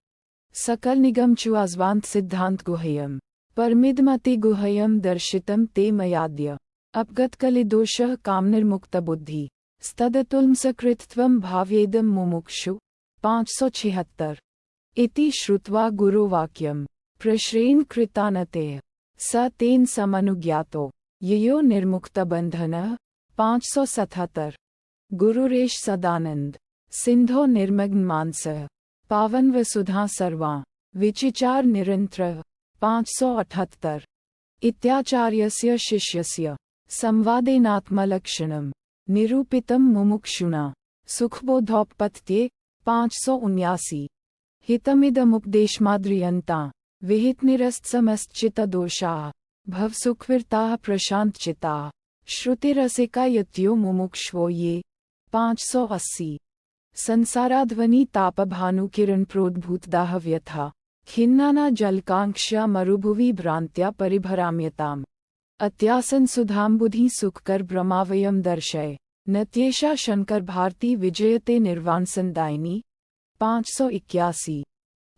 सकल निगम चुआज्वान्त सिद्धांत गुह्यम् परमिदमति गुह्यम् दर्शितं ते मयाद्य अपगतकलिदोषः कामनिर्मुक्तबुद्धि स्तदतुल्म सकृत्त्वं भाव्येदं मुमुक्षु 576 इति श्रुत्वा गुरुवाक्यम् प्रश्रेण कृतानतेः स तेन समनुज्ञातो ययो निर्मुक्तबन्धनः 577 गुरुरेश सदानंद सिंधो निर्मग्न मानसः पावन वसुधा सर्वां विचिचार निरंतरः 578 इत्याचार्यस्य शिष्यस्य संवादेनात्मलक्षणम् निरूपितं मुमुक्षुणा सुखबोधोपपत्त्ये 579 हितमिदमुपदेशमाद्रियन्ता विहितनिरस्तसमश्चित्तदोषाः भवसुखविरताः प्रशान्तचित्ताः श्रुतिरसिका यत्यो मुमुक्षवो ये 580 संसाराध्वनि तापभानुकिरण प्रोद्भूतदाह व्यथा खिन्नाना जलकांक्षा मरुभुवि भ्रान्त्या परिभराम्यताम् अत्यासन सुधाम्बुधि सुखकर ब्रह्मावयम् दर्शय नत्येषा शंकर भारती विजयते निर्वाणसंदायिनी 581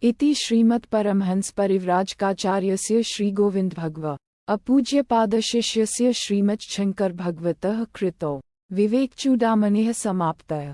इति श्रीमद् परमहंस परिव्राजकाचार्यस्य श्रीगोविन्द भगवत् अपूज्यपादशिष्यस्य श्रीमच्छंकर भगवतः कृतो विवेकचूडामणिः समाप्तः।